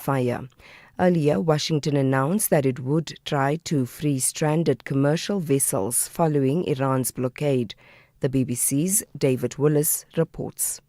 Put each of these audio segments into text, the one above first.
fire. Earlier, Washington announced that it would try to free stranded commercial vessels following Iran's blockade. The BBC's David Willis reports.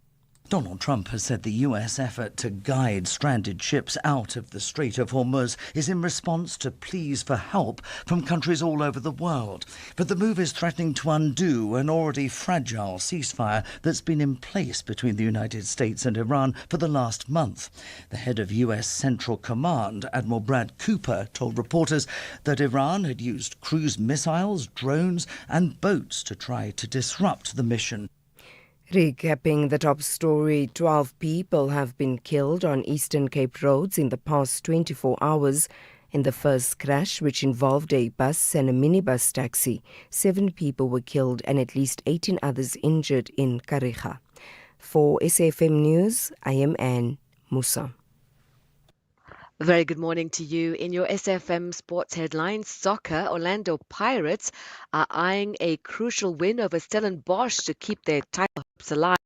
Donald Trump has said the US effort to guide stranded ships out of the Strait of Hormuz is in response to pleas for help from countries all over the world. But the move is threatening to undo an already fragile ceasefire that's been in place between the United States and Iran for the last month. The head of US Central Command, Admiral Brad Cooper, told reporters that Iran had used cruise missiles, drones and boats to try to disrupt the mission. Recapping the top story, 12 people have been killed on Eastern Cape roads in the past 24 hours in the first crash, which involved a bus and a minibus taxi. 7 people were killed and at least 18 others injured in Kariga. For SAfm News, I am Anne Musa. Very good morning to you. In your SAfm sports headlines, soccer, Orlando Pirates are eyeing a crucial win over Stellenbosch to keep their title hopes alive.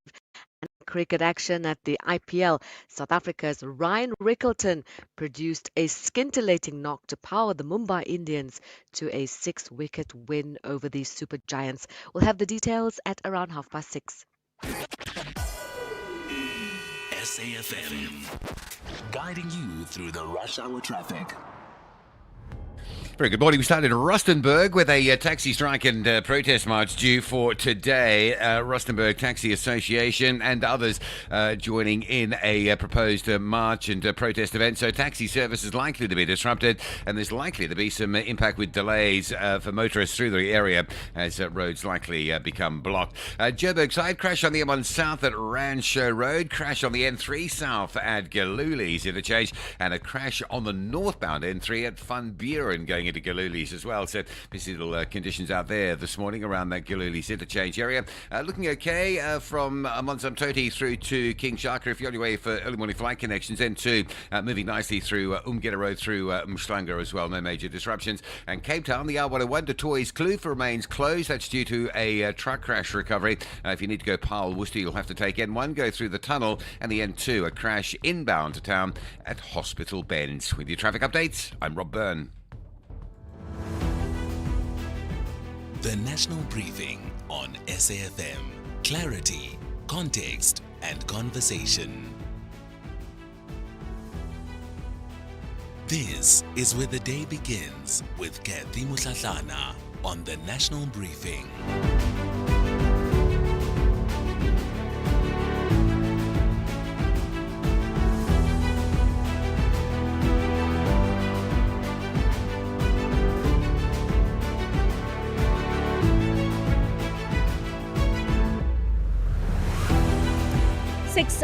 And cricket action at the IPL, South Africa's Ryan Rickleton produced a scintillating knock to power the Mumbai Indians to a 6-wicket win over the Super Giants. We'll have the details at around 6:30. SAfm, guiding you through the rush hour traffic. Very good morning. We started in Rustenburg with a taxi strike and protest march due for today. Rustenburg Taxi Association and others joining in a proposed march and protest event. So taxi service is likely to be disrupted, and there's likely to be some impact with delays for motorists through the area as roads likely become blocked. Joburg side, crash on the M1 South at Rancho Road, crash on the N3 South at Galuli's interchange, and a crash on the northbound N3 at Van Buren going into Galuli's as well. So busy little conditions out there this morning around that Galuli's interchange area. Looking okay from Monsamtoti through to King Shaka if you're on your way for early morning flight connections. N2 moving nicely through Umgeda Road through Mshlanga as well. No major disruptions. And Cape Town, the R101 to Toys Kloof remains closed. That's due to a truck crash recovery. If you need to go Paarl, Worcester, you'll have to take N1, go through the tunnel, and the N2, a crash inbound to town at Hospital Bend. With your traffic updates, I'm Rob Byrne. The National Briefing on SAfm. Clarity, context, and conversation. This is where the day begins with Cathy Mohlahlana on the National Briefing.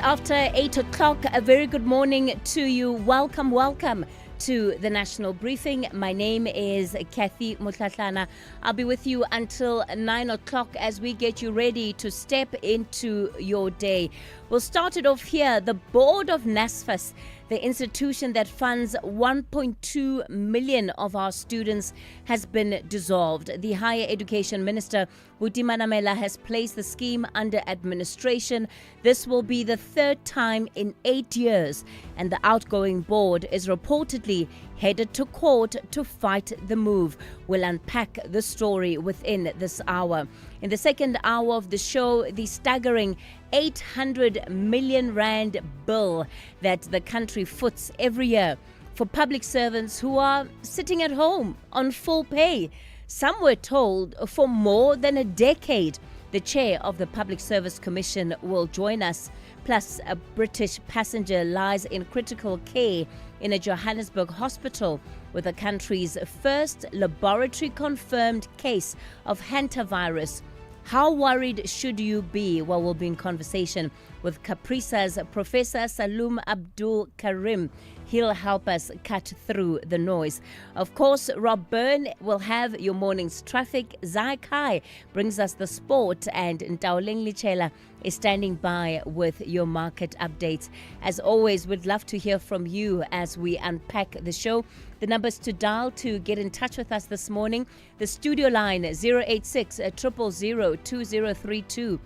8:06. A very good morning to you. Welcome to the National Briefing. My name is Cathy Mohlahlana. I'll be with you until 9 o'clock as we get you ready to step into your day. We'll start it off here. The board of NSFAS, the institution that funds 1.2 million of our students, has been dissolved. The Higher Education Minister, Buti Manamela, has placed the scheme under administration. This will be the third time in 8 years, and the outgoing board is reportedly headed to court to fight the move. We'll unpack the story within this hour. In the second hour of the show, the staggering 800 million rand bill that the country foots every year for public servants who are sitting at home on full pay. Some were told for more than a decade. The chair of the Public Service Commission will join us. Plus, a British passenger lies in critical care in a Johannesburg hospital with the country's first laboratory-confirmed case of hantavirus. How worried should you be? Well, we'll be in conversation with Caprisa's Professor Salum Abdul Karim. He'll help us cut through the noise. Of course, Rob Byrne will have your morning's traffic. Zai Kai brings us the sport, and Ntaoleng Lichela is standing by with your market updates. As always, we'd love to hear from you as we unpack the show. The numbers to dial to get in touch with us this morning: the studio line 086 000 2032.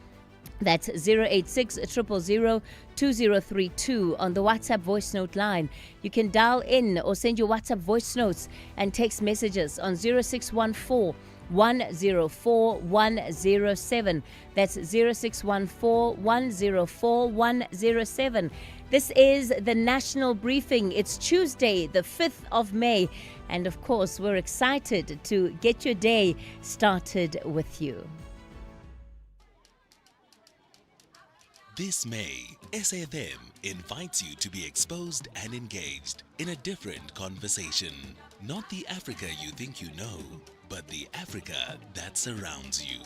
That's 086 000 2032 on the WhatsApp voice note line. You can dial in or send your WhatsApp voice notes and text messages on 0614 104 107. That's 0614 104 107. This is the National Briefing. It's Tuesday, the 5th of May. And of course, we're excited to get your day started with you. This May, SAfm invites you to be exposed and engaged in a different conversation. Not the Africa you think you know, but the Africa that surrounds you.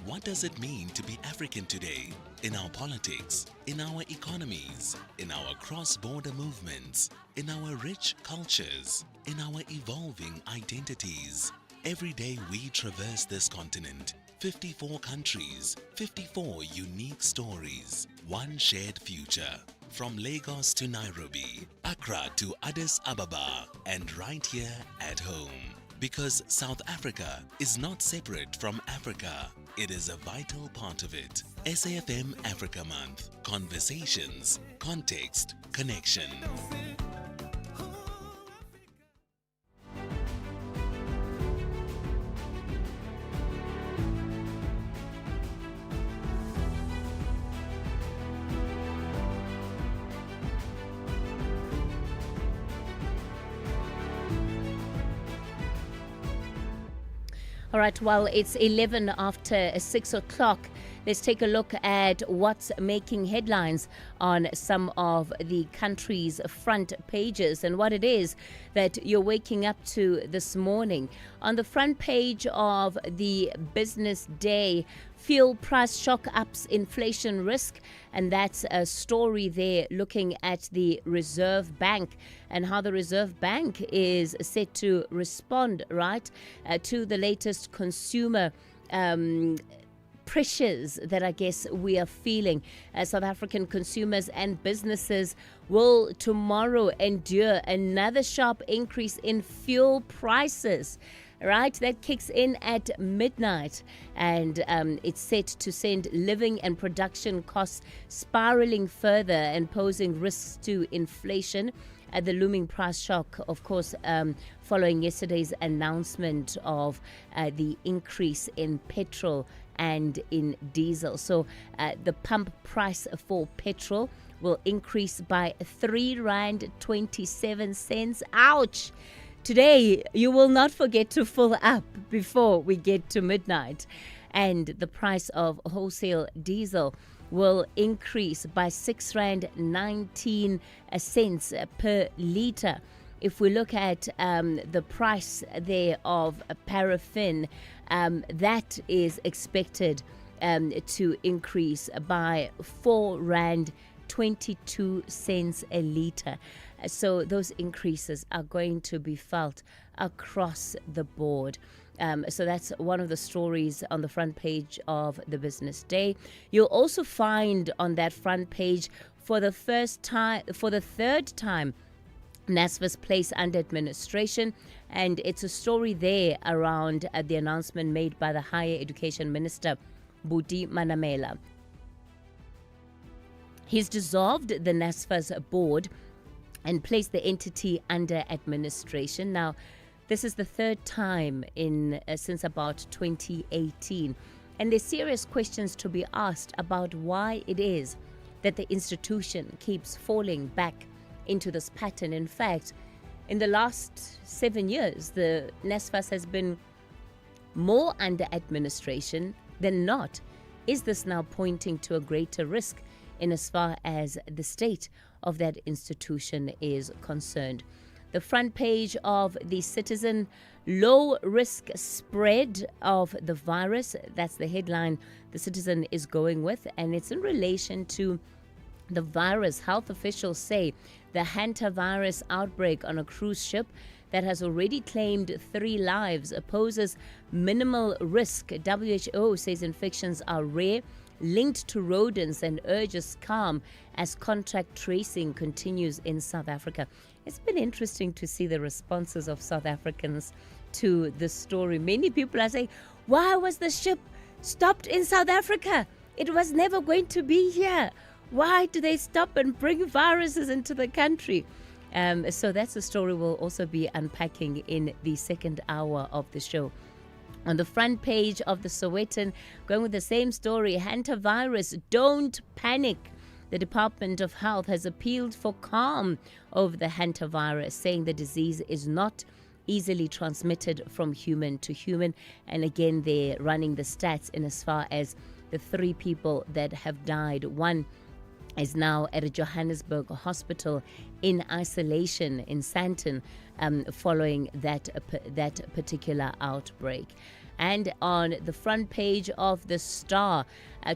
What does it mean to be African today? In our politics, in our economies, in our cross-border movements, in our rich cultures, in our evolving identities. Every day we traverse this continent. 54 countries, 54 unique stories, one shared future. From Lagos to Nairobi, Accra to Addis Ababa, and right here at home. Because South Africa is not separate from Africa, it is a vital part of it. SAfm Africa Month. Conversations, context, connection. All right, well, it's 11 after 6 o'clock. Let's take a look at what's making headlines on some of the country's front pages and what it is that you're waking up to this morning. On the front page of the Business Day, fuel price shock ups inflation risk, and that's a story there looking at the Reserve Bank and how the Reserve Bank is set to respond, right, to the latest consumer pressures that I guess we are feeling. South African consumers and businesses will tomorrow endure another sharp increase in fuel prices. Right, that kicks in at midnight, and it's set to send living and production costs spiraling further and posing risks to inflation. The looming price shock, of course, following yesterday's announcement of the increase in petrol and in diesel. So the pump price for petrol will increase by 3 Rand 27 cents. Ouch! Today, you will not forget to fill up before we get to midnight. And the price of wholesale diesel will increase by 6 Rand 19 cents per litre. If we look at the price there of paraffin, that is expected to increase by 4 Rand 22 cents a litre. So those increases are going to be felt across the board. So that's one of the stories on the front page of the Business Day. You'll also find on that front page for the third time, NSFAS place under administration, and it's a story there around the announcement made by the Higher Education Minister, Buti Manamela. He's dissolved the NSFAS board and placed the entity under administration. Now, this is the third time since about 2018, and there's serious questions to be asked about why it is that the institution keeps falling back into this pattern. In fact, in the last 7 years, the NSFAS has been more under administration than not. Is this now pointing to a greater risk in as far as the state of that institution is concerned? The front page of the Citizen, low risk spread of the virus. That's the headline the Citizen is going with, and it's in relation to the virus. Health officials say the hantavirus outbreak on a cruise ship that has already claimed 3 lives poses minimal risk. WHO says infections are rare, linked to rodents, and urges calm as contact tracing continues in South Africa. It's been interesting to see the responses of South Africans to this story. Many people are saying, why was the ship stopped in South Africa? It was never going to be here. Why do they stop and bring viruses into the country? So that's a story we'll also be unpacking in the second hour of the show. On the front page of the Sowetan, going with the same story, hantavirus, don't panic. The Department of Health has appealed for calm over the hantavirus, saying the disease is not easily transmitted from human to human. And again, they're running the stats in as far as the 3 people that have died. One is now at a Johannesburg hospital in isolation in Sandton following that particular outbreak. And on the front page of the Star,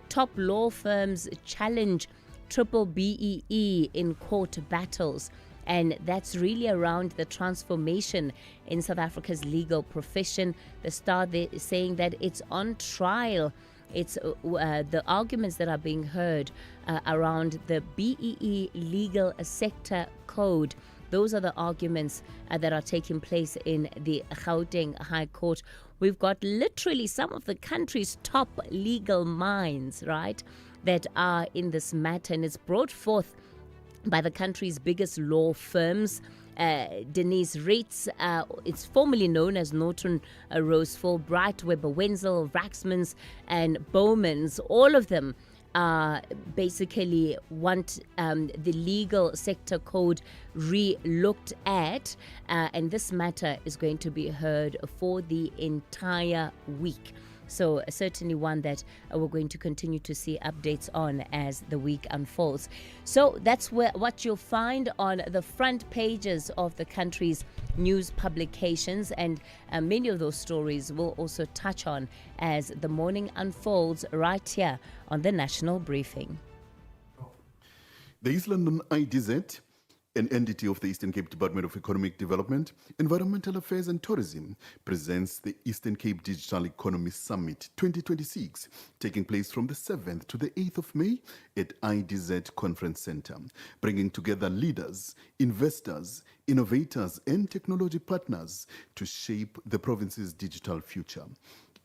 top law firms challenge triple BEE in court battles. And that's really around the transformation in South Africa's legal profession. The Star is saying that it's on trial. It's the arguments that are being heard around the BEE legal sector code. Those are the arguments that are taking place in the Gauteng High Court. We've got literally some of the country's top legal minds, right, that are in this matter. And it's brought forth by the country's biggest law firms. Denise Reitz, it's formerly known as Norton Rose Fulbright, Weber Wenzel, Raxmans, and Bowmans. All of them basically want the legal sector code re-looked at, and this matter is going to be heard for the entire week. So certainly one that we're going to continue to see updates on as the week unfolds. So that's what you'll find on the front pages of the country's news publications, and many of those stories we'll also touch on as the morning unfolds right here on the National Briefing. The East London IDZ, an entity of the Eastern Cape Department of Economic Development, Environmental Affairs and Tourism, presents the Eastern Cape Digital Economy Summit 2026, taking place from the 7th to the 8th of May at IDZ Conference Center, bringing together leaders, investors, innovators, and technology partners to shape the province's digital future.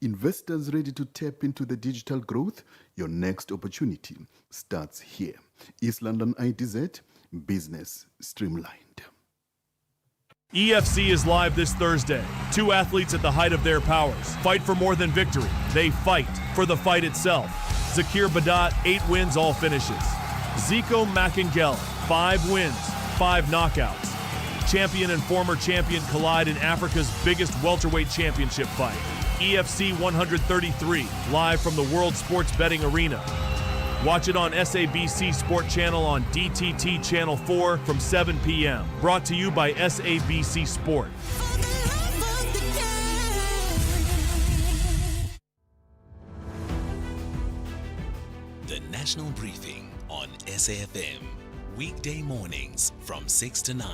Investors ready to tap into the digital growth? Your next opportunity starts here. East London IDZ, business streamlined. EFC is live this Thursday. 2 athletes at the height of their powers fight for more than victory. They fight for the fight itself. Zakir Badat, 8 wins, all finishes. Zico Makengele, 5 wins, 5 knockouts. Champion and former champion collide in Africa's biggest welterweight championship fight. EFC 133, live from the World Sports Betting Arena. Watch it on SABC Sport Channel on DTT Channel 4 from 7 p.m. Brought to you by SABC Sport. The National Briefing on SAFM. Weekday mornings from 6 to 9.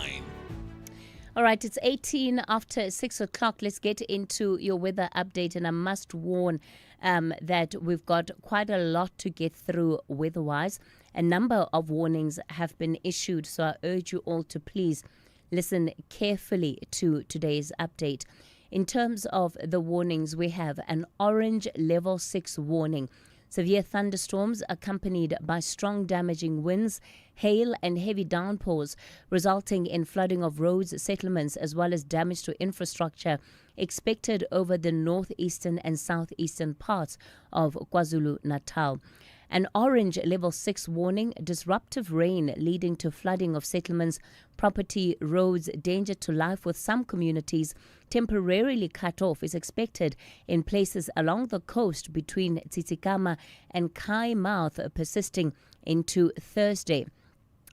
All right, it's 18 after 6 o'clock. Let's get into your weather update. And I must warn that we've got quite a lot to get through weather-wise. A number of warnings have been issued, so I urge you all to please listen carefully to today's update. In terms of the warnings, we have an orange level 6 warning. Severe thunderstorms accompanied by strong damaging winds, hail and heavy downpours, resulting in flooding of roads, settlements, as well as damage to infrastructure expected over the northeastern and southeastern parts of KwaZulu-Natal. An orange level 6 warning, disruptive rain leading to flooding of settlements, property, roads, danger to life with some communities temporarily cut off is expected in places along the coast between Tsitsikamma and Khai Mouth, persisting into Thursday.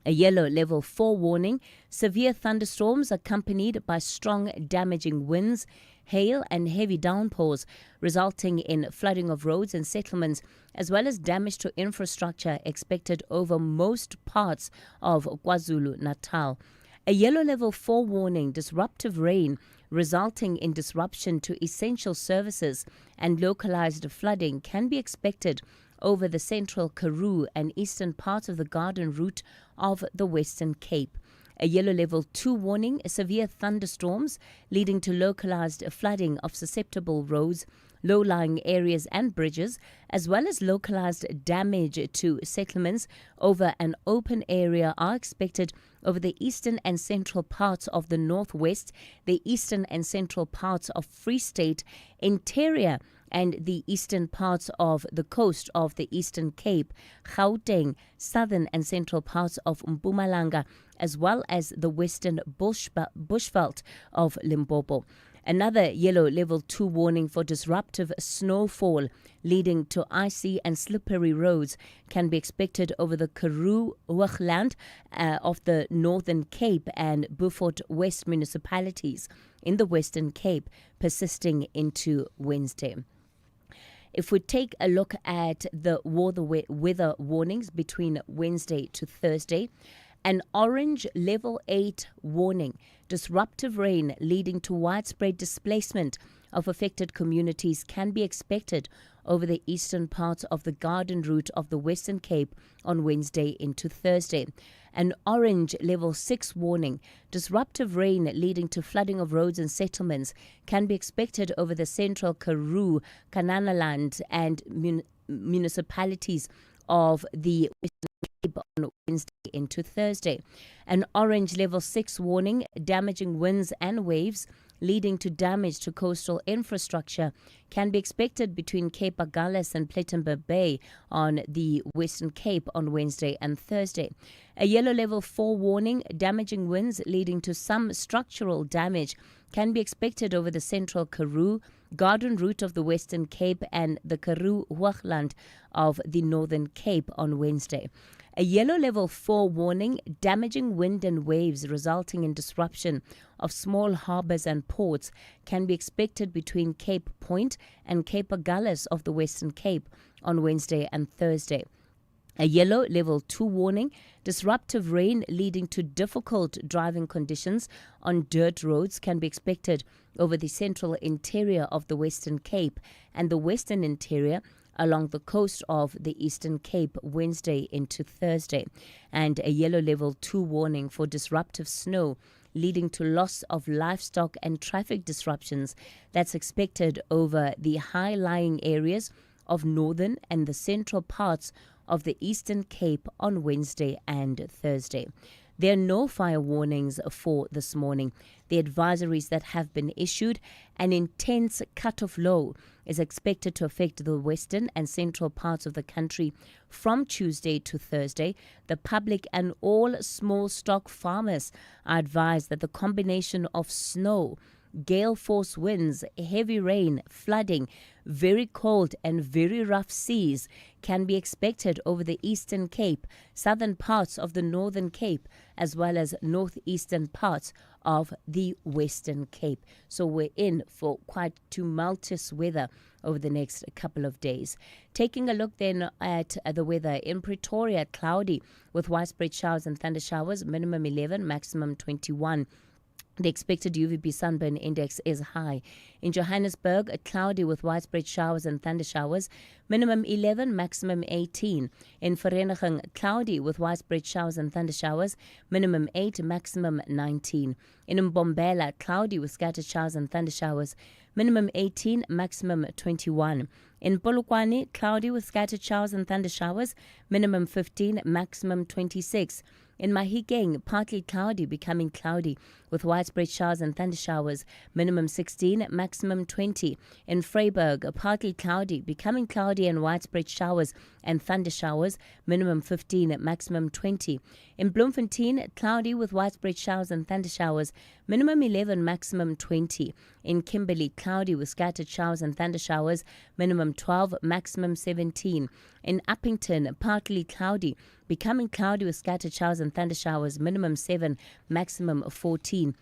A yellow level 4 warning, severe thunderstorms accompanied by strong damaging winds, hail and heavy downpours, resulting in flooding of roads and settlements, as well as damage to infrastructure expected over most parts of KwaZulu-Natal. A yellow level 4 warning, disruptive rain, resulting in disruption to essential services and localized flooding can be expected over the central Karoo and eastern parts of the Garden Route of the Western Cape. A yellow level 2 warning, severe thunderstorms leading to localized flooding of susceptible roads, low-lying areas and bridges, as well as localized damage to settlements over an open area are expected over the eastern and central parts of the northwest, the eastern and central parts of Free State, interior and the eastern parts of the coast of the Eastern Cape, Gauteng, southern and central parts of Mpumalanga, as well as the western bushveld of Limpopo. Another yellow level 2 warning for disruptive snowfall leading to icy and slippery roads can be expected over the Karoo Hoogland of the Northern Cape and Beaufort West municipalities in the Western Cape, persisting into Wednesday. If we take a look at the weather warnings between Wednesday to Thursday, an orange level 8 warning, disruptive rain leading to widespread displacement of affected communities can be expected over the eastern parts of the Garden Route of the Western Cape on Wednesday into Thursday. An orange level 6 warning, disruptive rain leading to flooding of roads and settlements can be expected over the central Karoo, Kananaland and municipalities of the Western Cape on Wednesday into Thursday. An orange level 6 warning, damaging winds and waves leading to damage to coastal infrastructure can be expected between Cape Agulhas and Plettenberg Bay on the Western Cape on Wednesday and Thursday. A yellow level 4 warning, damaging winds leading to some structural damage can be expected over the central Karoo, Garden Route of the Western Cape and the Karoo Hoogland of the Northern Cape on Wednesday. A yellow level 4 warning, damaging wind and waves resulting in disruption of small harbors and ports can be expected between Cape Point and Cape Agulhas of the Western Cape on Wednesday and Thursday. A yellow level 2 warning, disruptive rain leading to difficult driving conditions on dirt roads can be expected over the central interior of the Western Cape and the western interior along the coast of the Eastern Cape Wednesday into Thursday. And a yellow level 2 warning for disruptive snow leading to loss of livestock and traffic disruptions that's expected over the high-lying areas of northern and the central parts of the Eastern Cape on Wednesday and Thursday. There are no fire warnings for this morning. The advisories that have been issued, an intense cut-off low is expected to affect the western and central parts of the country from Tuesday to Thursday. The public and all small stock farmers are advised that the combination of snow, gale force winds, heavy rain, flooding, very cold and very rough seas can be expected over the Eastern Cape, southern parts of the Northern Cape, as well as northeastern parts of the Western Cape. So we're in for quite tumultuous weather over the next couple of days. Taking a look then at the weather in Pretoria, cloudy with widespread showers and thunder showers, minimum 11, maximum 21. The expected UVB sunburn index is high. In Johannesburg, cloudy with widespread showers and thunder showers, minimum 11, maximum 18. In Vereeniging, cloudy with widespread showers and thunder showers, minimum 8, maximum 19. In Mbombela, cloudy with scattered showers and thunder showers, minimum 18, maximum 21. In Polokwane, cloudy with scattered showers and thunder showers, minimum 15, maximum 26. In Mahikeng, partly cloudy, becoming cloudy with widespread showers and thunder showers, minimum 16, maximum 20. In Vryburg, partly cloudy, becoming cloudy and widespread showers and thunder showers, minimum 15, maximum 20. In Bloemfontein, cloudy with widespread showers and thunder showers, minimum 11, maximum 20. In Kimberley, cloudy with scattered showers and thunder showers, minimum 12, maximum 17. In Uppington, partly cloudy, becoming cloudy with scattered showers and thunder showers, minimum 7, maximum 14.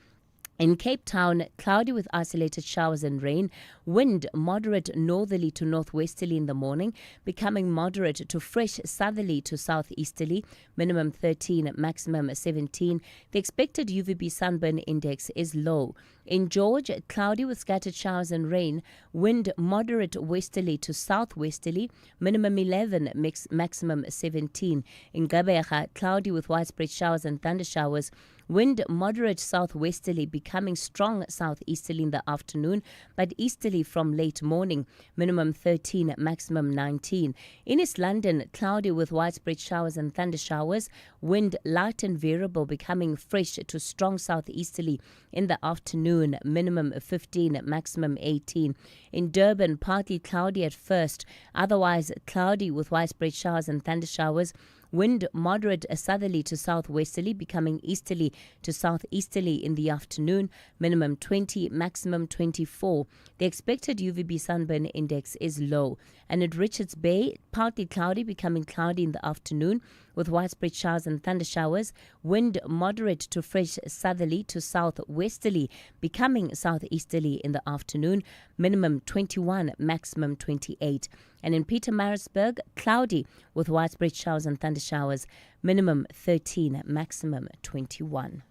In Cape Town, cloudy with isolated showers and rain, wind moderate northerly to northwesterly in the morning, becoming moderate to fresh southerly to southeasterly, minimum 13, maximum 17. The expected UVB sunburn index is low. In George, cloudy with scattered showers and rain, wind moderate westerly to southwesterly, minimum 11, maximum 17. In Gqeberha, cloudy with widespread showers and thunder showers, Wind moderate southwesterly, becoming strong southeasterly in the afternoon, but easterly from late morning. Minimum 13, maximum 19. In East London, cloudy with widespread showers and thunder showers. Wind light and variable, becoming fresh to strong southeasterly in the afternoon. Minimum 15, maximum 18. In Durban, partly cloudy at first, otherwise cloudy with widespread showers and thunder showers. Wind moderate southerly to southwesterly, becoming easterly to southeasterly in the afternoon. Minimum 20, maximum 24. The expected UVB sunburn index is low. And at Richards Bay, partly cloudy, becoming cloudy in the afternoon with widespread showers and thunder showers. Wind moderate to fresh southerly to southwesterly, becoming southeasterly in the afternoon. Minimum 21, maximum 28. And in Pietermaritzburg, cloudy with widespread showers and thunder showers. Minimum 13, maximum 21.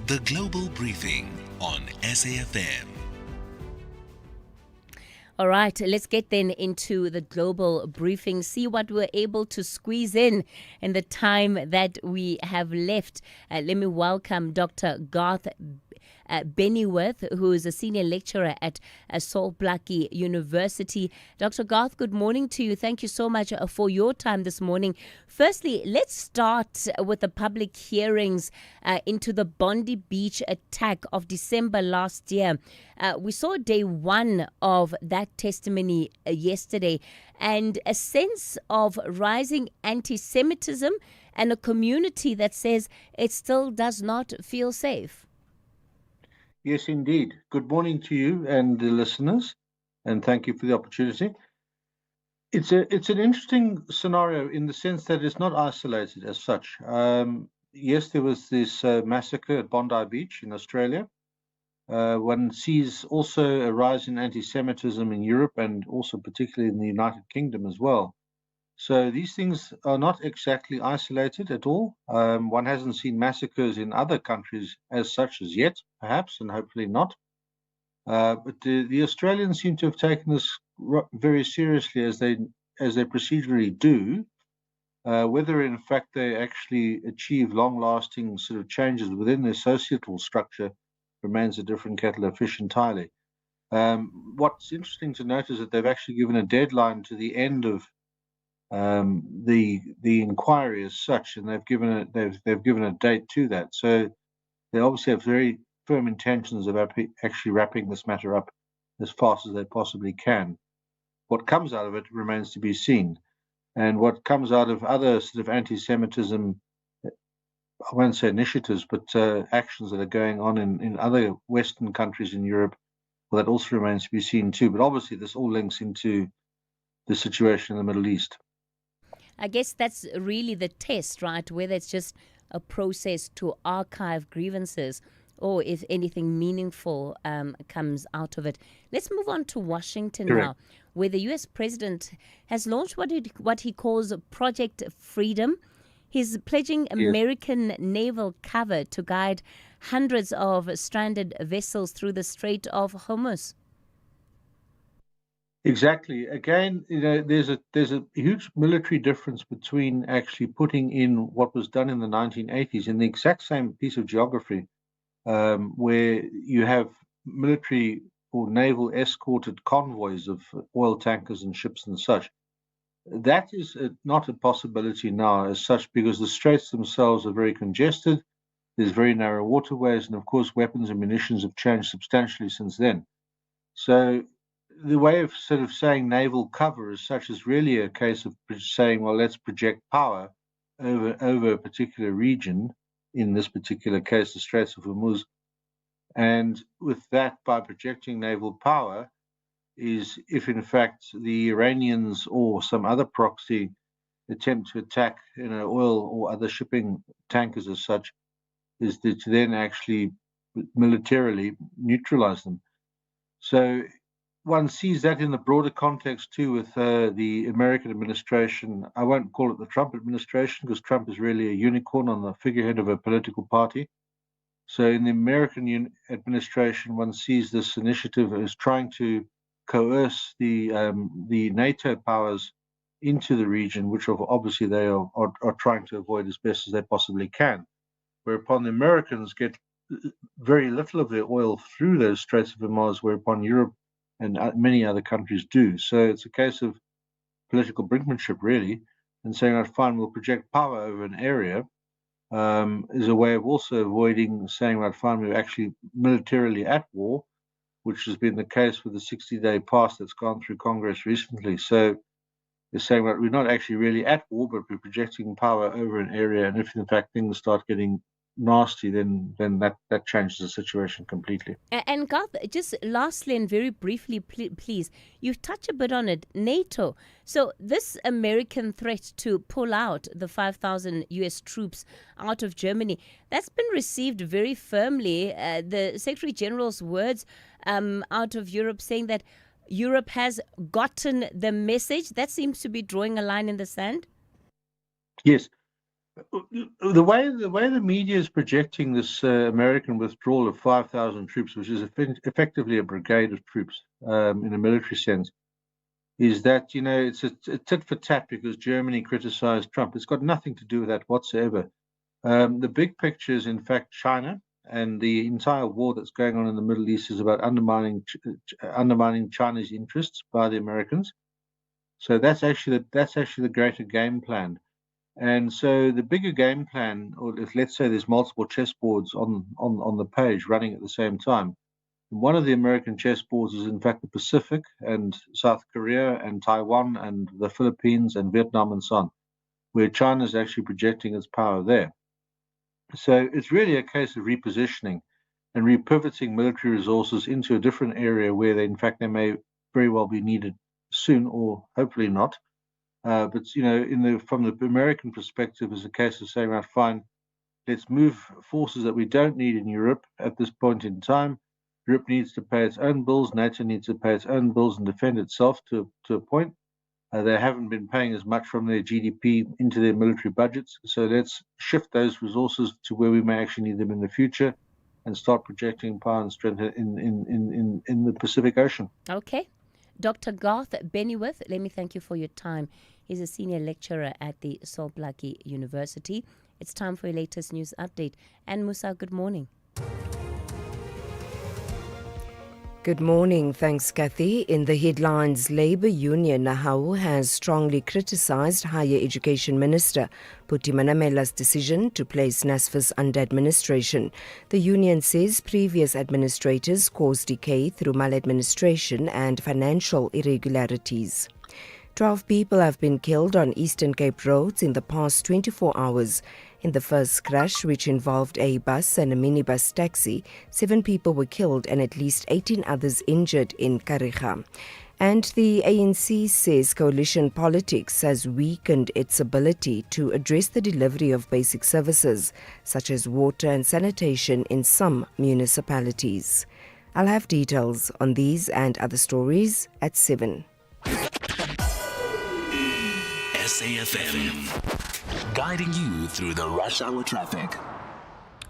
The Global Briefing on SAfm. All right, let's get then into the global briefing, see what we're able to squeeze in the time that we have left. Let me welcome Dr. Garth Bennyworth, who is a senior lecturer at Sol Plaatje University. Dr. Garth, good morning to you. Thank you so much for your time this morning. Firstly, let's start with the public hearings into the Bondi Beach attack of December last year. We saw day one of that testimony yesterday, and a sense of rising anti-Semitism and a community that says it still does not feel safe. Yes, indeed. Good morning to you and the listeners, and thank you for the opportunity. It's an interesting scenario in the sense that it's not isolated as such. Yes, there was this massacre at Bondi Beach in Australia. One sees also a rise in anti-Semitism in Europe and also particularly in the United Kingdom as well. So these things are not exactly isolated at all. One hasn't seen massacres in other countries as such as yet, perhaps, and hopefully not. But the Australians seem to have taken this very seriously, as they procedurally do. Whether in fact they actually achieve long-lasting sort of changes within their societal structure remains a different kettle of fish entirely. What's interesting to note is that they've actually given a deadline to the end of the inquiry as such, and they've given a date to that. So they obviously have very firm intentions of actually wrapping this matter up as fast as they possibly can. What comes out of it remains to be seen, and what comes out of other sort of anti-Semitism, I won't say initiatives, but actions that are going on in other Western countries in Europe, well, that also remains to be seen too. But obviously this all links into the situation in the Middle East. I guess that's really the test, right? Whether it's just a process to archive grievances or if anything meaningful comes out of it. Let's move on to Washington now, where the U.S. president has launched what he calls Project Freedom. He's pledging American naval cover to guide hundreds of stranded vessels through the Strait of Hormuz. Exactly. Again, there's a huge military difference between actually putting in what was done in the 1980s in the exact same piece of geography, where you have military or naval escorted convoys of oil tankers and ships and such. That is not a possibility now as such, because the straits themselves are very congested. There's very narrow waterways, and of course, weapons and munitions have changed substantially since then. So the way of sort of saying naval cover as such is really a case of saying, well, let's project power over a particular region, in this particular case, the Straits of Hormuz. And with that, by projecting naval power, is if in fact the Iranians or some other proxy attempt to attack oil or other shipping tankers as such, is to then actually militarily neutralize them. So one sees that in the broader context too with the American administration. I won't call it the Trump administration because Trump is really a unicorn on the figurehead of a political party. So in the American administration, one sees this initiative as trying to coerce the NATO powers into the region, which obviously they are trying to avoid as best as they possibly can. Whereupon the Americans get very little of their oil through those Straits of Hormuz, whereupon Europe and many other countries do. So it's a case of political brinkmanship, really, and saying, right, fine, we'll project power over an area, is a way of also avoiding saying, right, fine, we're actually militarily at war, which has been the case with the 60-day pass that's gone through Congress recently. So they're saying, right, we're not actually really at war, but we're projecting power over an area, and if in fact things start getting nasty, then that changes the situation completely. And Garth, just lastly and very briefly, please, you touch a bit on it. NATO. So this American threat to pull out the 5,000 U.S. troops out of Germany, that's been received very firmly. The Secretary General's words out of Europe saying that Europe has gotten the message. That seems to be drawing a line in the sand. Yes. The way the media is projecting this American withdrawal of 5,000 troops, which is effectively a brigade of troops in a military sense, is that, it's a tit for tat because Germany criticized Trump. It's got nothing to do with that whatsoever. The big picture is, in fact, China, and the entire war that's going on in the Middle East is about undermining China's interests by the Americans. So that's actually the greater game plan. And so the bigger game plan, or if let's say there's multiple chessboards on the page running at the same time, one of the American chessboards is in fact the Pacific and South Korea and Taiwan and the Philippines and Vietnam and so on, where China is actually projecting its power there. So it's really a case of repositioning and repivoting military resources into a different area where they may very well be needed soon, or hopefully not. But from the American perspective, is a case of saying, right, fine, let's move forces that we don't need in Europe at this point in time. Europe needs to pay its own bills. NATO needs to pay its own bills and defend itself to a point. They haven't been paying as much from their GDP into their military budgets. So let's shift those resources to where we may actually need them in the future, and start projecting power and strength in the Pacific Ocean. Okay. Dr. Garth Bennyworth, let me thank you for your time. He's a senior lecturer at the Solblaki University. It's time for your latest news update. And Musa, good morning. Good morning. Thanks, Cathy. In the headlines, Labour Union NAHAU has strongly criticised Higher Education Minister Phuthi Manamela's decision to place NSFAS under administration. The union says previous administrators caused decay through maladministration and financial irregularities. 12 people have been killed on Eastern Cape roads in the past 24 hours. In the first crash, which involved a bus and a minibus taxi, 7 people were killed and at least 18 others injured in Kariga. And the ANC says coalition politics has weakened its ability to address the delivery of basic services, such as water and sanitation in some municipalities. I'll have details on these and other stories at 7. SAfm, guiding you through the rush hour traffic.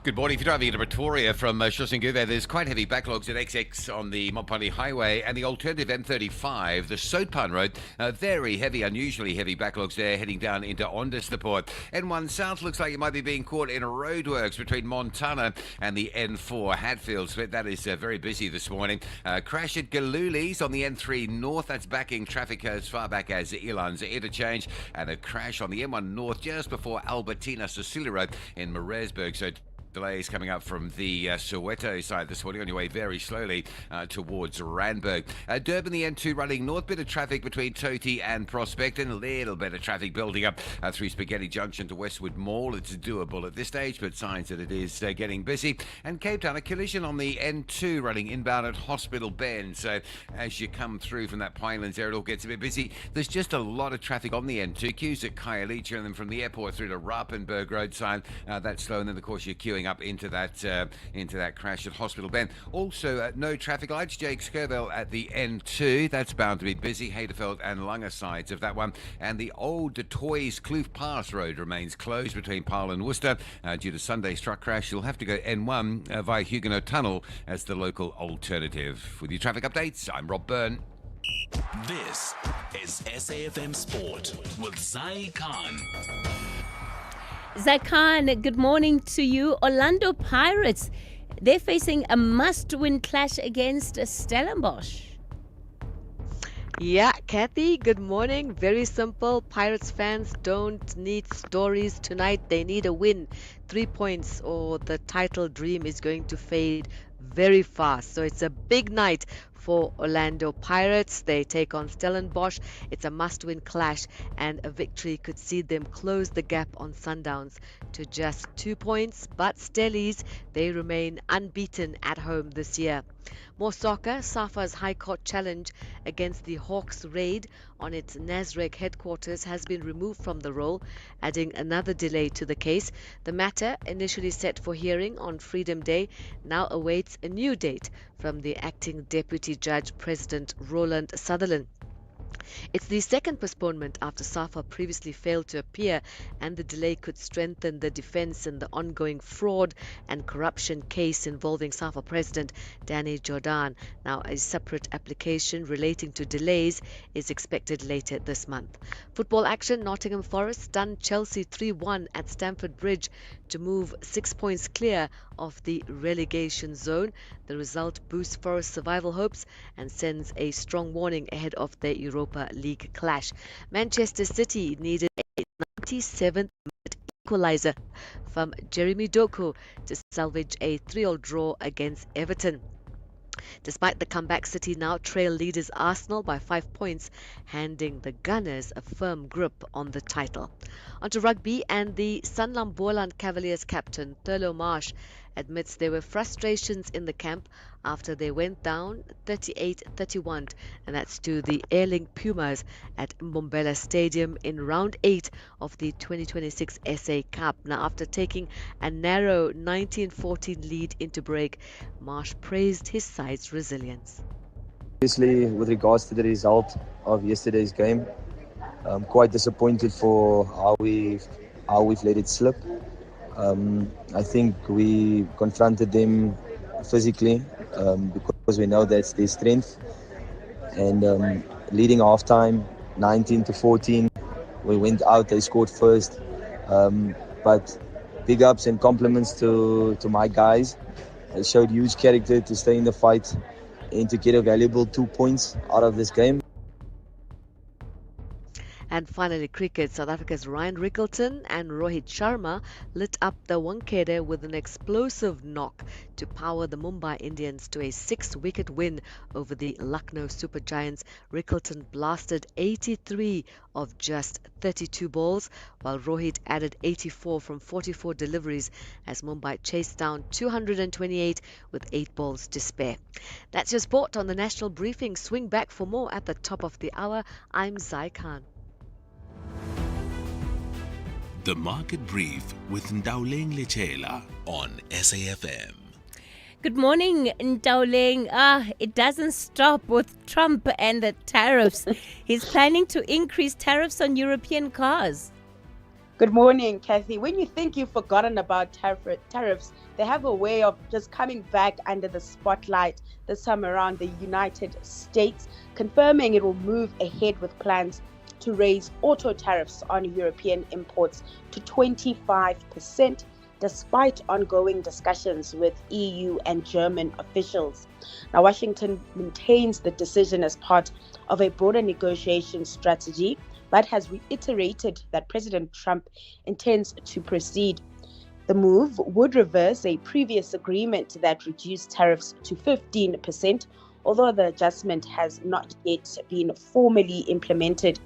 Good morning. If you're driving into Pretoria from Soshanguve, there's quite heavy backlogs at XX on the Mopani Highway and the alternative N35, the Soutpan Road. Very heavy, unusually heavy backlogs there heading down into Onderstepoort. N1 South looks like it might be being caught in roadworks between Montana and the N4 Hatfield split. That is very busy this morning. Crash at Galuli's on the N3 North. That's backing traffic as far back as Elands interchange. And a crash on the M1 North just before Albertina Cecilia Road in Maresburg. So delays coming up from the Soweto side this morning on your way very slowly towards Randburg. Durban, the N2 running north, bit of traffic between Toti and Prospect, and a little bit of traffic building up through Spaghetti Junction to Westwood Mall. It's doable at this stage, but signs that it is getting busy. And Cape Town, a collision on the N2 running inbound at Hospital Bend. So as you come through from that Pinelands area, it all gets a bit busy. There's just a lot of traffic on the N2. Queues at Khayelitsha, and then from the airport through to Rappenberg roadside. That's slow, and then of course you're queuing up into that crash at Hospital Bend. Also, no traffic lights. Jake Skirville at the N2. That's bound to be busy. Haderveld and Langer sides of that one. And the old De Toys Kloof Pass Road remains closed between Paarl and Worcester due to Sunday's truck crash. You'll have to go N1 via Huguenot Tunnel as the local alternative. With your traffic updates, I'm Rob Byrne. This is SAFM Sport with Zai Khan. Zakan, good morning to you. Orlando Pirates, they're facing a must-win clash against Stellenbosch. Yeah, Kathy, good morning. Very simple. Pirates fans don't need stories tonight. They need a win. 3 points or the title dream is going to fade very fast. So it's a big night for Orlando Pirates. They take on Stellenbosch. It's a must-win clash, and a victory could see them close the gap on Sundowns to just 2 points. But Stellies, they remain unbeaten at home this year. More soccer. SAFA's High Court challenge against the Hawks raid on its Nasrec headquarters has been removed from the roll, adding another delay to the case. The matter, initially set for hearing on Freedom Day, now awaits a new date from the acting Deputy Judge President Roland Sutherland. It's the second postponement after SAFA previously failed to appear, and the delay could strengthen the defense in the ongoing fraud and corruption case involving SAFA President Danny Jordan. Now, a separate application relating to delays is expected later this month. Football action. Nottingham Forest stunned Chelsea 3-1 at Stamford Bridge to move 6 points clear of the relegation zone. The result boosts Forest survival hopes and sends a strong warning ahead of the Europa League clash. Manchester City needed a 97th minute equaliser from Jeremy Doku to salvage a 3-3 draw against Everton. Despite the comeback, City now trail leaders Arsenal by 5 points, handing the Gunners a firm grip on the title. Onto rugby, and the Sanlam Cavaliers captain Thurlow Marsh admits there were frustrations in the camp after they went down 38-31, and that's to the Airling Pumas at Mbombela Stadium in round 8 of the 2026 SA Cup. Now, after taking a narrow 19-14 lead into break, Marsh praised his side's resilience. Obviously, with regards to the result of yesterday's game, I'm quite disappointed for how we've let it slip. I think we confronted them physically because we know that's their strength. And leading half-time, 19-14, we went out, they scored first. But big ups and compliments to my guys. They showed huge character to stay in the fight and to get a valuable 2 points out of this game. And finally, cricket. South Africa's Ryan Rickleton and Rohit Sharma lit up the Wankhede with an explosive knock to power the Mumbai Indians to a 6-wicket win over the Lucknow Super Giants. Rickleton blasted 83 of just 32 balls, while Rohit added 84 from 44 deliveries as Mumbai chased down 228 with 8 balls to spare. That's your sport on the National Briefing. Swing back for more at the top of the hour. I'm Zai Khan. The Market Brief with Ndauleng Lechela on SAFM. Good morning, Ndauleng. It doesn't stop with Trump and the tariffs. He's planning to increase tariffs on European cars. Good morning, Kathy. When you think you've forgotten about tariffs, they have a way of just coming back under the spotlight, this time around the United States, confirming it will move ahead with plans to raise auto tariffs on European imports to 25%, despite ongoing discussions with EU and German officials. Now, Washington maintains the decision as part of a broader negotiation strategy, but has reiterated that President Trump intends to proceed. The move would reverse a previous agreement that reduced tariffs to 15%, although the adjustment has not yet been formally implemented.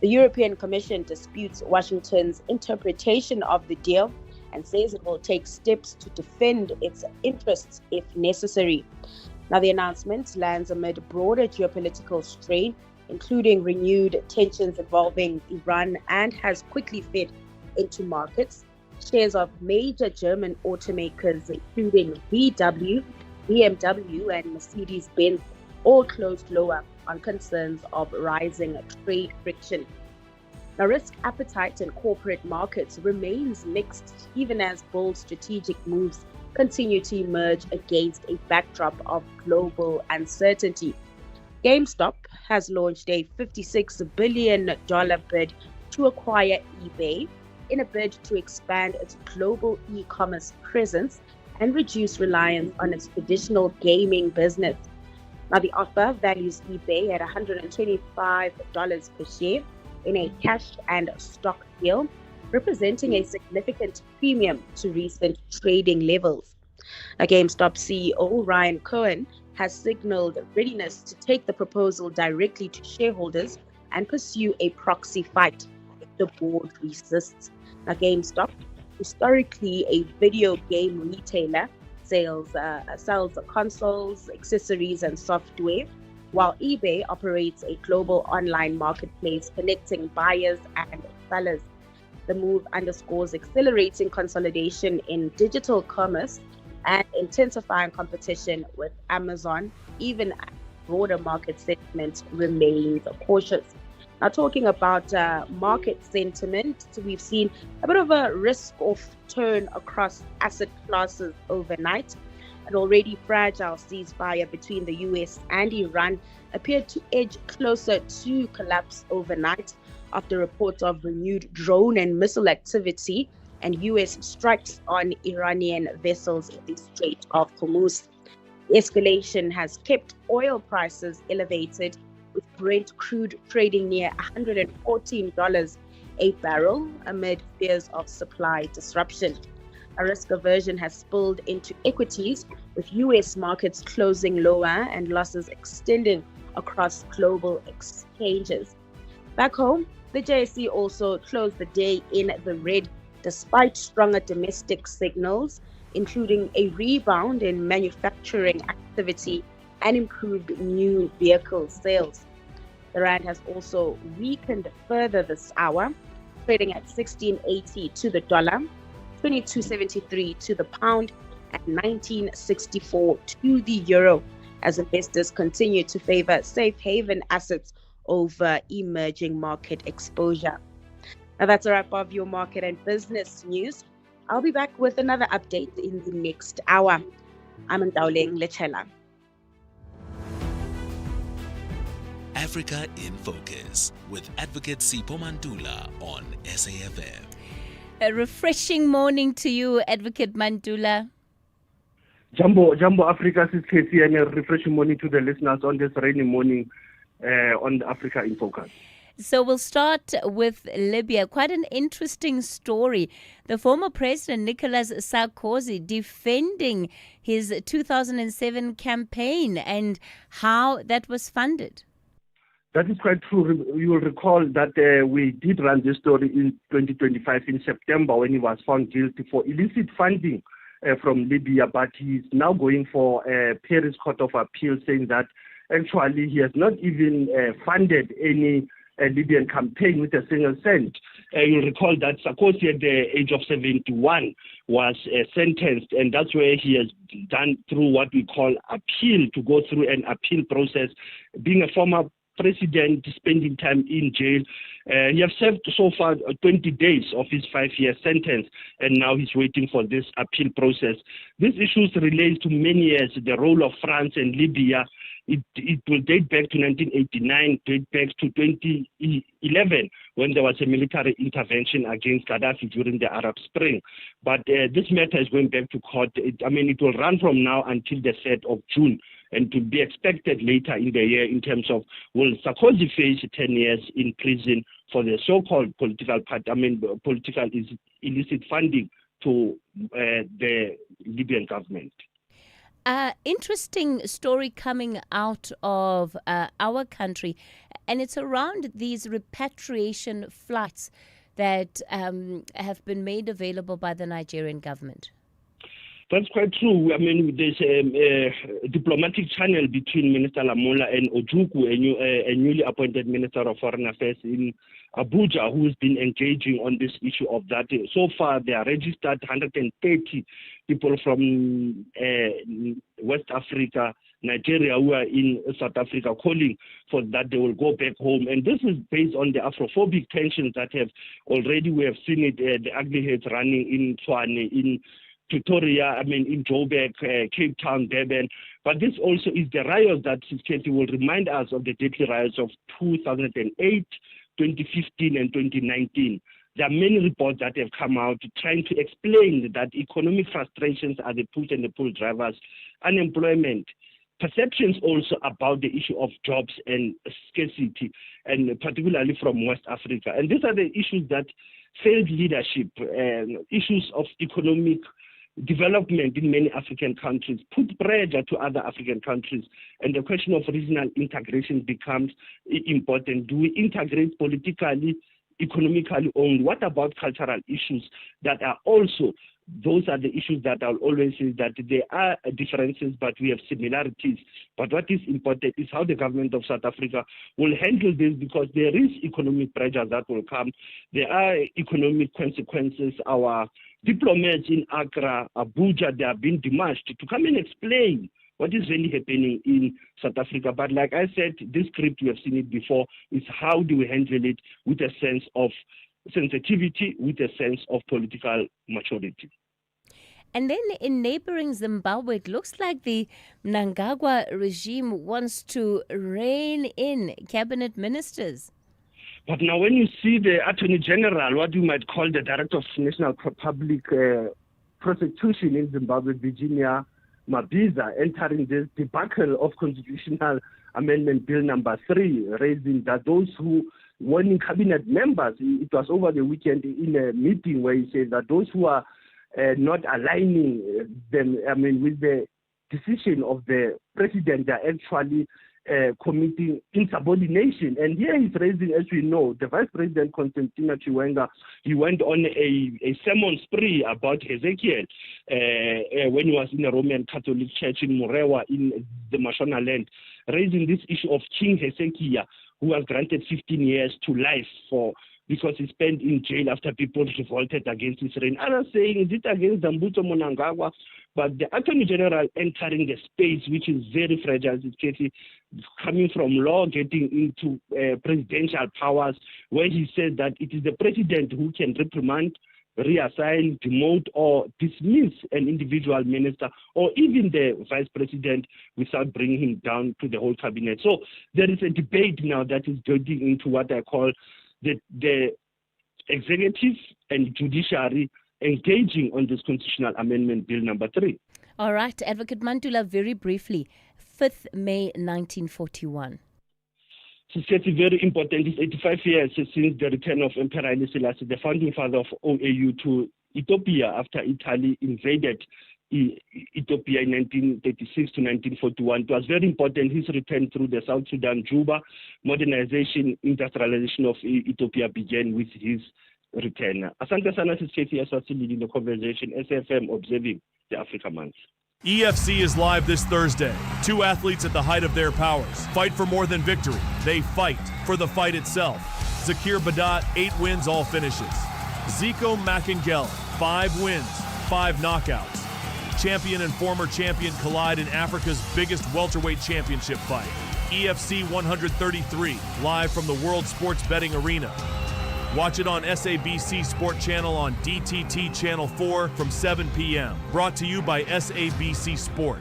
The European Commission disputes Washington's interpretation of the deal and says it will take steps to defend its interests if necessary. Now, the announcement lands amid broader geopolitical strain, including renewed tensions involving Iran, and has quickly fed into markets. Shares of major German automakers, including VW, BMW, and Mercedes-Benz, all closed lower on concerns of rising trade friction. Now, risk appetite in corporate markets remains mixed, even as bold strategic moves continue to emerge against a backdrop of global uncertainty. GameStop has launched a $56 billion bid to acquire eBay in a bid to expand its global e-commerce presence and reduce reliance on its traditional gaming business. Now, the offer values eBay at $125 per share in a cash and stock deal, representing a significant premium to recent trading levels. Now, GameStop CEO Ryan Cohen has signaled readiness to take the proposal directly to shareholders and pursue a proxy fight if the board resists. Now, GameStop, historically a video game retailer, sells consoles, accessories, and software, while eBay operates a global online marketplace connecting buyers and sellers. The move underscores accelerating consolidation in digital commerce and intensifying competition with Amazon, even as broader market sentiment remains cautious. Now, talking about market sentiment, we've seen a bit of a risk-off turn across asset classes overnight. An already fragile ceasefire between the US and Iran appeared to edge closer to collapse overnight after reports of renewed drone and missile activity and US strikes on Iranian vessels in the Strait of Hormuz. Escalation has kept oil prices elevated, with Brent crude trading near $114 a barrel amid fears of supply disruption. A risk aversion has spilled into equities, with US markets closing lower and losses extending across global exchanges. Back home, the JSE also closed the day in the red despite stronger domestic signals, including a rebound in manufacturing activity and improved new vehicle sales. The rand has also weakened further this hour, trading at 1680 to the dollar, 2273 to the pound, and 1964 to the euro, as investors continue to favor safe haven assets over emerging market exposure. Now, that's a wrap of your market and business news. I'll be back with another update in the next hour. I'm Ndauleng Lechela. Africa in Focus with Advocate Sipho Mantula on SAfm. A refreshing morning to you, Advocate Mantula. Jumbo Africa is Cathy, and a refreshing morning to the listeners on this rainy morning on Africa in Focus. So we'll start with Libya. Quite an interesting story. The former president, Nicolas Sarkozy, defending his 2007 campaign and how that was funded. That is quite true. You will recall that we did run this story in 2025 in September when he was found guilty for illicit funding from Libya, but he's now going for a Paris Court of Appeal saying that actually he has not even funded any Libyan campaign with a single cent. You'll recall that Sarkozy at the age of 71 was sentenced, and that's where he has done through what we call appeal, to go through an appeal process. Being a former president, spending time in jail, he has served so far 20 days of his 5-year sentence, and now he's waiting for this appeal process. These issues relate to many years, the role of France and Libya. It will date back to 1989, date back to 2011, when there was a military intervention against Gaddafi during the Arab Spring. But this matter is going back to court. It will run from now until the 3rd of June, and to be expected later in the year in terms of, will Sarkozy face 10 years in prison for the so-called political illicit funding to the Libyan government. Interesting story coming out of our country, and it's around these repatriation flights that have been made available by the Nigerian government. That's quite true. There's a diplomatic channel between Minister Lamola and Ojukwu, a newly appointed Minister of Foreign Affairs in Abuja, who has been engaging on this issue of that. So far, they are registered 130 people from West Africa, Nigeria, who are in South Africa, calling for that they will go back home. And this is based on the Afrophobic tensions that have already, we have seen it, the ugly heads running in Tshwane, in Pretoria, in Joburg, Cape Town, Durban. But this also is the riots that Cathy will remind us of the deadly riots of 2008, 2015, and 2019. There are many reports that have come out trying to explain that economic frustrations are the push and the pull drivers, unemployment, perceptions also about the issue of jobs and scarcity, and particularly from West Africa. And these are the issues that failed leadership, issues of economic development in many African countries, put pressure to other African countries, and the question of regional integration becomes important. Do we integrate politically, economically only? What about cultural issues that are also, those are the issues that I'll always say that there are differences, but we have similarities. But what is important is how the government of South Africa will handle this, because there is economic pressure that will come. There are economic consequences. Our diplomats in Accra, Abuja, they have been demarched to come and explain what is really happening in South Africa. But like I said, this script, we have seen it before, is how do we handle it with a sense of sensitivity, with a sense of political maturity. And then in neighboring Zimbabwe, it looks like the Mnangagwa regime wants to rein in cabinet ministers. But now when you see the Attorney General, what you might call the Director of National Public Prosecution in Zimbabwe, Virginia Mabiza, entering this debacle of Constitutional Amendment Bill number 3, raising that those who warning cabinet members, it was over the weekend in a meeting where he said that those who are not aligning them, with the decision of the president, they are actually committing insubordination. And here he's raising, as we know, the Vice President Constantino Chiwenga, he went on a sermon spree about Hezekiel when he was in a Roman Catholic church in Murewa in the Mashonaland, raising this issue of King Hezekiah, who was granted 15 years to life because he spent in jail after people revolted against his reign. Others saying, is it against Dambuto Mnangagwa? But the Attorney General entering the space, which is very fragile, is Cathy, coming from law, getting into presidential powers, where he said that it is the president who can reprimand, reassign, demote, or dismiss an individual minister, or even the vice president, without bringing him down to the whole cabinet. So there is a debate now that is getting into what I call the executive and judiciary engaging on this constitutional amendment bill number 3. All right, Advocate Mantula, very briefly, 5th May 1941. It's very important. It's 85 years since the return of Emperor Haile Selassie, the founding father of OAU, to Ethiopia after Italy invaded Ethiopia in 1936 to 1941. It was very important, his return through the South Sudan, Juba. Modernization, industrialization of Ethiopia began with his return. Asante sana, Cathy, as leading the conversation, SAfm observing the Africa Month. EFC is live this Thursday. 2 athletes at the height of their powers fight for more than victory. They fight for the fight itself. Zakir Badat, 8 wins, all finishes. Zico Makengele, 5 wins, 5 knockouts. Champion and former champion collide in Africa's biggest welterweight championship fight. EFC 133, live from the World Sports Betting Arena. Watch it on SABC Sport Channel on DTT Channel 4 from 7 p.m. Brought to you by SABC Sport.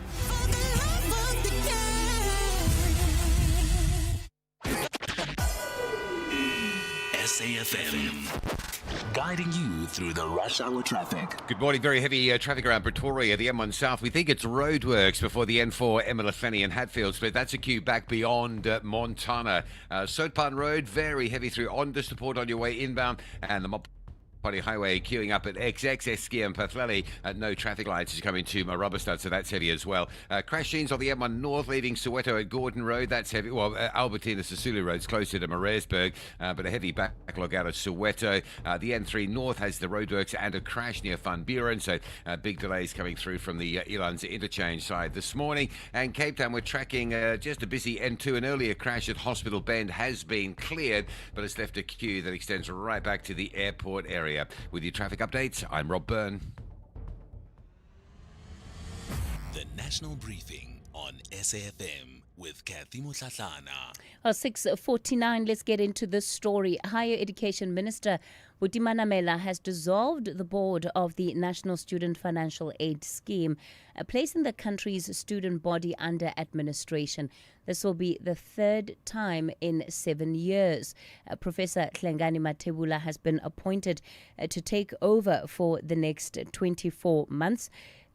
SAfm, guiding you through the rush hour traffic. Good morning. Very heavy traffic around Pretoria, the M1 South. We think it's roadworks before the N4 Emalafeni and Hatfield split. That's a queue back beyond Montana. Soutpan Road, very heavy through Ondas to Port on your way inbound. And the Mopani Highway queuing up at XX, Eskia and Pathleli. No traffic lights is coming to Marabastad, so that's heavy as well. Crash scenes on the M1 North leaving Soweto at Gordon Road. That's heavy. Well, Albertina Sisulu Road's closer to Maresburg, but a heavy backlog out of Soweto. The N3 North has the roadworks and a crash near Van Buren, so big delays coming through from the Elands interchange side this morning. And Cape Town, we're tracking just a busy N2. An earlier crash at Hospital Bend has been cleared, but it's left a queue that extends right back to the airport area. With your traffic updates, I'm Rob Byrne. The National Briefing on SAfm with Cathy Mohlahlana. 6:49, let's get into this story. Higher Education Minister Manamela has dissolved the board of the National Student Financial Aid Scheme, placing the country's student body under administration. This will be the third time in 7 years. Professor Hlengani Mathebula has been appointed to take over for the next 24 months.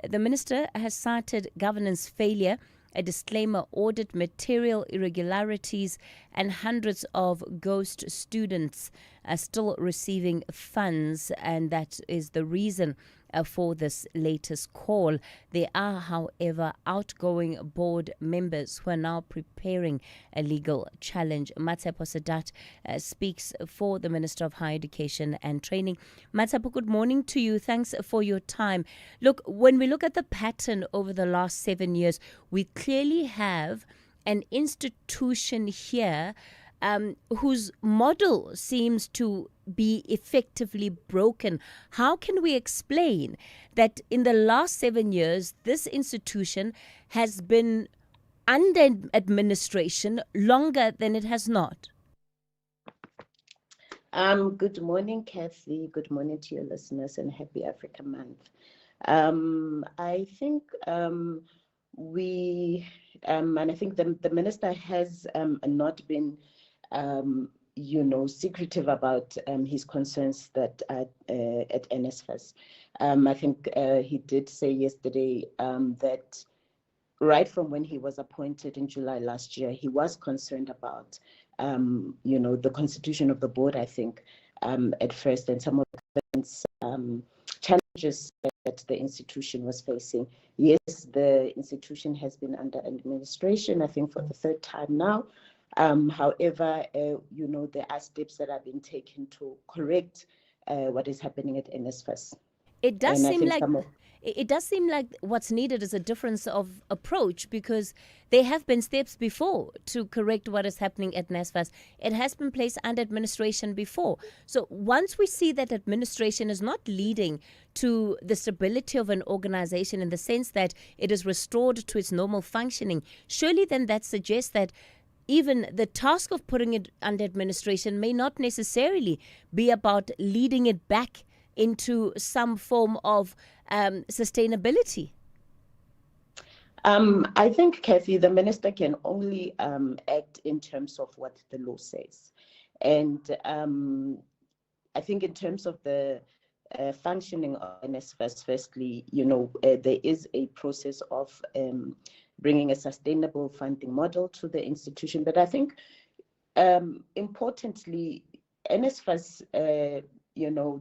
The minister has cited governance failure, a disclaimer, audit material irregularities, and hundreds of ghost students are still receiving funds, and that is the reason for this latest call. There are, however, outgoing board members who are now preparing a legal challenge. Matsepo Sadat speaks for the Minister of Higher Education and Training. Matsepo, good morning to you. Thanks for your time. Look, when we look at the pattern over the last 7 years, we clearly have an institution here whose model seems to be effectively broken. How can we explain that in the last 7 years, this institution has been under administration longer than it has not? Good morning, Cathy. Good morning to your listeners, and happy Africa Month. I think and I think the minister has not been secretive about his concerns that at NSFAS. I think he did say yesterday that right from when he was appointed in July last year, he was concerned about, the constitution of the board, I think, at first, and some of the challenges that the institution was facing. Yes, the institution has been under administration, I think, for the third time now. However, there are steps that have been taken to correct what is happening at NSFAS. It does seem like what's needed is a difference of approach, because there have been steps before to correct what is happening at NSFAS. It has been placed under administration before. So once we see that administration is not leading to the stability of an organization in the sense that it is restored to its normal functioning, surely then that suggests that even the task of putting it under administration may not necessarily be about leading it back into some form of sustainability. I think, Cathy, the minister can only act in terms of what the law says. And I think in terms of the functioning of NSFAS, firstly, there is a process of bringing a sustainable funding model to the institution. But I think, importantly, NSFAS,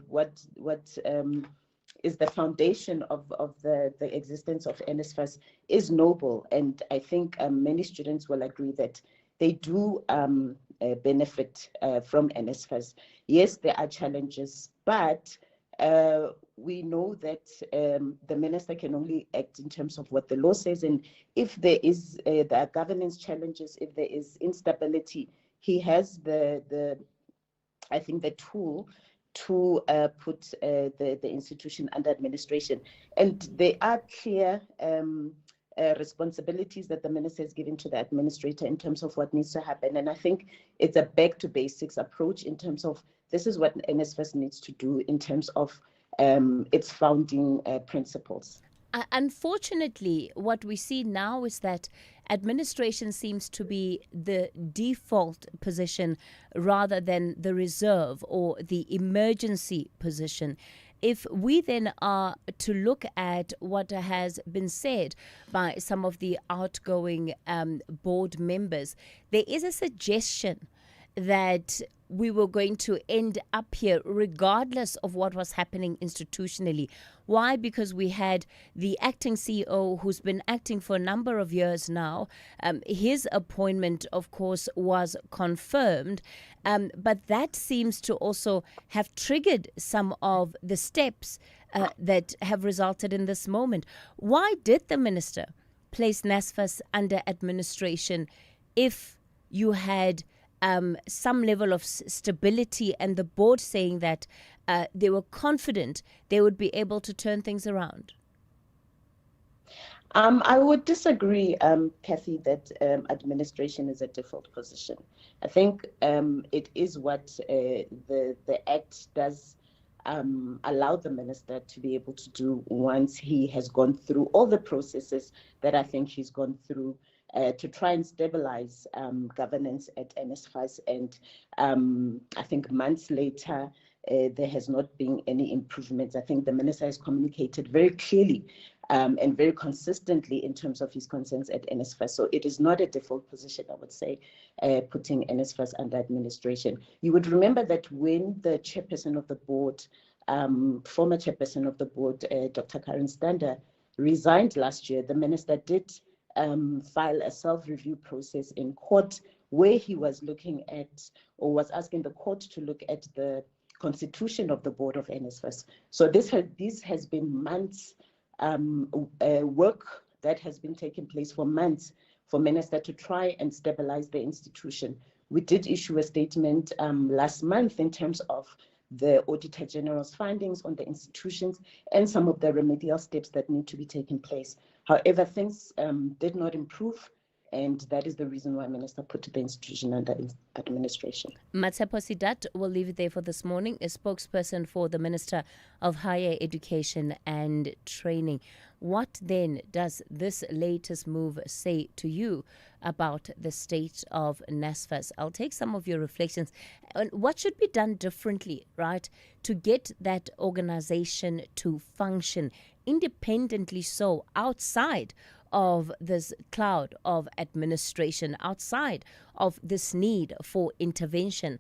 what is the foundation of the existence of NSFAS is noble. And I think many students will agree that they do benefit from NSFAS. Yes, there are challenges, but we know that the minister can only act in terms of what the law says. And if there are governance challenges, if there is instability, he has the tool to put the institution under administration. And there are clear responsibilities that the minister has given to the administrator in terms of what needs to happen. And I think it's a back to basics approach in terms of this is what NSFAS needs to do in terms of its founding principles. Unfortunately, what we see now is that administration seems to be the default position rather than the reserve or the emergency position. If we then are to look at what has been said by some of the outgoing board members, there is a suggestion that we were going to end up here regardless of what was happening institutionally. Why? Because we had the acting CEO who's been acting for a number of years now. His appointment, of course, was confirmed. But that seems to also have triggered some of the steps that have resulted in this moment. Why did the minister place NSFAS under administration if you had some level of stability and the board saying that they were confident they would be able to turn things around? I would disagree, Cathy, that administration is a default position. I think it is what the Act does allow the minister to be able to do once he has gone through all the processes that I think he's gone through to try and stabilize governance at NSFAS. And I think months later, there has not been any improvements. I think the minister has communicated very clearly and very consistently in terms of his concerns at NSFAS. So it is not a default position, I would say, putting NSFAS under administration. You would remember that when the chairperson of the board, former chairperson of the board, Dr. Karen Stander, resigned last year, the minister did file a self-review process in court where he was looking at, or was asking the court to look at the constitution of the board of NSFAS. So this has been months work that has been taking place for months for minister to try and stabilize the institution. We did issue a statement last month in terms of the Auditor General's findings on the institutions and some of the remedial steps that need to be taken place. However, things did not improve, and that is the reason why Minister put the institution under administration. Matshepo Sidat will leave it there for this morning, a spokesperson for the Minister of Higher Education and Training. What then does this latest move say to you about the state of NSFAS? I'll take some of your reflections. What should be done differently, right, to get that organization to function independently, so outside of this cloud of administration, outside of this need for intervention,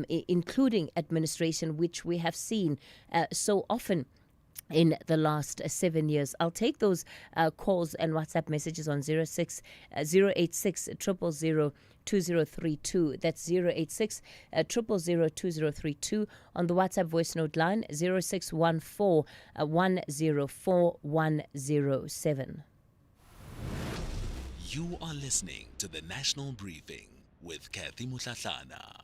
including administration, which we have seen so often in the last 7 years. I'll take those calls and WhatsApp messages on 086 000 2032. That's 086 000 2032. On the WhatsApp voice note line 0614 104 107. You are listening to the National Briefing with Cathy Mohlahlana.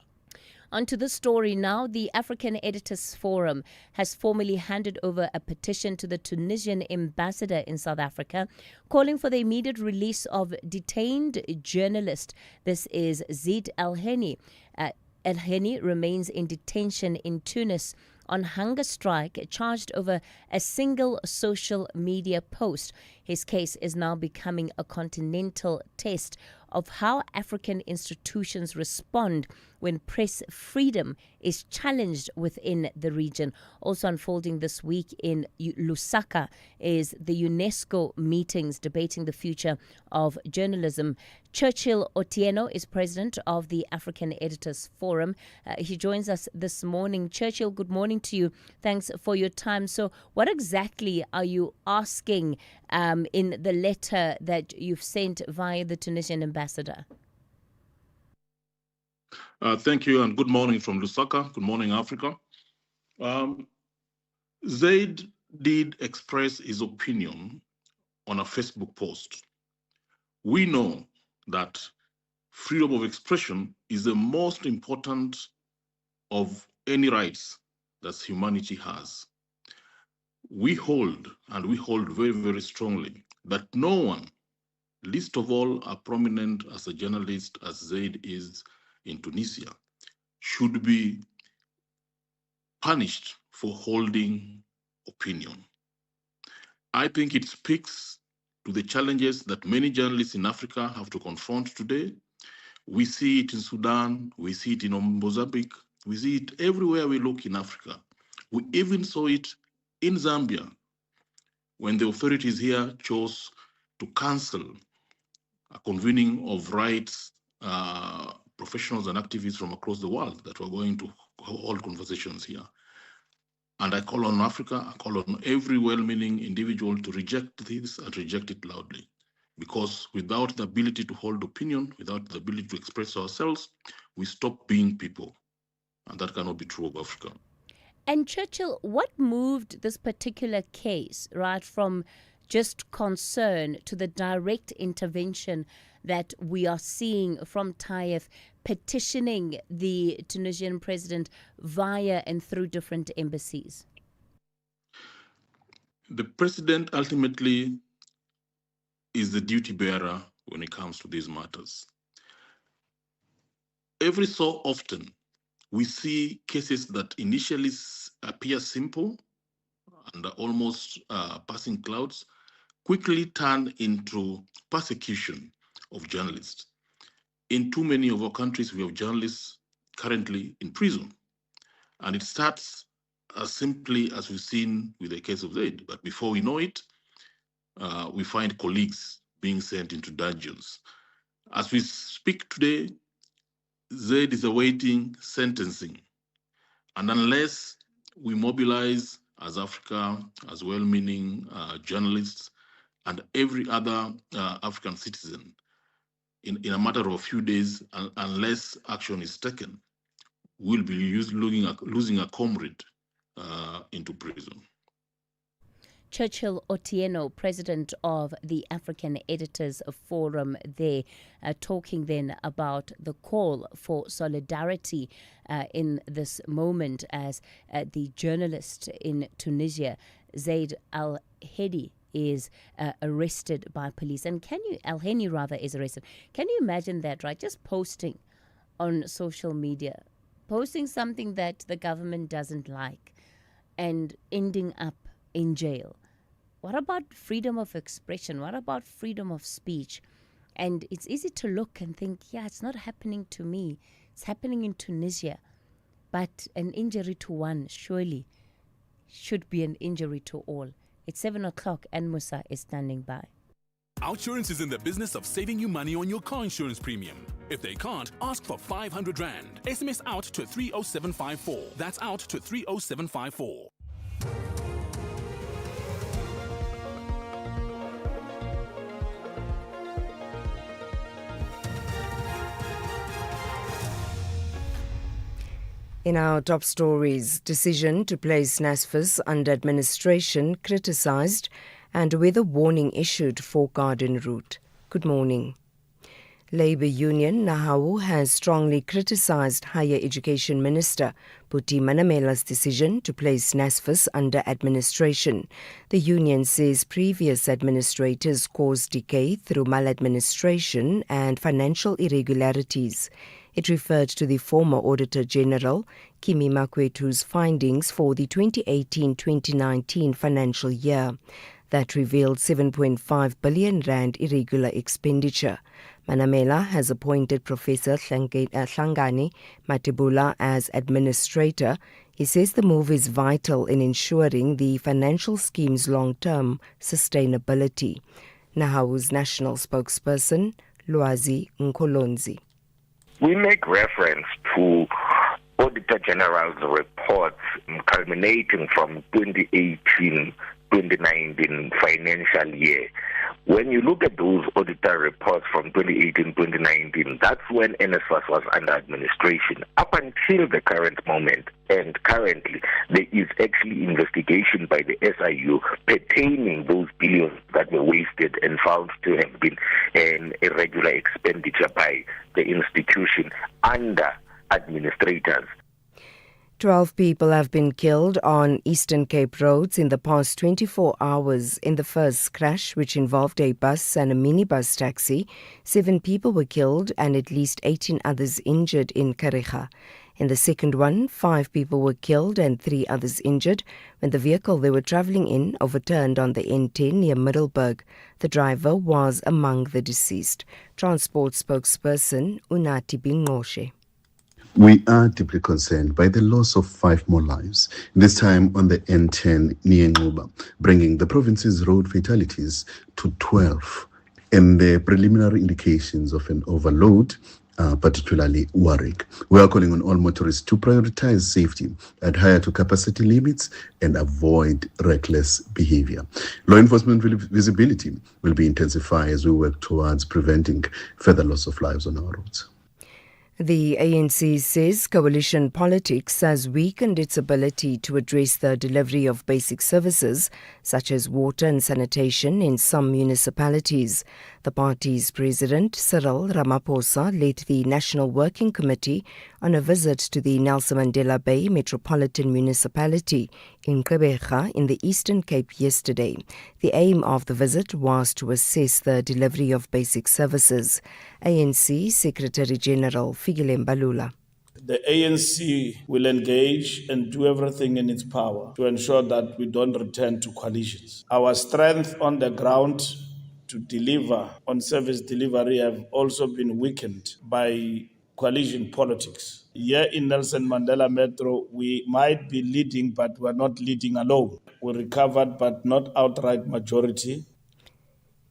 On to the story now. The African Editors Forum has formally handed over a petition to the Tunisian ambassador in South Africa, calling for the immediate release of detained journalist. This is Zeid El-Heni. El-Heni remains in detention in Tunis on hunger strike, charged over a single social media post. His case is now becoming a continental test of how African institutions respond when press freedom is challenged within the region. Also unfolding this week in Lusaka is the UNESCO meetings debating the future of journalism. Churchill Otieno is president of the African Editors Forum. He joins us this morning. Churchill, good morning to you. Thanks for your time. So what exactly are you asking in the letter that you've sent via the Tunisian ambassador? Thank you, and good morning from Lusaka. Good morning, Africa. Zaid did express his opinion on a Facebook post. We know that freedom of expression is the most important of any rights that humanity has. We hold very, very strongly that no one, least of all a prominent as a journalist as Zaid is in Tunisia, should be punished for holding opinion. I think it speaks to the challenges that many journalists in Africa have to confront today. We see it in Sudan, we see it in Mozambique, we see it everywhere we look in Africa. We even saw it in Zambia when the authorities here chose to cancel a convening of rights professionals and activists from across the world that were going to hold conversations here. And I call on Africa, I call on every well-meaning individual to reject this and reject it loudly. Because without the ability to hold opinion, without the ability to express ourselves, we stop being people. And that cannot be true of Africa. And Churchill, what moved this particular case, right, from just concern to the direct intervention that we are seeing from Taif petitioning the Tunisian president via and through different embassies? The president ultimately is the duty bearer when it comes to these matters. Every so often, we see cases that initially appear simple and are almost passing clouds, quickly turn into persecution of journalists. In too many of our countries, we have journalists currently in prison. And it starts as simply as we've seen with the case of Zaid. But before we know it, we find colleagues being sent into dungeons. As we speak today, Zaid is awaiting sentencing. And unless we mobilize as Africa, as well-meaning journalists, and every other African citizen in a matter of a few days, unless action is taken, we'll be losing a comrade into prison. Churchill Otieno, president of the African Editors Forum, there talking then about the call for solidarity in this moment as the journalist in Tunisia, Zaid Al-Hedi, is arrested by police. And Al-Heni rather is arrested. Can you imagine that, right? Just posting on social media, posting something that the government doesn't like and ending up in jail. What about freedom of expression? What about freedom of speech? And it's easy to look and think, yeah, it's not happening to me. It's happening in Tunisia. But an injury to one surely should be an injury to all. It's 7 o'clock and Musa is standing by. Outsurance is in the business of saving you money on your car insurance premium. If they can't, ask for 500 Rand. SMS out to 30754. That's out to 30754. In our top stories, decision to place NSFAS under administration criticised and weather warning issued for Garden Route. Good morning. Labour Union Nahawu has strongly criticised Higher Education Minister Buti Manamela's decision to place NSFAS under administration. The union says previous administrators caused decay through maladministration and financial irregularities. It referred to the former Auditor General, Kimi Makwetu's findings for the 2018-2019 financial year that revealed 7.5 billion rand irregular expenditure. Manamela has appointed Professor Hlangani Matebula as administrator. He says the move is vital in ensuring the financial scheme's long-term sustainability. Nahawu's national spokesperson, Lwazi Nkolonzi. We make reference to Auditor General's reports culminating from 2018-2019 financial year. When you look at those auditor reports from 2018-2019, that's when NSFAS was under administration up until the current moment. And currently, there is actually investigation by the SIU pertaining those billions that were wasted and found to have been an irregular expenditure by the institution under administrators. 12 people have been killed on Eastern Cape roads in the past 24 hours in the first crash, which involved a bus and a minibus taxi. 7 people were killed and at least 18 others injured in Kariga. In the second one, 5 people were killed and 3 others injured when the vehicle they were travelling in overturned on the N10 near Middelburg. The driver was among the deceased. Transport spokesperson Unati Bingoshe. We are deeply concerned by the loss of 5 more lives, this time on the N10 near Nquba, bringing the province's road fatalities to 12. And the preliminary indications of an overload are particularly worrying. We are calling on all motorists to prioritize safety, adhere to capacity limits, and avoid reckless behavior. Law enforcement visibility will be intensified as we work towards preventing further loss of lives on our roads. The ANC says coalition politics has weakened its ability to address the delivery of basic services such as water and sanitation in some municipalities. The party's president, Cyril Ramaphosa, led the National Working Committee on a visit to the Nelson Mandela Bay Metropolitan Municipality in Gqeberha in the Eastern Cape yesterday. The aim of the visit was to assess the delivery of basic services. ANC Secretary General Fikile Mbalula. The ANC will engage and do everything in its power to ensure that we don't return to coalitions. Our strength on the ground to deliver on service delivery have also been weakened by coalition politics. Here in Nelson Mandela Metro, we might be leading, but we're not leading alone. We recovered, but not outright majority.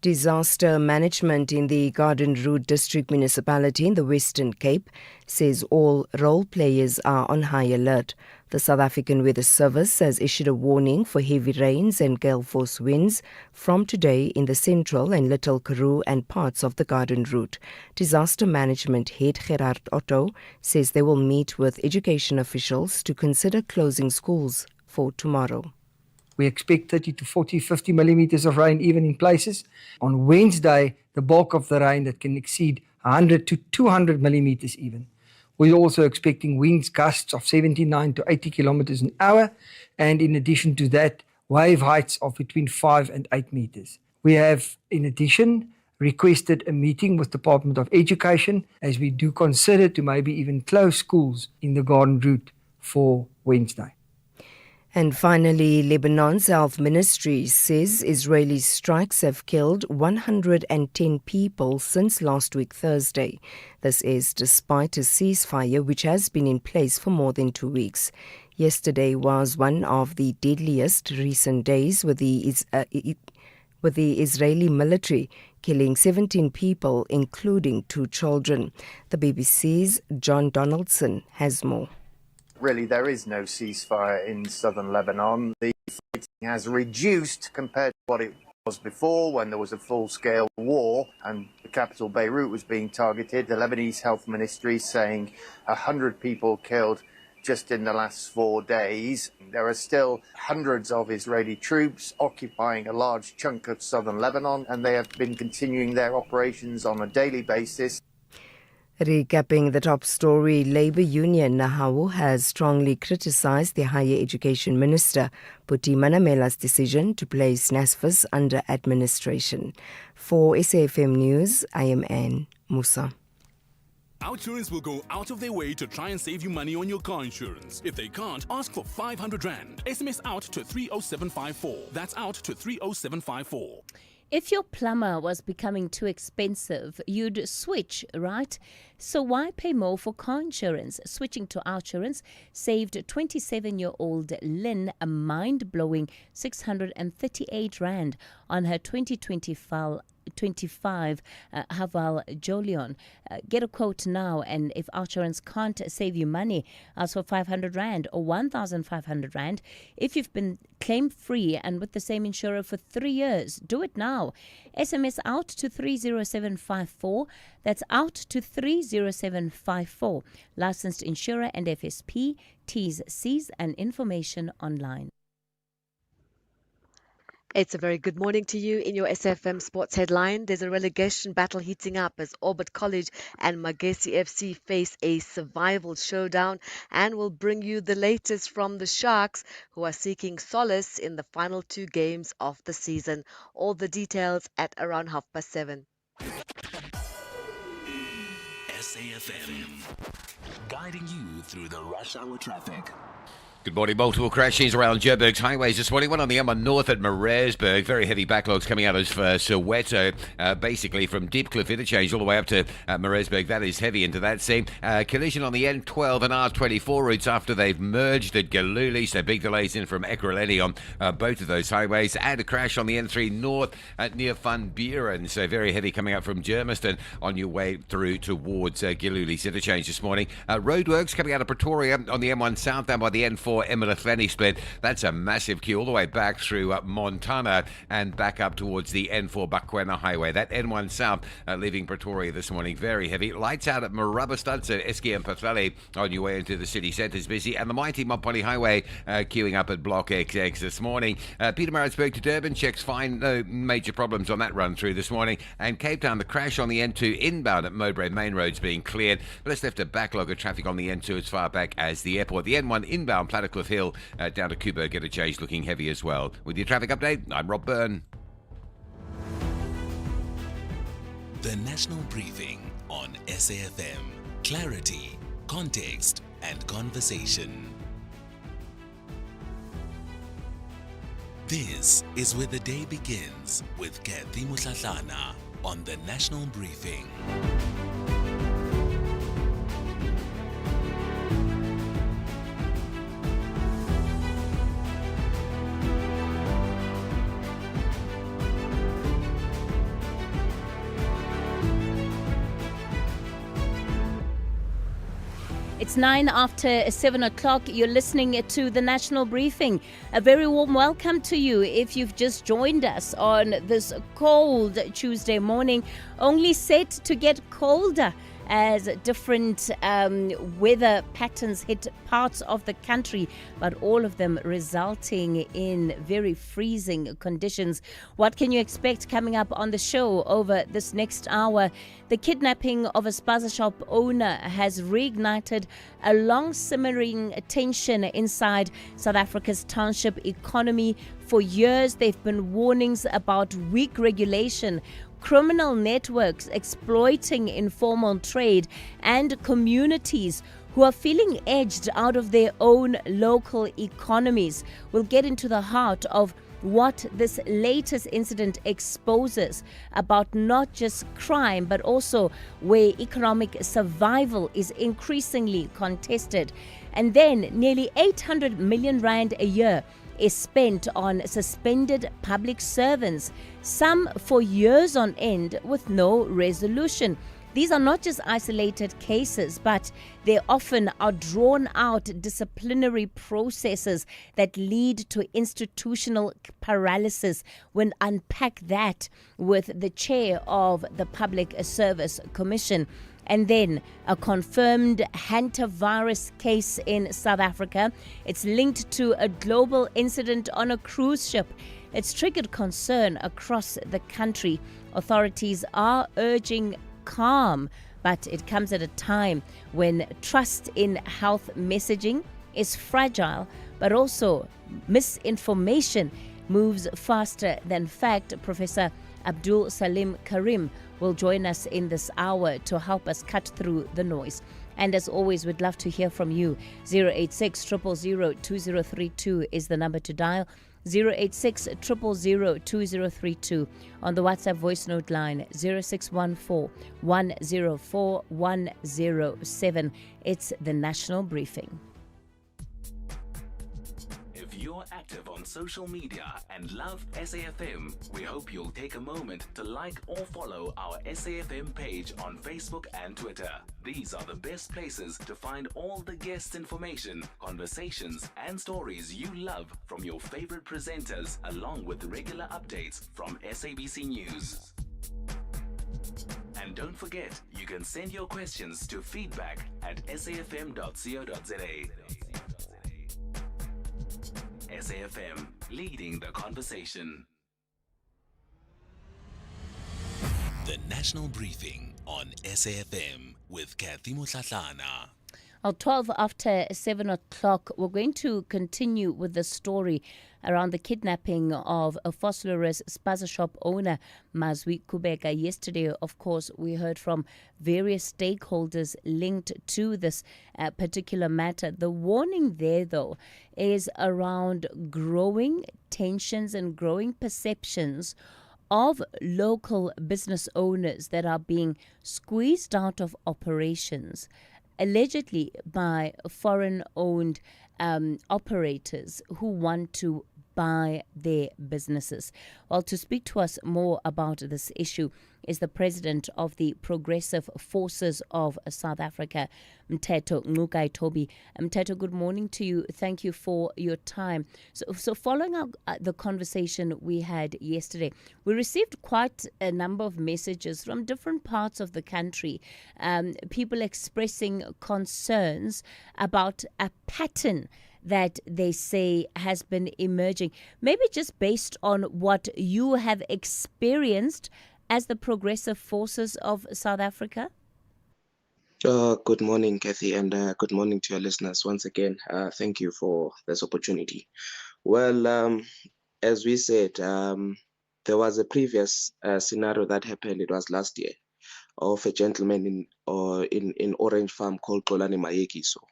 Disaster management in the Garden Route District Municipality in the Western Cape says all role players are on high alert. The South African Weather Service has issued a warning for heavy rains and gale force winds from today in the Central and Little Karoo and parts of the Garden Route. Disaster management head Gerard Otto says they will meet with education officials to consider closing schools for tomorrow. We expect 30 to 40, 50 millimeters of rain even in places. On Wednesday, the bulk of the rain that can exceed 100 to 200 millimeters even. We're also expecting winds gusts of 79 to 80 kilometers an hour. And in addition to that, wave heights of between 5 and 8 meters. We have, in addition, requested a meeting with Department of Education as we do consider to maybe even close schools in the Garden Route for Wednesday. And finally, Lebanon's health ministry says Israeli strikes have killed 110 people since last week Thursday. This is despite a ceasefire which has been in place for more than 2 weeks. Yesterday was one of the deadliest recent days with the Israeli military killing 17 people, including 2 children. The BBC's John Donaldson has more. Really, there is no ceasefire in southern Lebanon. The fighting has reduced compared to what it was before when there was a full-scale war and the capital Beirut was being targeted. The Lebanese health ministry saying 100 people killed just in the last 4 days. There are still hundreds of Israeli troops occupying a large chunk of southern Lebanon, and they have been continuing their operations on a daily basis. Recapping the top story, Labour Union Nahawu has strongly criticised the Higher Education Minister, Puti Manamela's decision to place NSFAS under administration. For SAFM News, I am Anne Musa. OUTsurance will go out of their way to try and save you money on your car insurance. If they can't, ask for 500 Rand. SMS out to 30754. That's out to 30754. If your plumber was becoming too expensive, you'd switch, right? So why pay more for car insurance? Switching to OUTsurance saved 27-year-old Lynn a mind-blowing 638 Rand on her 2025 Haval Jolion. Get a quote now, and if OUTsurance can't save you money, ask for 500 Rand or 1,500 Rand. If you've been claim-free and with the same insurer for 3 years, do it now. SMS out to 30754. That's out to 30754. Licensed insurer and FSP. T's, C's and information online. It's a very good morning to you in your SAfm Sports Headline. There's a relegation battle heating up as Orbit College and Magesi FC face a survival showdown, and we'll bring you the latest from the Sharks, who are seeking solace in the final 2 games of the season. All the details at around 7:30. SAfm, guiding you through the rush hour traffic. Good morning. Multiple crashes around Joburg's highways this morning. One on the M1 North at Maritzburg. Very heavy backlogs coming out of Soweto, basically from Deep Cliff Interchange all the way up to Maritzburg. That is heavy into that scene. Collision on the N12 and R24 routes after they've merged at Galuli. So big delays in from Ekurhuleni on both of those highways. And a crash on the N3 North at near Van Buren. So very heavy coming up from Germiston on your way through towards Galuli's Interchange this morning. Roadworks coming out of Pretoria on the M1 South down by the N4 Ekurhuleni split. That's a massive queue all the way back through Montana and back up towards the N4 Bakwena Highway. That N1 South leaving Pretoria this morning, very heavy. Lights out at Marabastad, so Eski and Pathali on your way into the city centre is busy. And the mighty Mopani Highway queuing up at Block XX this morning. Pietermaritzburg to Durban checks fine. No major problems on that run through this morning. And Cape Town, the crash on the N2 inbound at Mowbray Main Road's being cleared, but it's left a backlog of traffic on the N2 as far back as the airport. The N1 inbound Paddlecliff Hill down to Coburg at a Chase looking heavy as well. With your traffic update, I'm Rob Byrne. The National Briefing on SAFM. Clarity, context, and conversation. This is where the day begins with Cathy Mohlahlana on the National Briefing. It's 9 after 7 o'clock. You're listening to the National Briefing. A very warm welcome to you if you've just joined us on this cold Tuesday morning, only set to get colder as different weather patterns hit parts of the country, but all of them resulting in very freezing conditions. What can you expect coming up on the show over this next hour? The kidnapping of a spaza shop owner has reignited a long-simmering tension inside South Africa's township economy. For years, there have been warnings about weak regulation, criminal networks exploiting informal trade, and communities who are feeling edged out of their own local economies. We'll get into the heart of what this latest incident exposes about not just crime, but also where economic survival is increasingly contested. And then nearly 800 million rand a year is spent on suspended public servants, some for years on end with no resolution. These are not just isolated cases, but they often are drawn out disciplinary processes that lead to institutional paralysis. We'll unpack that with the chair of the Public Service Commission. And then a confirmed hantavirus case in South Africa. It's linked to a global incident on a cruise ship. It's triggered concern across the country. Authorities are urging calm, but it comes at a time when trust in health messaging is fragile, but also misinformation moves faster than fact. Professor Abdul Salim Karim will join us in this hour to help us cut through the noise. And as always, we'd love to hear from you. 086 000 2032 is the number to dial. 086 000 2032 on the WhatsApp voice note line 0614 104 107. It's the National Briefing. If you're active on social media and love SAFM, we hope you'll take a moment to like or follow our SAFM page on Facebook and Twitter. These are the best places to find all the guest information, conversations, and stories you love from your favorite presenters, along with regular updates from SABC News. And don't forget, you can send your questions to feedback@safm.co.za. SAFM, leading the conversation. The National Briefing on SAFM with Cathy Mohlahlana. 12 after 7 o'clock, we're going to continue with the story around the kidnapping of a Vosloorus spaza shop owner, Mazwi Kubeka. Yesterday, of course, we heard from various stakeholders linked to this particular matter. The warning there, though, is around growing tensions and growing perceptions of local business owners that are being squeezed out of operations, allegedly by foreign-owned operators who want to buy their businesses. Well, to speak to us more about this issue is the president of the Progressive Forces of South Africa, Mteto Ngcukaitobi. Mteto, good morning to you. Thank you for your time. So following up the conversation we had yesterday, we received quite a number of messages from different parts of the country, people expressing concerns about a pattern that they say has been emerging, maybe just based on what you have experienced as the Progressive Forces of South Africa? Good morning, Kathy, and good morning to your listeners. Once again, thank you for this opportunity. Well, as we said, there was a previous scenario that happened. It was last year of a gentleman in Orange Farm called Xolani Mayekiso.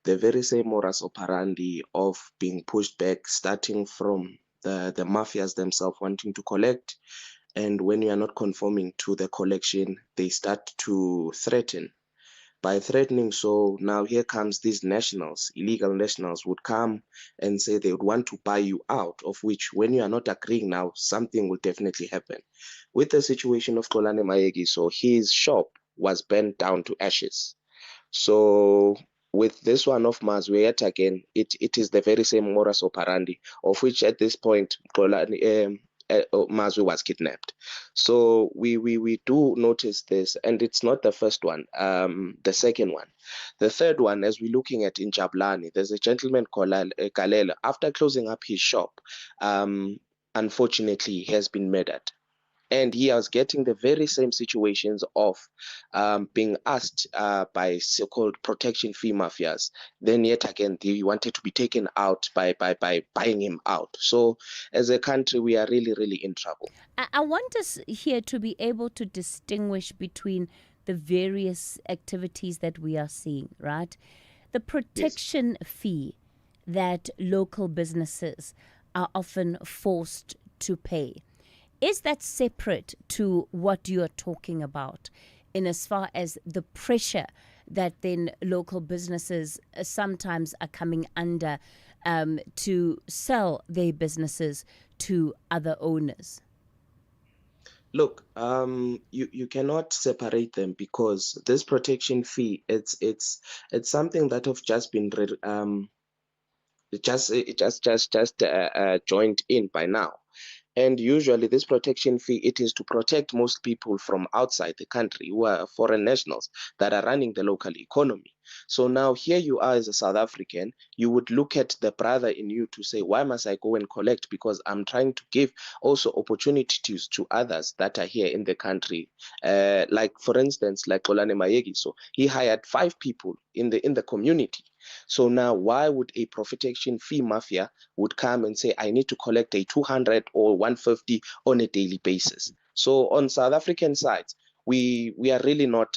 The very same modus operandi of being pushed back, starting from the mafias themselves wanting to collect, and when you are not conforming to the collection, they start to threaten. By threatening, so now here comes these nationals, illegal nationals would come and say they would want to buy you out, of which when you are not agreeing now, something will definitely happen. With the situation of Xolani Mayegi, so his shop was burnt down to ashes. So with this one of Mazwe, yet again, it is the very same modus operandi, of which at this point, Mazwe was kidnapped. So we do notice this, and it's not the first one. The second one, the third one, as we're looking at in Jablani, there's a gentleman called Kalela. After closing up his shop, unfortunately, he has been murdered. And he was getting the very same situations of being asked by so-called protection fee mafias. Then yet again, they wanted to be taken out by buying him out. So as a country, we are really, really in trouble. I want us here to be able to distinguish between the various activities that we are seeing, right? The protection fee that local businesses are often forced to pay. Is that separate to what you are talking about in as far as the pressure that then local businesses sometimes are coming under to sell their businesses to other owners? Look, you cannot separate them, because this protection fee, it's something that have just been joined in by now. And usually this protection fee, it is to protect most people from outside the country who are foreign nationals that are running the local economy. So now here you are as a South African, you would look at the brother in you to say, why must I go and collect? Because I'm trying to give also opportunities to others that are here in the country. Like for instance, like Xolani Mayegi. So he hired 5 people in the community. So now why would a protection fee mafia would come and say, I need to collect a 200 or 150 on a daily basis? So on South African side, we are really not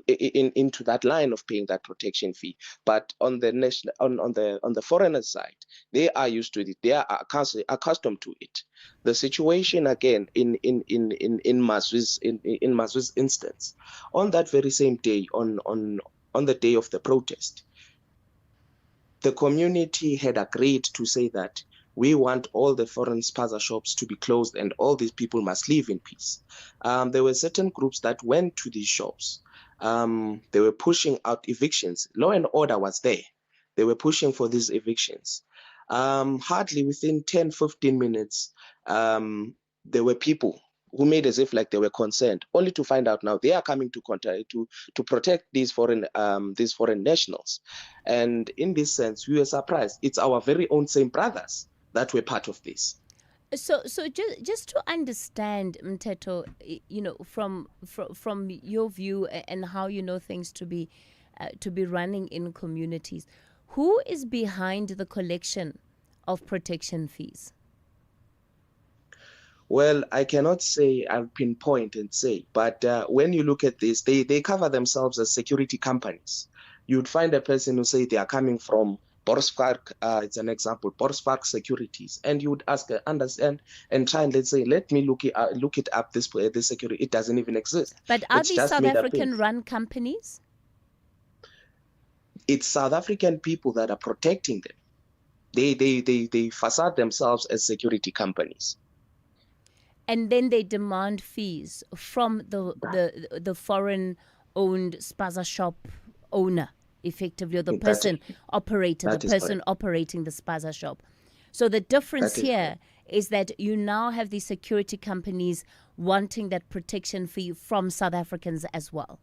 into that line of paying that protection fee. But on the national, on the foreigner side, they are used to it. They are accustomed to it. The situation again in Mazwi's instance, on that very same day, on the day of the protest, the community had agreed to say that we want all the foreign spaza shops to be closed and all these people must live in peace. There were certain groups that went to these shops. They were pushing out evictions. Law and order was there. They were pushing for these evictions. Hardly within 10, 15 minutes, there were people who made as if like they were concerned, only to find out now they are coming to protect these foreign nationals. And in this sense, we were surprised. It's our very own same brothers that were part of this. So just to understand, Mteto, from your view and how you know things to be running in communities, who is behind the collection of protection fees? Well, I cannot say I'll pinpoint and say, but when you look at this, they cover themselves as security companies. You'd find a person who say they are coming from Borsvark, it's an example, Borsvark Securities, and you would ask, understand, and try and let me look it up. This security, it doesn't even exist. But are these South African-run companies? It's South African people that are protecting them. They facade themselves as security companies. And then they demand fees from the foreign-owned spaza shop owner, effectively, or the person operating the spaza shop. So the difference here is that you now have these security companies wanting that protection fee from South Africans as well.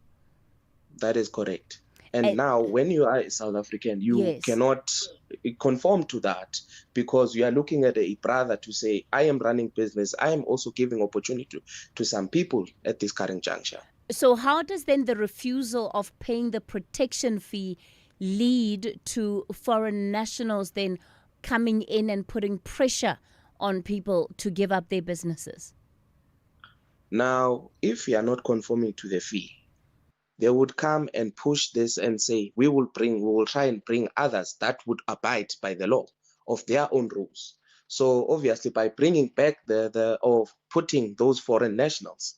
That is correct. And now when you are a South African, you cannot conform to that, because you are looking at a brother to say, I am running business. I am also giving opportunity to some people at this current juncture. So how does then the refusal of paying the protection fee lead to foreign nationals then coming in and putting pressure on people to give up their businesses? Now, if you are not conforming to the fee, they would come and push this and say, we will try and bring others that would abide by the law of their own rules. So obviously, by bringing back or putting those foreign nationals,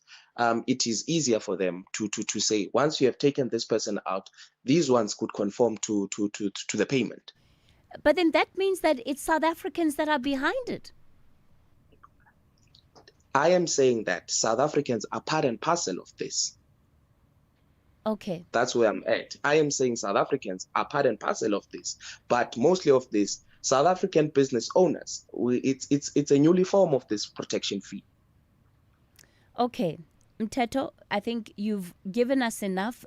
it is easier for them to say, once you have taken this person out, these ones could conform to the payment. But then that means that it's South Africans that are behind it. I am saying that South Africans are part and parcel of this. Okay. That's where I'm at. I am saying South Africans are part and parcel of this, but mostly of this, South African business owners, it's a newly form of this protection fee. Okay. Mteto, I think you've given us enough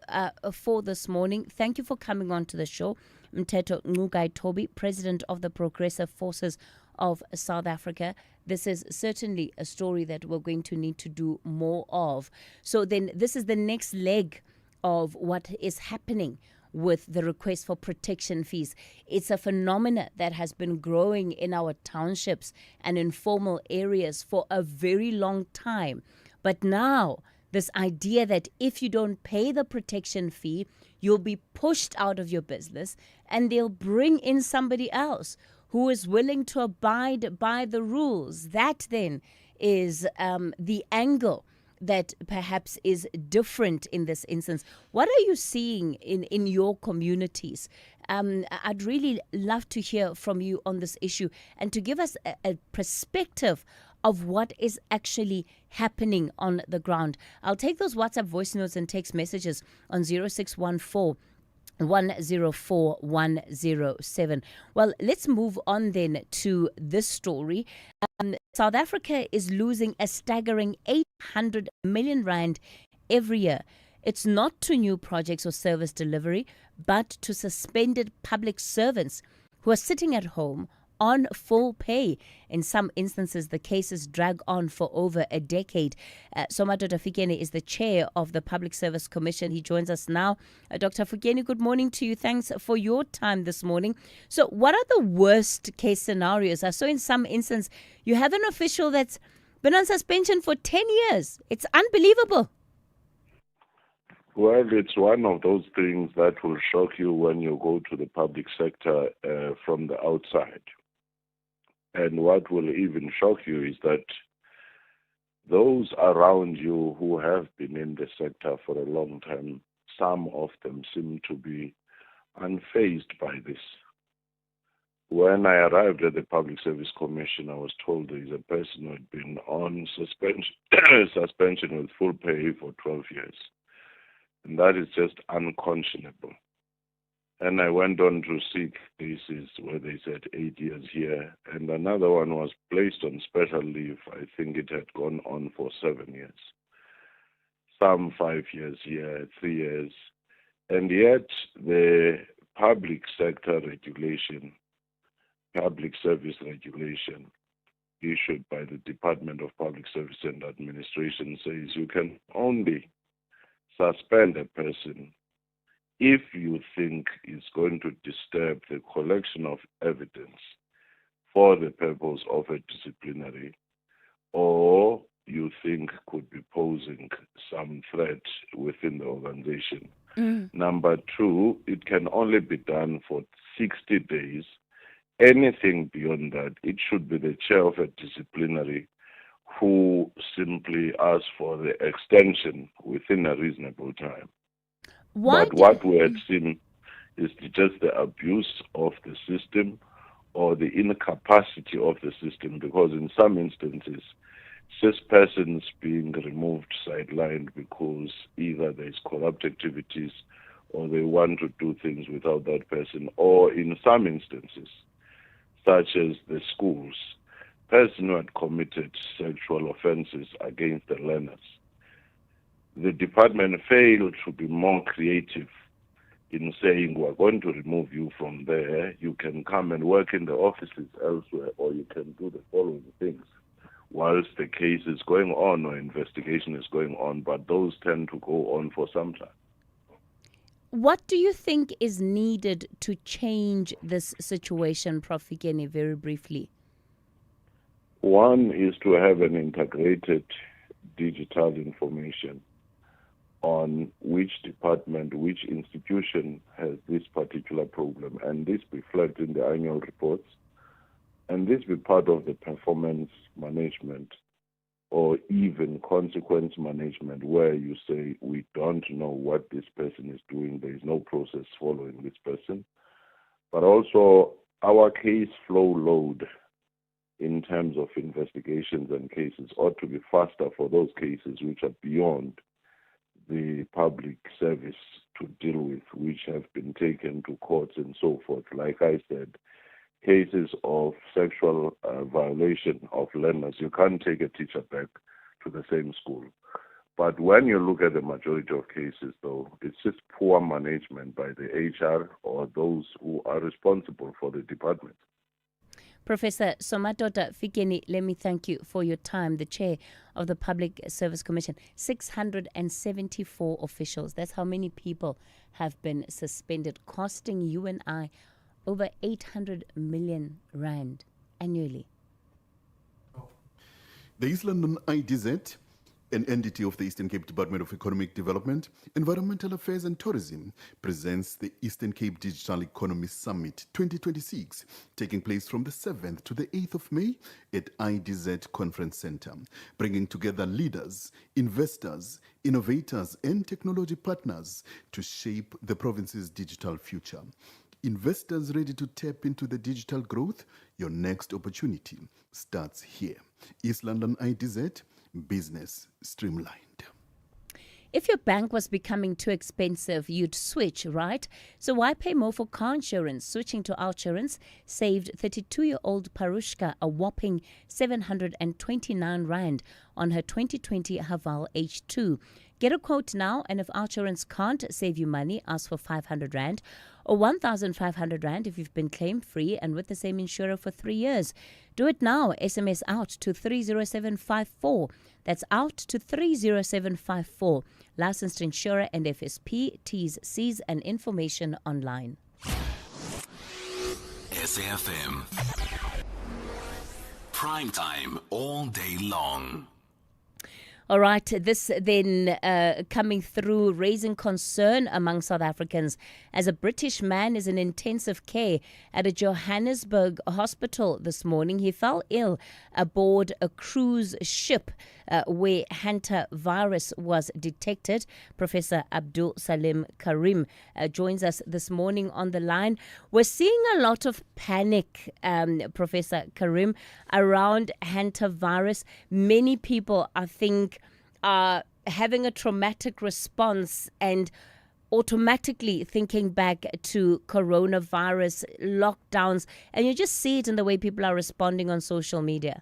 for this morning. Thank you for coming on to the show. Mteto Ngugai Toby, President of the Progressive Forces of South Africa. This is certainly a story that we're going to need to do more of. So then this is the next leg of what is happening with the request for protection fees. It's a phenomenon that has been growing in our townships and informal areas for a very long time. But now, this idea that if you don't pay the protection fee, you'll be pushed out of your business and they'll bring in somebody else who is willing to abide by the rules. That then is the angle that perhaps is different in this instance. What are you seeing in your communities? I'd really love to hear from you on this issue and to give us a perspective of what is actually happening on the ground. I'll take those WhatsApp voice notes and text messages on 0614 104 107. Well, let's move on then to this story. South Africa is losing a staggering 800 million rand every year. It's not to new projects or service delivery, but to suspended public servants who are sitting at home on full pay. In some instances, the cases drag on for over a decade. Dr. Fikeni is the chair of the Public Service Commission. He joins us now. Dr. Fikeni, good morning to you. Thanks for your time this morning. So what are the worst case scenarios? I saw in some instances you have an official that's been on suspension for 10 years. It's unbelievable. Well, it's one of those things that will shock you when you go to the public sector from the outside. And what will even shock you is that those around you who have been in the sector for a long time, some of them seem to be unfazed by this. When I arrived at the Public Service Commission, I was told there is a person who had been on suspension with full pay for 12 years. And that is just unconscionable. And I went on to seek cases where they said 8 years here, and another one was placed on special leave. I think it had gone on for 7 years. Some 5 years here, 3 years. And yet the public sector regulation, public service regulation issued by the Department of Public Service and Administration says you can only suspend a person if you think it's going to disturb the collection of evidence for the purpose of a disciplinary, or you think could be posing some threat within the organization. Number two, it can only be done for 60 days. Anything beyond that, it should be the chair of a disciplinary who simply asks for the extension within a reasonable time. But what we had seen is just the abuse of the system or the incapacity of the system, because in some instances, such persons being removed, sidelined, because either there's corrupt activities or they want to do things without that person, or in some instances, such as the schools, person who had committed sexual offenses against the learners. The department failed to be more creative in saying, we're going to remove you from there, you can come and work in the offices elsewhere, or you can do the following things. whilst the case is going on or investigation is going on, but those tend to go on for some time. What do you think is needed to change this situation, Prof. Fikeni, very briefly? One is to have an integrated digital information on which department, which institution has this particular problem, and this be flagged in the annual reports, and this be part of the performance management or even consequence management, where you say, we don't know what this person is doing, there is no process following this person. But also our case flow load in terms of investigations and cases ought to be faster for those cases which are beyond the public service to deal with, which have been taken to courts and so forth. Like I said, cases of sexual violation of learners, you can't take a teacher back to the same school. But when you look at the majority of cases, though, it's just poor management by the HR or those who are responsible for the department. Professor Somadoda Fikeni, let me thank you for your time, the chair of the Public Service Commission. 674 officials. That's how many people have been suspended, costing you and I over 800 million rand annually. The East London IDZ, an entity of the Eastern Cape Department of Economic Development, Environmental Affairs and Tourism, presents the Eastern Cape Digital Economy Summit 2026, taking place from the 7th to the 8th of May at IDZ Conference Center, bringing together leaders, investors, innovators, and technology partners to shape the province's digital future. Investors ready to tap into the digital growth? Your next opportunity starts here. East London IDZ, business streamlined. If your bank was becoming too expensive, you'd switch, right? So why pay more for car insurance? Switching to Outsurance saved 32-year-old Parushka a whopping 729 Rand on her 2020 Haval H2. Get a quote now, and if Outsurance can't save you money, ask for 500 Rand or 1,500 Rand if you've been claim-free and with the same insurer for 3 years. Do it now. SMS out to 30754. That's out to 30754. Licensed insurer and FSP, T's, C's and information online. SAFM. Prime time all day long. All right, this then coming through, raising concern among South Africans as a British man is in intensive care at a Johannesburg hospital this morning. He fell ill aboard a cruise ship where hantavirus was detected. Professor Abdul Salim Karim joins us this morning on the line. We're seeing a lot of panic, Professor Karim, around hantavirus. Many people, I think, are having a traumatic response and automatically thinking back to coronavirus lockdowns, and you just see it in the way people are responding on social media.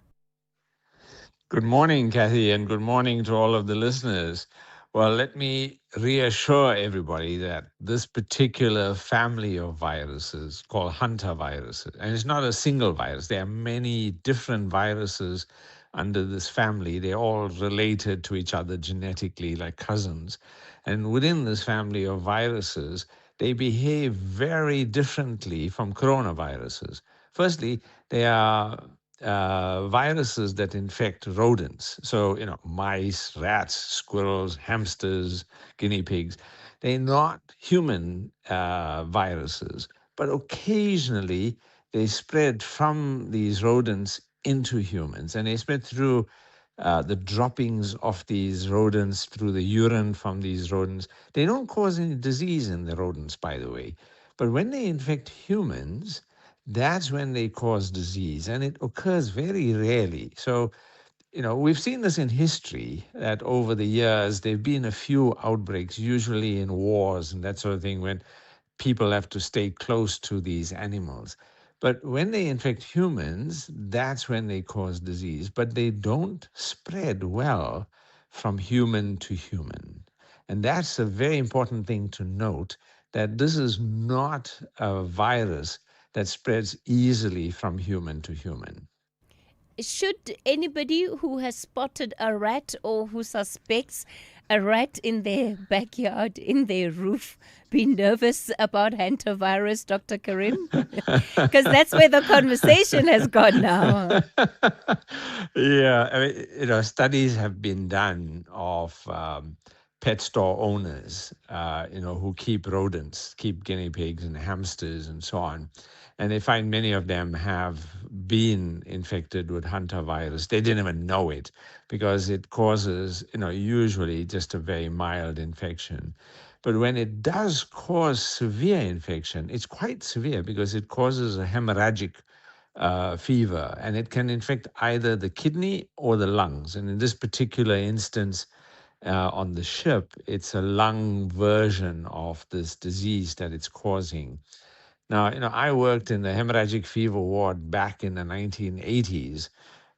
Good morning, Cathy, and good morning to all of the listeners. Well, let me reassure everybody that this particular family of viruses called hantaviruses, and it's not a single virus, there are many different viruses under this family. They're all related to each other genetically like cousins. And within this family of viruses, they behave very differently from coronaviruses. Firstly, they are viruses that infect rodents. So, mice, rats, squirrels, hamsters, guinea pigs. They're not human viruses, but occasionally they spread from these rodents into humans, and they spread through the droppings of these rodents, through the urine from these rodents. They don't cause any disease in the rodents, by the way. But when they infect humans, that's when they cause disease, and it occurs very rarely. So, we've seen this in history, that over the years, there have been a few outbreaks, usually in wars and that sort of thing, when people have to stay close to these animals. But when they infect humans, that's when they cause disease. But they don't spread well from human to human. And that's a very important thing to note, that this is not a virus that spreads easily from human to human. should anybody who has spotted a rat or who suspects a rat in their backyard, in their roof, be nervous about hantavirus, Dr. Karim? Because that's where the conversation has gone now. Yeah, I mean, studies have been done of pet store owners, who keep rodents, keep guinea pigs and hamsters and so on. And they find many of them have been infected with hantavirus. They didn't even know it because it causes, usually just a very mild infection. But when it does cause severe infection, it's quite severe because it causes a hemorrhagic fever, and it can infect either the kidney or the lungs. And in this particular instance, on the ship, it's a lung version of this disease that it's causing. Now, I worked in the hemorrhagic fever ward back in the 1980s,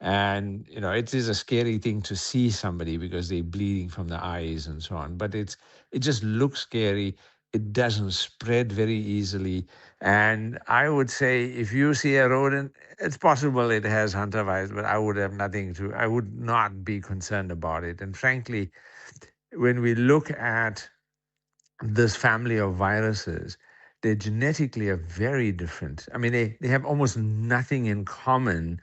and it is a scary thing to see somebody because they're bleeding from the eyes and so on. But it just looks scary. It doesn't spread very easily. And I would say if you see a rodent, it's possible it has hantavirus, but I would not be concerned about it. And frankly, when we look at this family of viruses, they genetically are very different. I mean, they have almost nothing in common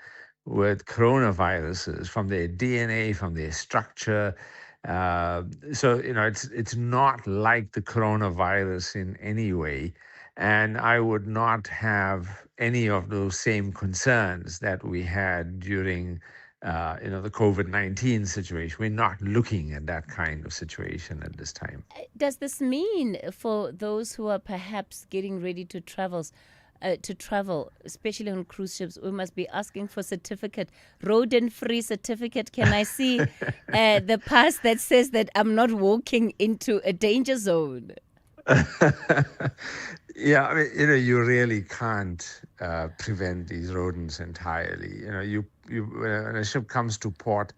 with coronaviruses from their DNA, from their structure. So it's not like the coronavirus in any way. And I would not have any of those same concerns that we had during the COVID-19 situation. We're not looking at that kind of situation at this time. Does this mean for those who are perhaps getting ready to travel, especially on cruise ships, we must be asking for certificate, rodent-free certificate? Can I see the pass that says that I'm not walking into a danger zone? Yeah, I mean, you really can't prevent these rodents entirely. When a ship comes to port,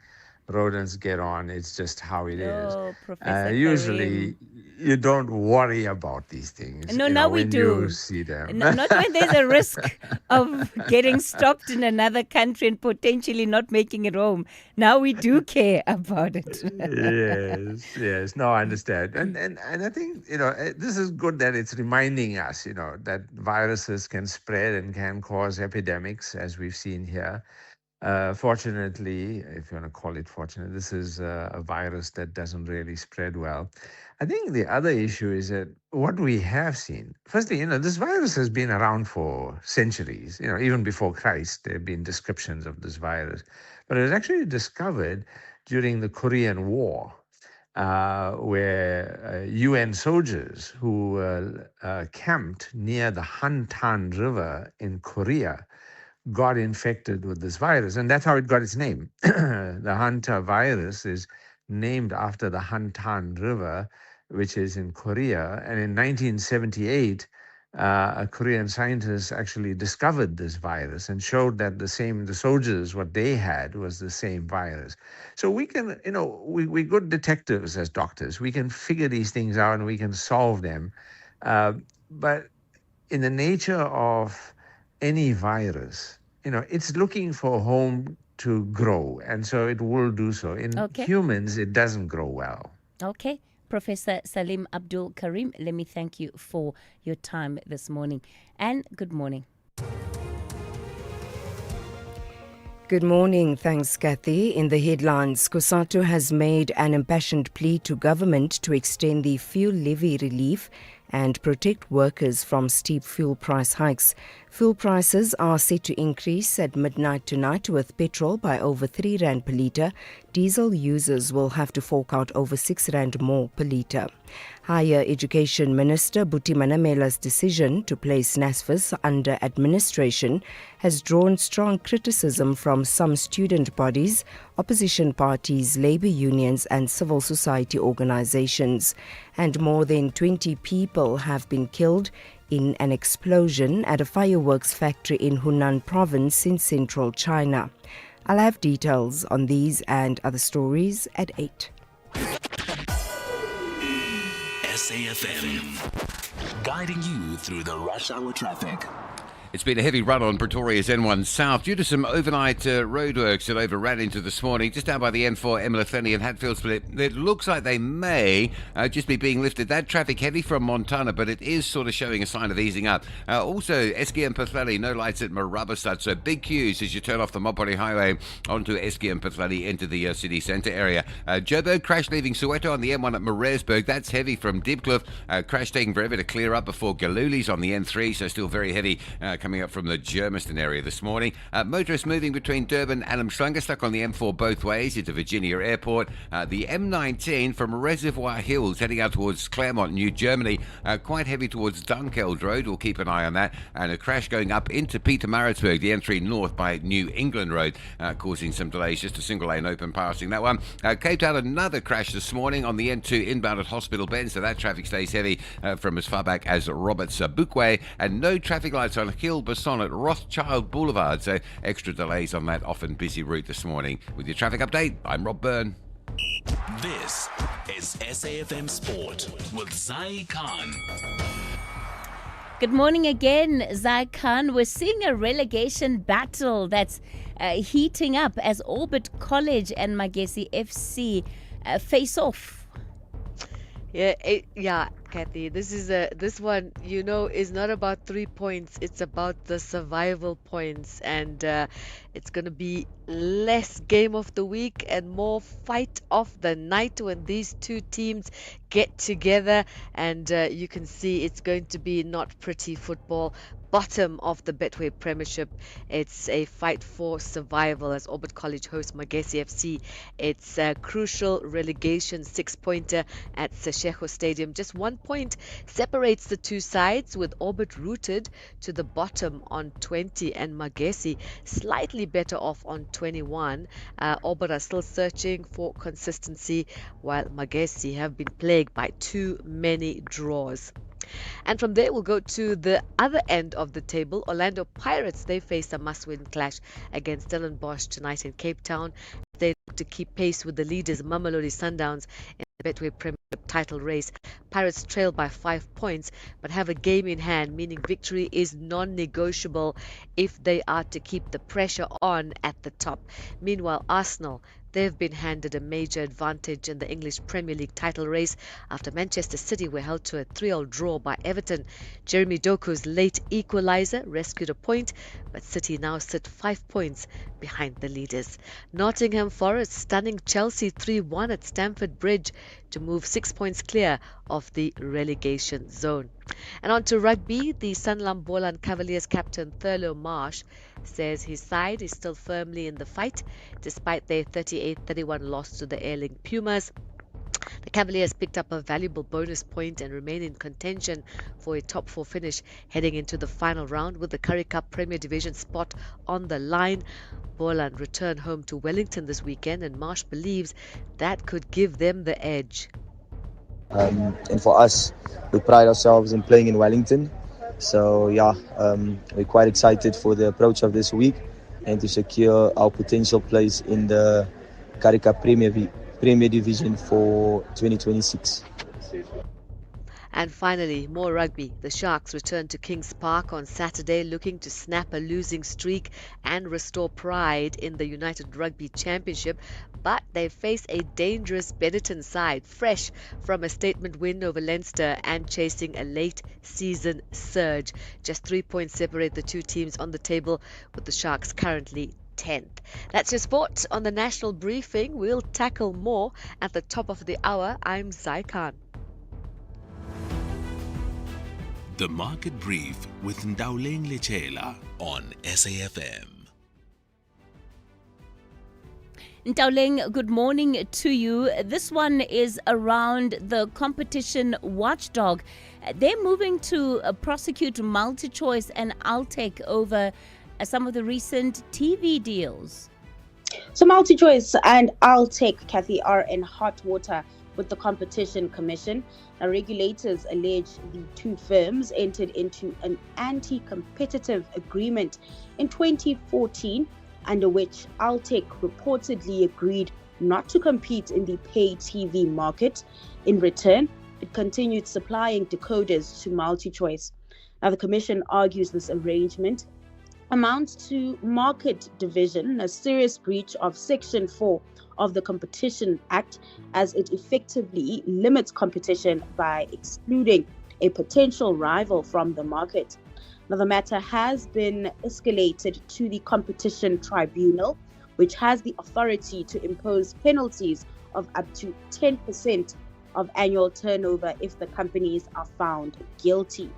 rodents get on. It's just how it is. Professor Usually, you don't worry about these things. No, now we do. You see them. Not when there's a risk of getting stopped in another country and potentially not making it home. Now we do care about it. Yes. No, I understand. And I think, this is good that it's reminding us, that viruses can spread and can cause epidemics, as we've seen here. Fortunately, if you want to call it fortunate, this is a virus that doesn't really spread well. I think the other issue is that what we have seen, firstly, this virus has been around for centuries. Even before Christ, there have been descriptions of this virus. But it was actually discovered during the Korean War, where UN soldiers who camped near the Hantan River in Korea got infected with this virus, and that's how it got its name. The hantavirus is named after the Hantan River, which is in Korea. And in 1978, a Korean scientist actually discovered this virus and showed that the soldiers, what they had was the same virus. So we can, we're good detectives as doctors. We can figure these things out and we can solve them. But in the nature of any virus, it's looking for a home to grow, and so it will do so. In humans, it doesn't grow well. Okay. Professor Salim Abdul Karim, let me thank you for your time this morning, and good morning. Good morning. Thanks, Cathy. In the headlines, COSATU has made an impassioned plea to government to extend the fuel levy relief and protect workers from steep fuel price hikes. Fuel prices are set to increase at midnight tonight, with petrol by over 3 rand per litre. Diesel users will have to fork out over 6 rand more per litre. Higher Education Minister Buti Manamela's decision to place NSFAS under administration has drawn strong criticism from some student bodies, opposition parties, labour unions and civil society organisations. And more than 20 people have been killed in an explosion at a fireworks factory in Hunan province in central China. I'll have details on these and other stories at 8. SAFM, guiding you through the rush hour traffic. It's been a heavy run on Pretoria's N1 South due to some overnight roadworks that overran into this morning, just down by the N4 Emilitheni and Hatfield split. It looks like they may just be being lifted. That traffic heavy from Montana, but it is sort of showing a sign of easing up. Also, Eski and Pathlali, no lights at Marabastad, so big queues as you turn off the Mopori Highway onto Eski and Pathlali into the city centre area. Joburg crash leaving Soweto on the M1 at Maresburg. That's heavy from Diepkloof. Crash taking forever to clear up before Galuli's on the N3, so still very heavy coming up from the Germiston area this morning. Motorists moving between Durban and Umhlanga, stuck on the M4 both ways into Virginia Airport. The M19 from Reservoir Hills heading out towards Claremont, New Germany. Quite heavy towards Dunkeld Road. We'll keep an eye on that. And a crash going up into Pietermaritzburg, the N3 North by New England Road, causing some delays. Just a single lane open passing that one. Cape Town, another crash this morning on the N2 inbound at Hospital Bend, so that traffic stays heavy from as far back as Roberts Bookway, and no traffic lights on Hill Basson at Rothschild Boulevard, so extra delays on that often busy route this morning. With your traffic update, I'm Rob Byrne. This is SAFM Sport with Zai Khan. Good morning again, Zai Khan. We're seeing a relegation battle that's heating up as Orbit College and Magesi FC face off. Yeah, Cathy. This one, is not about 3 points. It's about the survival points, and it's going to be less game of the week and more fight of the night when these two teams get together. And you can see it's going to be not pretty football. Bottom of the Betway Premiership. It's a fight for survival as Orbit College hosts Magesi FC. It's a crucial relegation 6-pointer at Seshego Stadium. Just 1 point separates the two sides, with Orbit rooted to the bottom on 20 and Magesi slightly better off on 21. Orbit are still searching for consistency, while Magesi have been plagued by too many draws. And from there, we'll go to the other end of the table. Orlando Pirates, they face a must-win clash against Stellenbosch tonight in Cape Town. They look to keep pace with the leaders, Mamelodi Sundowns, in the Betway Premiership title race. Pirates trail by 5 points, but have a game in hand, meaning victory is non-negotiable if they are to keep the pressure on at the top. Meanwhile, Arsenal, they've been handed a major advantage in the English Premier League title race after Manchester City were held to a 3-3 draw by Everton. Jeremy Doku's late equaliser rescued a point, but City now sit 5 points behind the leaders. Nottingham Forest stunning Chelsea 3-1 at Stamford Bridge to move 6 points clear of the relegation zone. And on to rugby, the Sanlam Boland Cavaliers captain Thurlow Marsh says his side is still firmly in the fight despite their 38-31 loss to the Airling Pumas. The Cavaliers picked up a valuable bonus point and remain in contention for a top 4 finish heading into the final round, with the Currie Cup Premier Division spot on the line. Boland return home to Wellington this weekend, and Marsh believes that could give them the edge. And for us, we pride ourselves in playing in Wellington. So we're quite excited for the approach of this week and to secure our potential place in the Currie Cup Premier Division for 2026. And finally, more rugby. The Sharks return to Kings Park on Saturday, looking to snap a losing streak and restore pride in the United Rugby Championship. But they face a dangerous Benetton side, fresh from a statement win over Leinster and chasing a late season surge. Just 3 points separate the two teams on the table, with the Sharks currently 10th. That's your sport on the National Briefing. We'll tackle more at the top of the hour. I'm Zai Khan. The Market Brief with Ndauleng Lechela on SAFM. Ndauleng, good morning to you. This one is around the competition watchdog. They're moving to prosecute MultiChoice and Altec over some of the recent TV deals. So MultiChoice and Altec, Cathy, are in hot water with the Competition Commission. Now, regulators allege the two firms entered into an anti-competitive agreement in 2014, under which Altec reportedly agreed not to compete in the pay TV market. In return, it continued supplying decoders to MultiChoice. Now, the Commission argues this arrangement amounts to market division, a serious breach of Section 4 of the Competition Act, as it effectively limits competition by excluding a potential rival from the market. Now, the matter has been escalated to the Competition Tribunal, which has the authority to impose penalties of up to 10% of annual turnover if the companies are found guilty.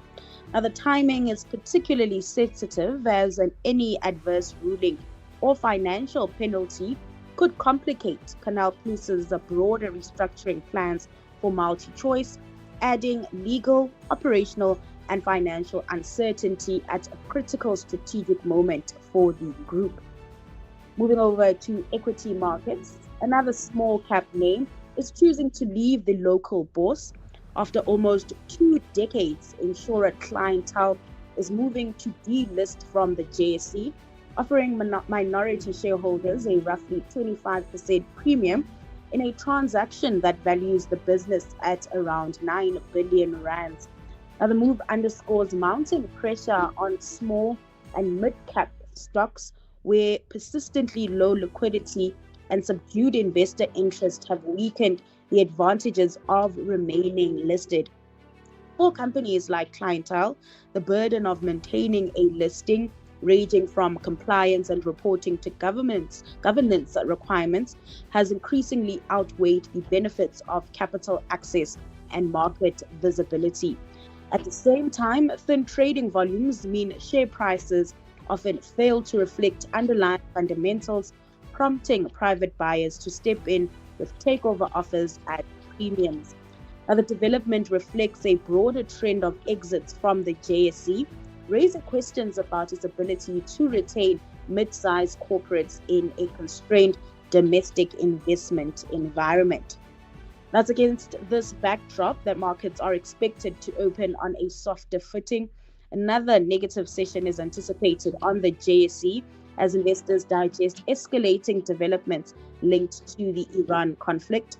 Now, the timing is particularly sensitive as any adverse ruling or financial penalty could complicate Canal Plus's broader restructuring plans for MultiChoice, adding legal, operational, and financial uncertainty at a critical strategic moment for the group. Moving over to equity markets, another small cap name is choosing to leave the local bourse. After almost 2 decades, insurer Clientele is moving to delist from the JSE, offering minority shareholders a roughly 25% premium in a transaction that values the business at around 9 billion rands. Now, the move underscores mounting pressure on small and mid-cap stocks where persistently low liquidity and subdued investor interest have weakened the advantages of remaining listed. For companies like Clientele, the burden of maintaining a listing, ranging from compliance and reporting to governance requirements, has increasingly outweighed the benefits of capital access and market visibility. At the same time, thin trading volumes mean share prices often fail to reflect underlying fundamentals, prompting private buyers to step in with takeover offers at premiums. Now, the development reflects a broader trend of exits from the JSE, raising questions about its ability to retain mid-sized corporates in a constrained domestic investment environment. That's against this backdrop that markets are expected to open on a softer footing. Another negative session is anticipated on the JSE as investors digest escalating developments linked to the Iran conflict.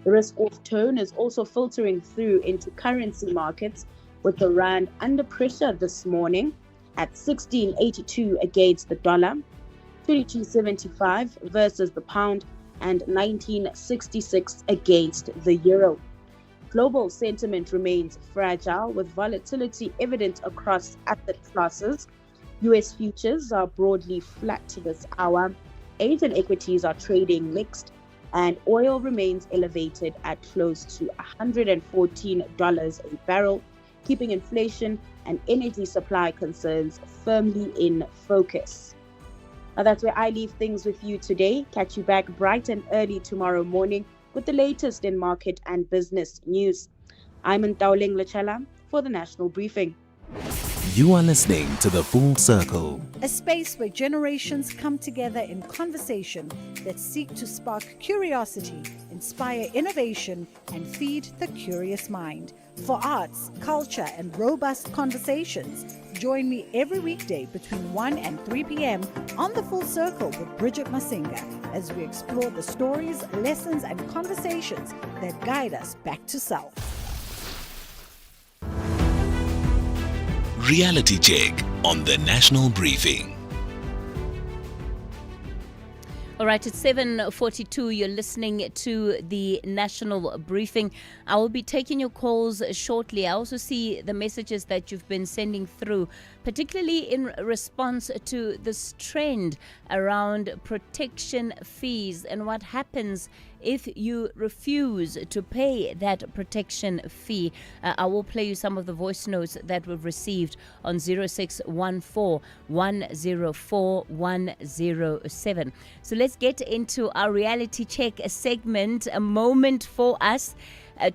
The risk-off tone is also filtering through into currency markets, with the rand under pressure this morning at 16.82 against the dollar, 22.75 versus the pound, and 19.66 against the euro. Global sentiment remains fragile, with volatility evident across asset classes. US futures are broadly flat this hour. Asian equities are trading mixed, and oil remains elevated at close to $114 a barrel, keeping inflation and energy supply concerns firmly in focus. Now, that's where I leave things with you today. Catch you back bright and early tomorrow morning with the latest in market and business news. I'm Ntaoleng Lechela for the National Briefing. You are listening to The Full Circle, a space where generations come together in conversation that seek to spark curiosity, inspire innovation, and feed the curious mind. For arts, culture, and robust conversations, join me every weekday between 1 and 3 p.m. on The Full Circle with Bridget Masinga as we explore the stories, lessons, and conversations that guide us back to self. Reality Check on the National Briefing. All right, it's 7:42. You're listening to the National Briefing. I will be taking your calls shortly. I also see the messages that you've been sending through, particularly in response to this trend around protection fees and what happens if you refuse to pay that protection fee. I will play you some of the voice notes that we've received on 0614 104 107. So let's get into our reality check segment, a moment for us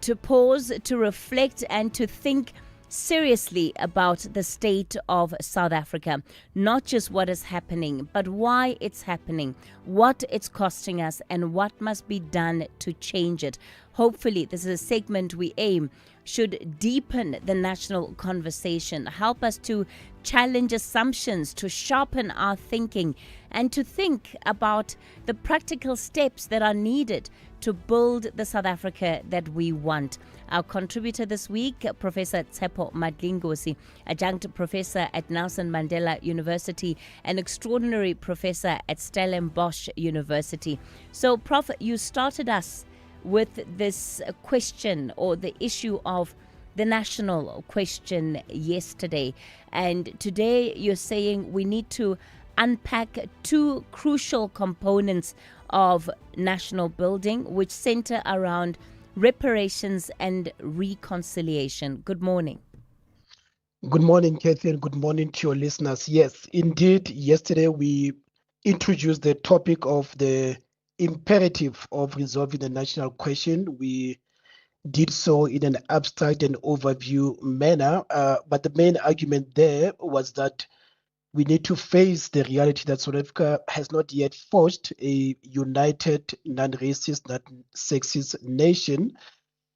to pause, to reflect, and to think seriously about the state of South Africa. Not just what is happening, but why it's happening, what it's costing us, and what must be done to change it. Hopefully, this is a segment we aim should deepen the national conversation, help us to challenge assumptions, to sharpen our thinking, and to think about the practical steps that are needed to build the South Africa that we want. Our contributor this week, Professor Tshepo Madlingosi, adjunct professor at Nelson Mandela University, an extraordinary professor at Stellenbosch University. So, Prof, you started us with this question or the issue of the national question yesterday. And today you're saying we need to unpack two crucial components of national building, which center around reparations and reconciliation. Good morning. Good morning, Cathy, and good morning to your listeners. Yes, indeed, yesterday we introduced the topic of the imperative of resolving the national question. We did so in an abstract and overview manner, but the main argument there was that we need to face the reality that South Africa has not yet forged a united, non-racist, non-sexist nation.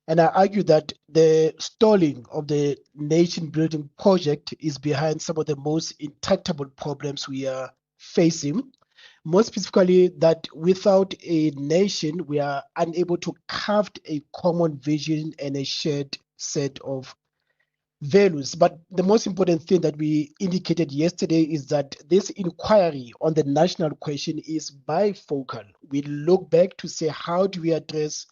And I argue that the stalling of the nation-building project is behind some of the most intractable problems we are facing. More specifically, that without a nation, we are unable to craft a common vision and a shared set of values. But the most important thing that we indicated yesterday is that this inquiry on the national question is bifocal. We look back to say, how do we address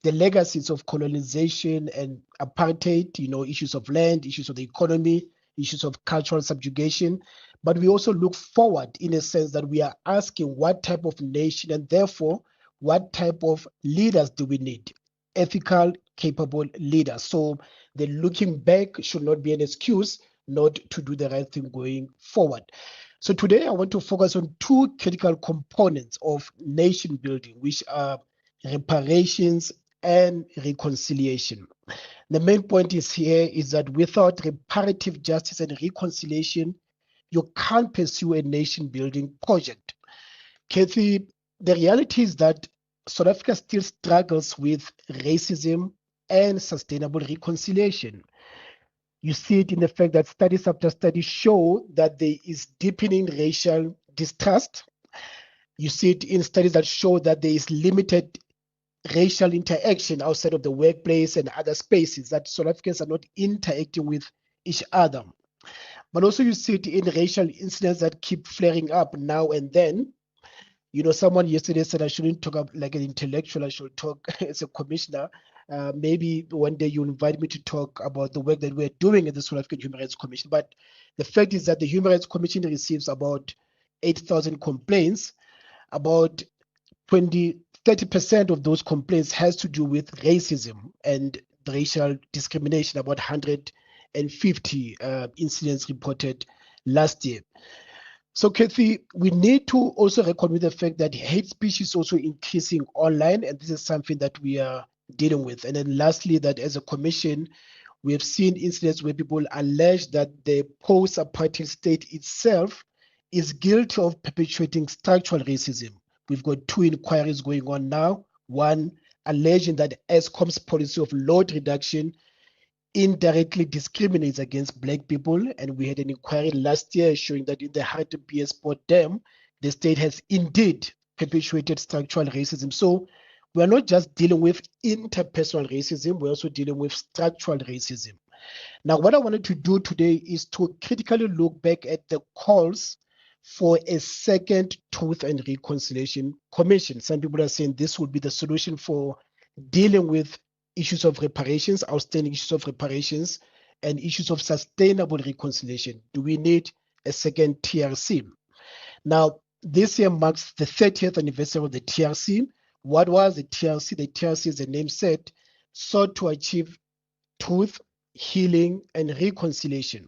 the legacies of colonization and apartheid, issues of land, issues of the economy, issues of cultural subjugation. But we also look forward in a sense that we are asking what type of nation and therefore what type of leaders do we need? Ethical, capable leaders. So the looking back should not be an excuse not to do the right thing going forward. So today I want to focus on two critical components of nation building, which are reparations and reconciliation. The main point is that without reparative justice and reconciliation, you can't pursue a nation building project. Cathy, the reality is that South Africa still struggles with racism and sustainable reconciliation. You see it in the fact that studies after studies show that there is deepening racial distrust. You see it in studies that show that there is limited racial interaction outside of the workplace and other spaces, that South Africans are not interacting with each other. But also you see it in racial incidents that keep flaring up now and then. Someone yesterday said I shouldn't talk like an intellectual, I should talk as a commissioner. Maybe one day you invite me to talk about the work that we're doing at the South African Human Rights Commission. But the fact is that the Human Rights Commission receives about 8,000 complaints. About 30% of those complaints has to do with racism and racial discrimination, about 150 incidents reported last year. So, Cathy, we need to also reckon with the fact that hate speech is also increasing online, and this is something that we are dealing with. And then lastly, that as a commission, we have seen incidents where people allege that the post-apartheid state itself is guilty of perpetuating structural racism. We've got two inquiries going on now, one alleging that Eskom's policy of load reduction indirectly discriminates against black people. And we had an inquiry last year showing that in the Harrington PS Port Dam, the state has indeed perpetuated structural racism. So we're not just dealing with interpersonal racism, we're also dealing with structural racism. Now, what I wanted to do today is to critically look back at the calls for a second Truth and Reconciliation Commission. Some people are saying this would be the solution for dealing with issues of reparations, outstanding issues of reparations, and issues of sustainable reconciliation. Do we need a second TRC? Now, this year marks the 30th anniversary of the TRC. What was the TRC? The TRC, as the name said, sought to achieve truth, healing, and reconciliation.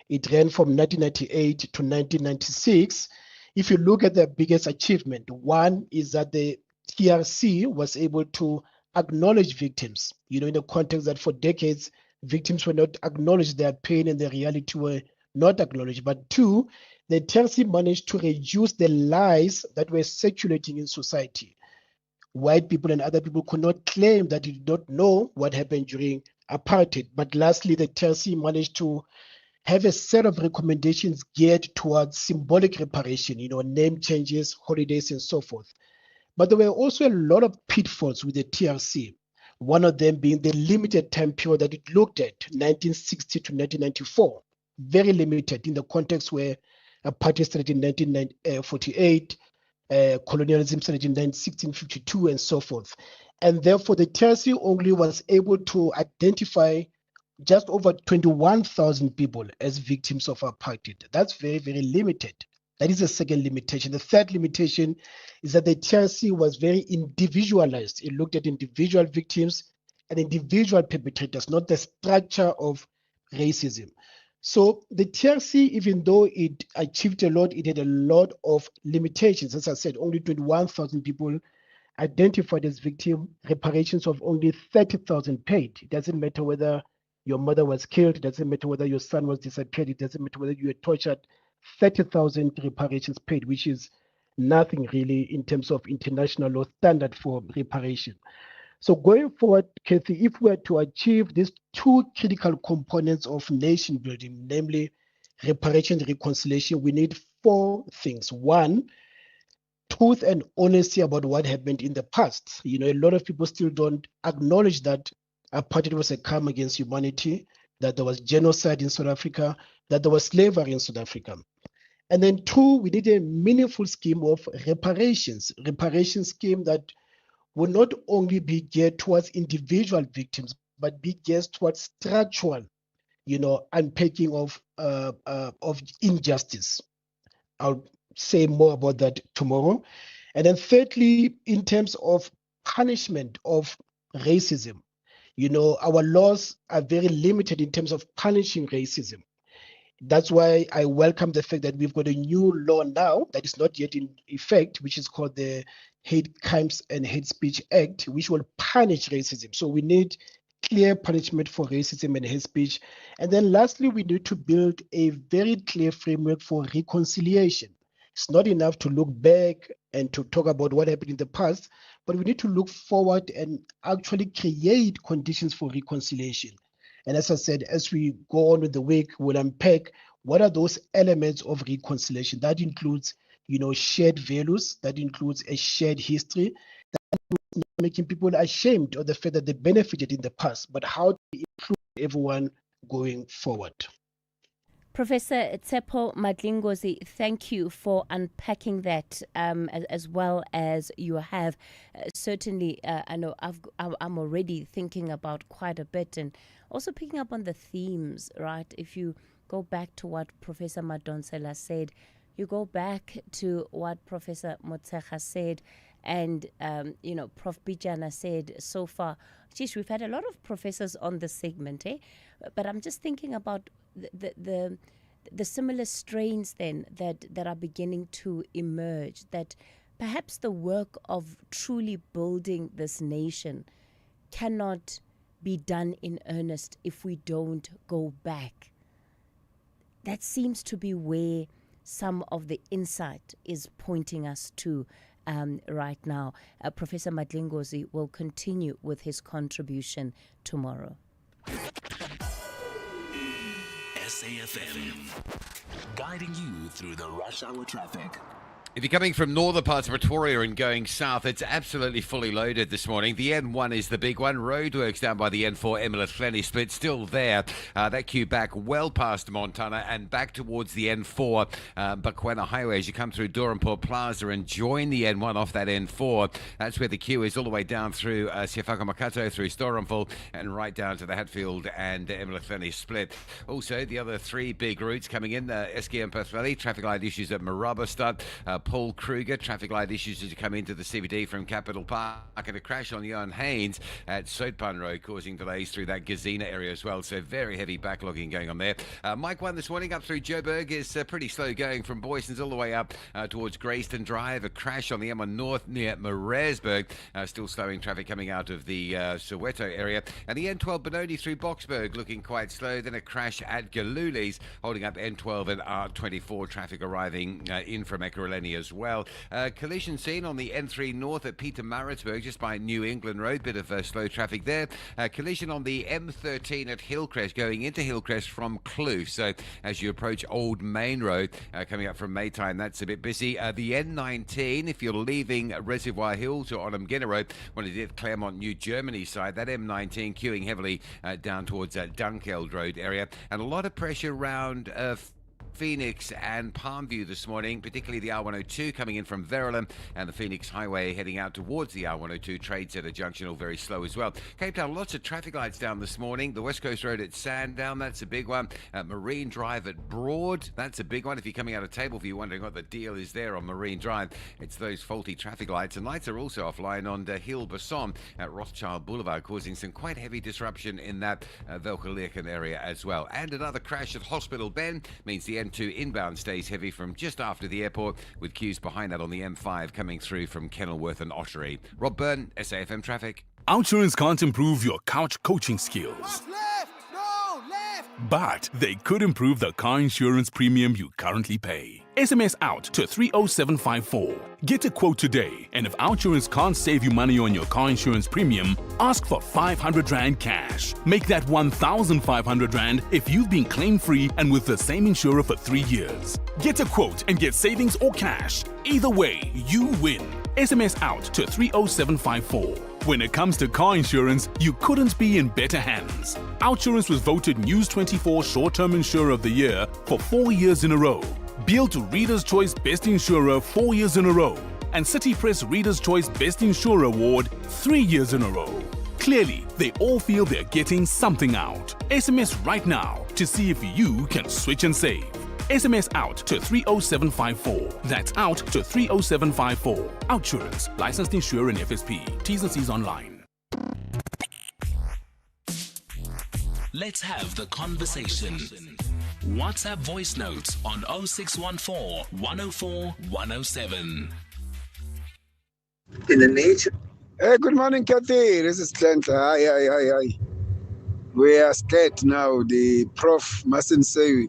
It ran from 1998 to 1996. If you look at the biggest achievement, one is that the TRC was able to acknowledge victims, in the context that for decades, victims were not acknowledged, their pain and their reality were not acknowledged. But two, the TRC managed to reduce the lies that were circulating in society. white people and other people could not claim that they did not know what happened during apartheid. But lastly, the TRC managed to have a set of recommendations geared towards symbolic reparation, name changes, holidays, and so forth. But there were also a lot of pitfalls with the TRC. One of them being the limited time period that it looked at, 1960 to 1994. Very limited in the context where apartheid started in 1948, colonialism started in 1652, and so forth. And therefore, the TRC only was able to identify just over 21,000 people as victims of apartheid. That's very, very limited. That is the second limitation. The third limitation is that the TRC was very individualized. It looked at individual victims and individual perpetrators, not the structure of racism. So the TRC, even though it achieved a lot, it had a lot of limitations. As I said, only 21,000 people identified as victim, reparations of only 30,000 paid. It doesn't matter whether your mother was killed, it doesn't matter whether your son was disappeared, it doesn't matter whether you were tortured. 30,000 reparations paid, which is nothing really in terms of international law standard for reparation. So going forward, Cathy, if we are to achieve these two critical components of nation building, namely reparation and reconciliation, we need four things. One, truth and honesty about what happened in the past. A lot of people still don't acknowledge that apartheid was a crime against humanity, that there was genocide in South Africa, that there was slavery in South Africa. And then two, we need a meaningful scheme of reparation scheme that will not only be geared towards individual victims, but be geared towards structural, unpacking of injustice. I'll say more about that tomorrow. And then thirdly, in terms of punishment of racism, our laws are very limited in terms of punishing racism. That's why I welcome the fact that we've got a new law now that is not yet in effect, which is called the Hate Crimes and Hate Speech Act, which will punish racism. So we need clear punishment for racism and hate speech. And then lastly, we need to build a very clear framework for reconciliation. It's not enough to look back and to talk about what happened in the past, but we need to look forward and actually create conditions for reconciliation. And as I said, as we go on with the week, we'll unpack what are those elements of reconciliation. That includes, shared values, that includes a shared history, that includes making people ashamed of the fact that they benefited in the past, but how to include everyone going forward. Professor Tsepo Madlingozi, thank you for unpacking that as well as you have. Certainly, I know I'm already thinking about quite a bit and also picking up on the themes, right? If you go back to what Professor Madonsela said, you go back to what Professor Motshekga said, and, Prof. Bijana said so far. Geez, we've had a lot of professors on this segment, But I'm just thinking about the similar strains then that are beginning to emerge, that perhaps the work of truly building this nation cannot be done in earnest if we don't go back. That seems to be where some of the insight is pointing us to right now. Professor Madlingozi will continue with his contribution tomorrow. SAFM, guiding you through the rush hour traffic. If you're coming from northern parts of Pretoria and going south, it's absolutely fully loaded this morning. The N1 is the big one. Roadworks down by the N4 Emmerich split still there. That queue back well past Montana and back towards the N4 Bakwena Highway as you come through Dorenpoort Plaza and join the N1 off that N4. That's where the queue is all the way down through Siafaka Makato, through Storenville and right down to the Hatfield and Emmerich split. Also, the other three big routes coming in, SKM Perth Valley, traffic light issues at Marabastad, Paul Kruger, traffic light issues as you come into the CBD from Capital Park, and a crash on Johan Haynes at Soutpan Road causing delays through that Gazina area as well. So very heavy backlogging going on there. Mike 1 this morning up through Joburg is pretty slow going from Boysons all the way up towards Grayston Drive. A crash on the M1 North near Maresburg, still slowing traffic coming out of the Soweto area. And the N12 Benoni through Boksburg looking quite slow. Then a crash at Galulis holding up N12 and R24 traffic arriving in from Ekurhuleni journey as well. Collision seen on the N3 North at Pietermaritzburg, just by New England Road. Bit of slow traffic there. Collision on the M13 at Hillcrest, going into Hillcrest from Kloof. So as you approach Old Main Road, coming up from Maytime, that's a bit busy. The N19, if you're leaving Reservoir Hills or on Mgina Road, when it did Claremont, New Germany side, that M19 queuing heavily down towards Dunkeld Road area, and a lot of pressure around Phoenix and Palmview this morning, particularly the R102 coming in from Verulam, and the Phoenix Highway heading out towards the R102 Trade Centre Junction, all very slow as well. Cape Town, lots of traffic lights down this morning. The West Coast Road at Sandown, that's a big one. Marine Drive at Broad, that's a big one. If you're coming out of Tableview wondering what the deal is there on Marine Drive, it's those faulty traffic lights. And lights are also offline on Hill Basson at Rothschild Boulevard, causing some quite heavy disruption in that Velkeleken area as well. And another crash at Hospital Bend means the M2 inbound stays heavy from just after the airport, with queues behind that on the M5 coming through from Kenilworth and Ottery. Rob Byrne, SAFM Traffic. Outsurance can't improve your couch coaching skills, but they could improve the car insurance premium you currently pay. SMS out to 30754. Get a quote today, and if Outsurance can't save you money on your car insurance premium, ask for 500 Rand cash. Make that 1,500 Rand if you've been claim-free and with the same insurer for 3 years. Get a quote and get savings or cash. Either way, you win. SMS out to 30754. When it comes to car insurance, you couldn't be in better hands. Outsurance was voted News 24 Short-Term Insurer of the Year for 4 years in a row. Beal to Reader's Choice Best Insurer 4 years in a row. And City Press Reader's Choice Best Insurer Award 3 years in a row. Clearly, they all feel they're getting something out. SMS right now to see if you can switch and save. SMS out to 30754. That's out to 30754. Outsurance. Licensed insurer in FSP. T's and C's online. Let's have the conversation. WhatsApp voice notes on 0614 104 107. In the nature. Hey, good morning, Cathy. This is Clint. Hi. We are scared now. The prof mustn't say,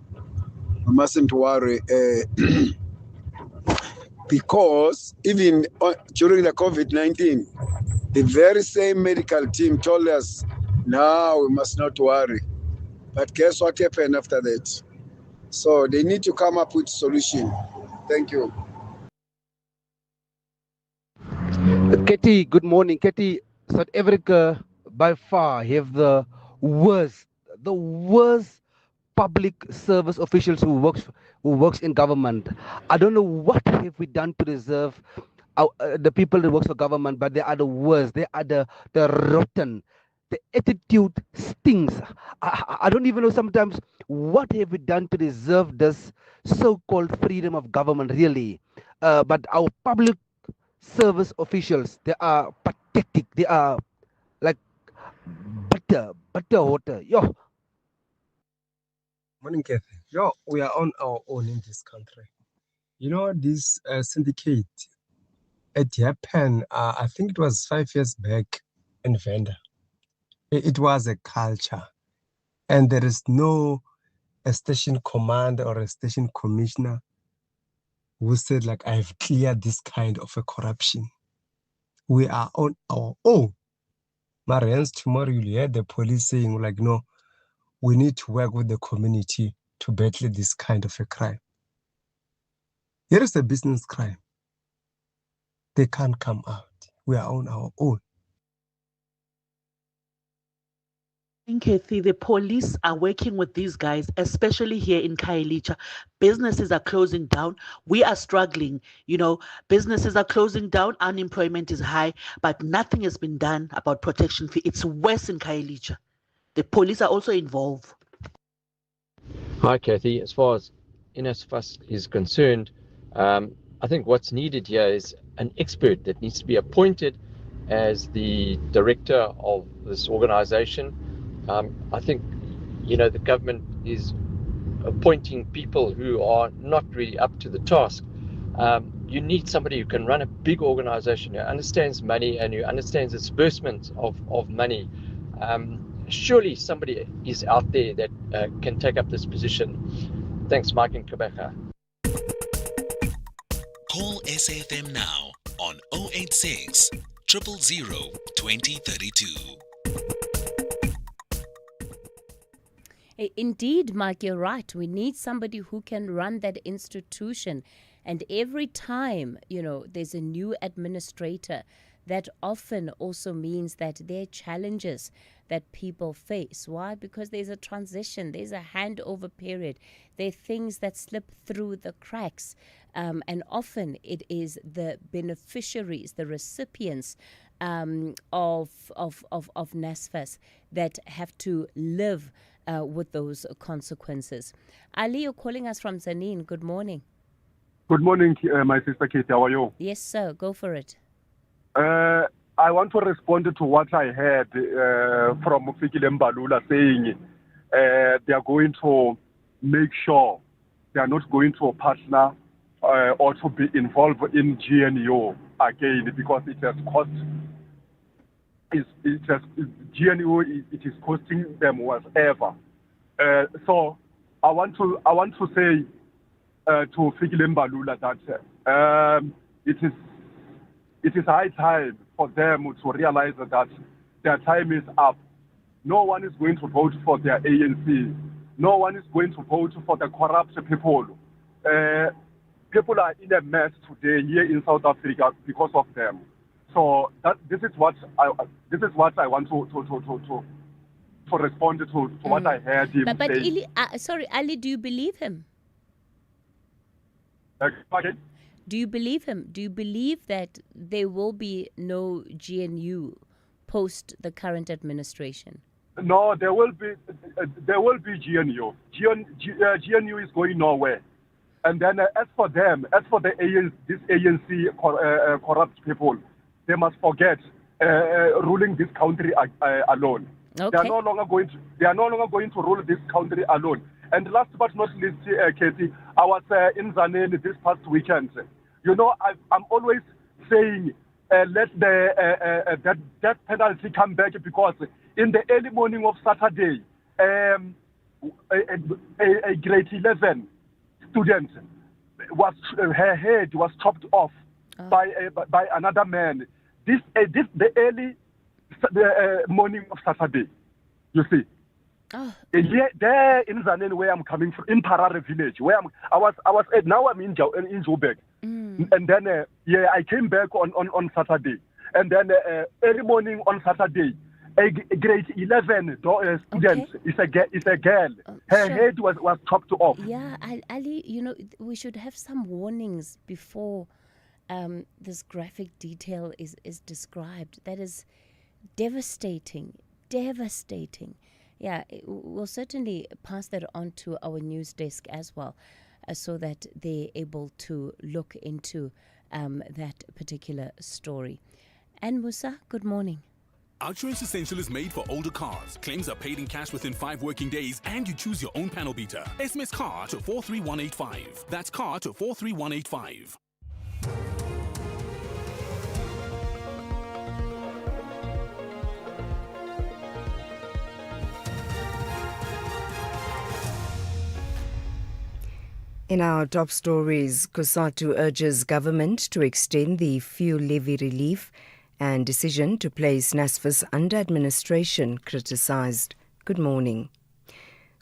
mustn't worry. Because even during the COVID-19, the very same medical team told us, now we must not worry. But guess what happened after that? So they need to come up with a solution. Thank you. Cathy, good morning. Cathy, South Africa by far have the worst public service officials who works in government. I don't know what have we done to deserve the people that works for government, but they are the worst. They are the rotten. The attitude stinks. I don't even know sometimes what have we done to deserve this so-called freedom of government, really. But our public service officials, they are pathetic. They are like butter water. Yo. Morning, Cathy. We are on our own in this country. You know, this syndicate, it happened, I think it was 5 years back in Venda. It was a culture, and there is no a station commander or a station commissioner who said, like, I've cleared this kind of a corruption. We are on our own. Marians, tomorrow you'll hear the police saying, like, no, we need to work with the community to battle this kind of a crime. Here is a business crime. They can't come out. We are on our own. Cathy, the police are working with these guys, especially here in Khayelitsha. Businesses are closing down. We are struggling. You know, businesses are closing down. Unemployment is high, but nothing has been done about protection fee. It's worse in Khayelitsha. The police are also involved. Hi, Cathy. As far as NSFAS is concerned, I think what's needed here is an expert that needs to be appointed as the director of this organization. I think, you know, the government is appointing people who are not really up to the task. You need somebody who can run a big organization, who understands money and who understands disbursement of money. Surely somebody is out there that can take up this position. Thanks, Mike and Kabaka. Call SAFM now on 086 000 2032. Indeed, Mike, you're right. We need somebody who can run that institution. And every time, there's a new administrator, that often also means that there are challenges that people face. Why? Because there's a transition, there's a handover period, there are things that slip through the cracks. And often it is the beneficiaries, the recipients of NSFAS that have to live with those consequences. Ali, you're calling us from Zanin. Good morning. Good morning, my sister Cathy. How are you? Yes, sir. Go for it. I want to respond to what I heard from Fikile Mbalula saying they are going to make sure they are not going to partner or to be involved in GNU again because it has cost. GNU it is costing them whatever. So I want to say to Fikile Mbalula that it is high time for them to realize that their time is up. No one is going to vote for their ANC. No one is going to vote for the corrupt people. People are in a mess today here in South Africa because of them. So this is what I want to respond to what I heard him but say. Ali, do you believe him? Again? Do you believe him? Do you believe that there will be no GNU post the current administration? No, there will be GNU. GNU is going nowhere. And then as for them, as for the ANC corrupt people, they must forget ruling this country alone. Okay. They are no longer going to rule this country alone. And last but not least, Cathy, I was in Zaneni this past weekend. I'm always saying let the death penalty come back because in the early morning of Saturday, a grade 11 student her head was chopped off by another man. The early morning of Saturday, you see. There in Zanen, where I'm coming from, in Parare village, where I was now I'm in Joburg, and then I came back on Saturday, and then early morning on Saturday, a grade 11 student is a girl. Her head was chopped off. Yeah, Ali, we should have some warnings before this graphic detail is described. That is devastating. Yeah, we'll certainly pass that on to our news desk as well, so that they're able to look into that particular story. And Musa, good morning. Outsurance Essential is made for older cars. Claims are paid in cash within 5 working days, and you choose your own panel beater. SMS CAR to 43185. That's CAR to 43185. In our top stories, COSATU urges government to extend the fuel levy relief and decision to place NSFAS under administration criticised. Good morning.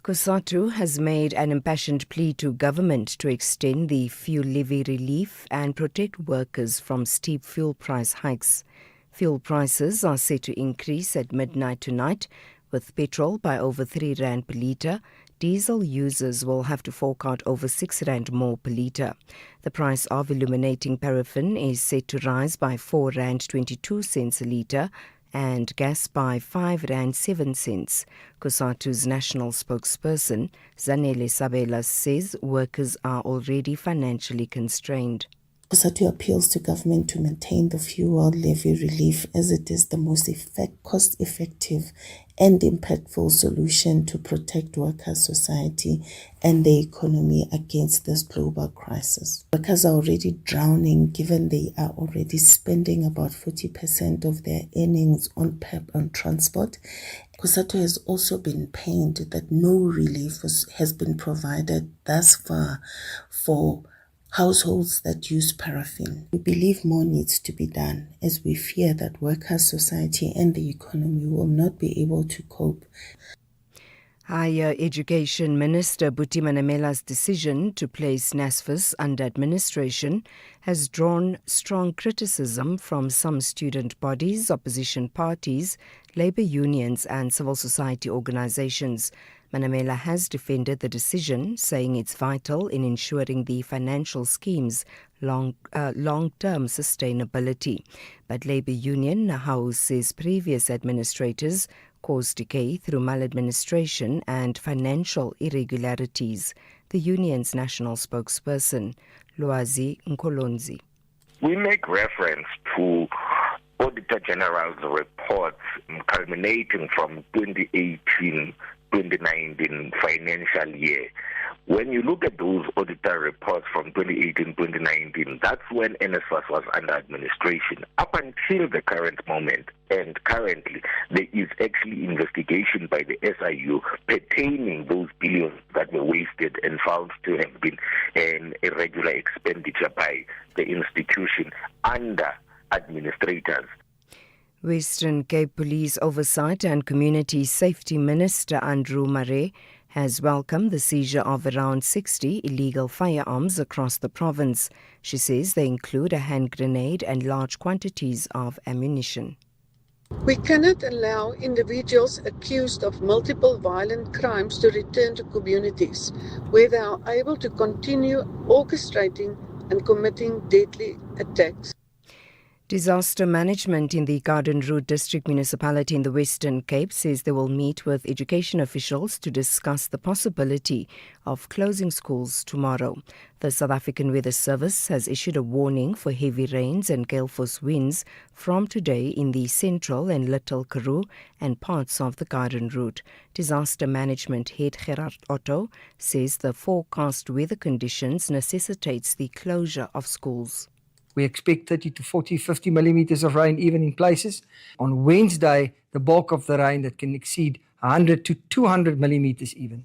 COSATU has made an impassioned plea to government to extend the fuel levy relief and protect workers from steep fuel price hikes. Fuel prices are set to increase at midnight tonight, with petrol by over R3 per litre. Diesel users will have to fork out over R6 more per litre. The price of illuminating paraffin is set to rise by R4.22 a litre and gas by R5.07. COSATU's national spokesperson, Zanele Sabela, says workers are already financially constrained. COSATU appeals to government to maintain the fuel levy relief as it is the most cost-effective and impactful solution to protect workers' society and the economy against this global crisis. Workers are already drowning given they are already spending about 40% of their earnings on PEP and transport. COSATU has also been pained that no relief has been provided thus far for households that use paraffin. We believe more needs to be done as we fear that workers, society and the economy will not be able to cope. Higher Education Minister Buti Manamela's decision to place NSFAS under administration has drawn strong criticism from some student bodies, opposition parties, labour unions and civil society organisations. Manamela has defended the decision, saying it's vital in ensuring the financial scheme's long-term sustainability. But Labour Union Nahaus says previous administrators caused decay through maladministration and financial irregularities. The union's national spokesperson, Lwazi Nkolonzi. We make reference to Auditor General's reports culminating from 2018-2019 financial year. When you look at those auditor reports from 2018-2019, that's when NSFAS was under administration. Up until the current moment, and currently, there is actually investigation by the SIU pertaining those billions that were wasted and found to have been an irregular expenditure by the institution under administrators. Western Cape Police Oversight and Community Safety Minister Andrew Murray has welcomed the seizure of around 60 illegal firearms across the province. She says they include a hand grenade and large quantities of ammunition. We cannot allow individuals accused of multiple violent crimes to return to communities where they are able to continue orchestrating and committing deadly attacks. Disaster Management in the Garden Route District Municipality in the Western Cape says they will meet with education officials to discuss the possibility of closing schools tomorrow. The South African Weather Service has issued a warning for heavy rains and gale force winds from today in the central and Little Karoo and parts of the Garden Route. Disaster Management head Gerard Otto says the forecast weather conditions necessitates the closure of schools. We expect 30 to 40, 50 millimeters of rain even in places. On Wednesday, the bulk of the rain that can exceed 100 to 200 millimeters even.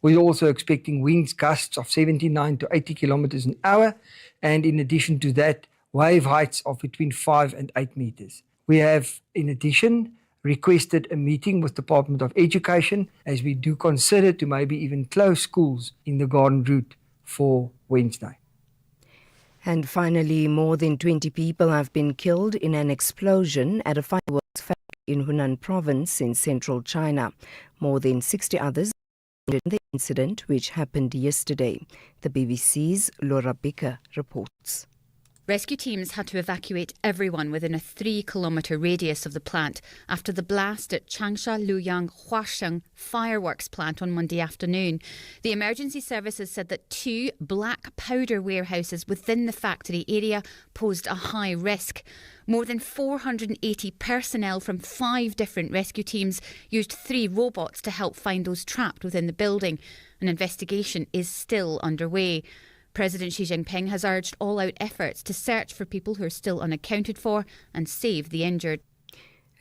We're also expecting winds gusts of 79 to 80 kilometers an hour. And in addition to that, wave heights of between 5 and 8 meters. We have, in addition, requested a meeting with the Department of Education as we do consider to maybe even close schools in the Garden Route for Wednesday. And finally, more than 20 people have been killed in an explosion at a fireworks factory in Hunan province in central China. More than 60 others in the incident, which happened yesterday. The BBC's Laura Bicker reports. Rescue teams had to evacuate everyone within a 3-kilometre radius of the plant after the blast at Changsha Luyang Huasheng fireworks plant on Monday afternoon. The emergency services said that 2 black powder warehouses within the factory area posed a high risk. More than 480 personnel from 5 different rescue teams used 3 robots to help find those trapped within the building. An investigation is still underway. President Xi Jinping has urged all-out efforts to search for people who are still unaccounted for and save the injured.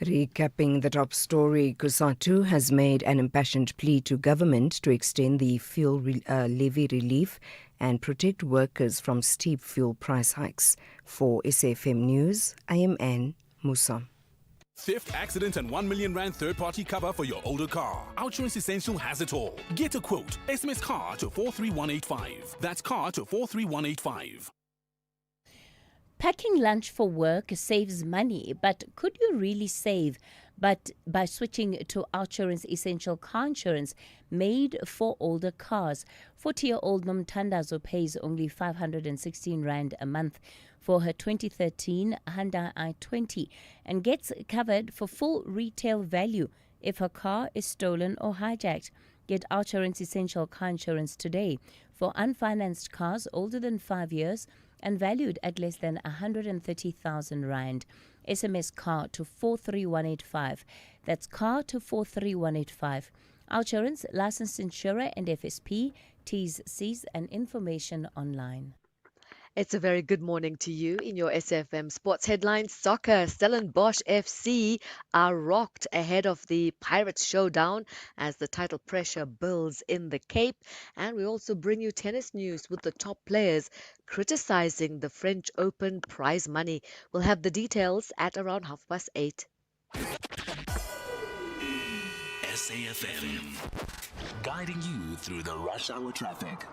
Recapping the top story, COSATU has made an impassioned plea to government to extend the fuel levy relief and protect workers from steep fuel price hikes. For SAFM News, I am Anne Musa. Theft, accident, and 1 million rand third-party cover for your older car. Outsurance Essential has it all. Get a quote. SMS CAR to 43185. That's CAR to 43185. Packing lunch for work saves money, but could you really save? But by switching to Outsurance Essential Car Insurance made for older cars. 40-year-old Nomtandazo pays only 516 Rand a month for her 2013 Hyundai i20 and gets covered for full retail value if her car is stolen or hijacked. Get Outsurance Essential Car Insurance today for unfinanced cars older than 5 years and valued at less than 130,000 Rand. SMS CAR to 43185. That's CAR to 43185. Outsurance, licensed insurer and FSP, T's, C's and information online. It's a very good morning to you in your SFM Sports Headlines. Soccer, Stellenbosch FC are rocked ahead of the Pirates showdown as the title pressure builds in the Cape. And we also bring you tennis news with the top players criticizing the French Open prize money. We'll have the details at around 8:30. SAFM, guiding you through the rush hour traffic.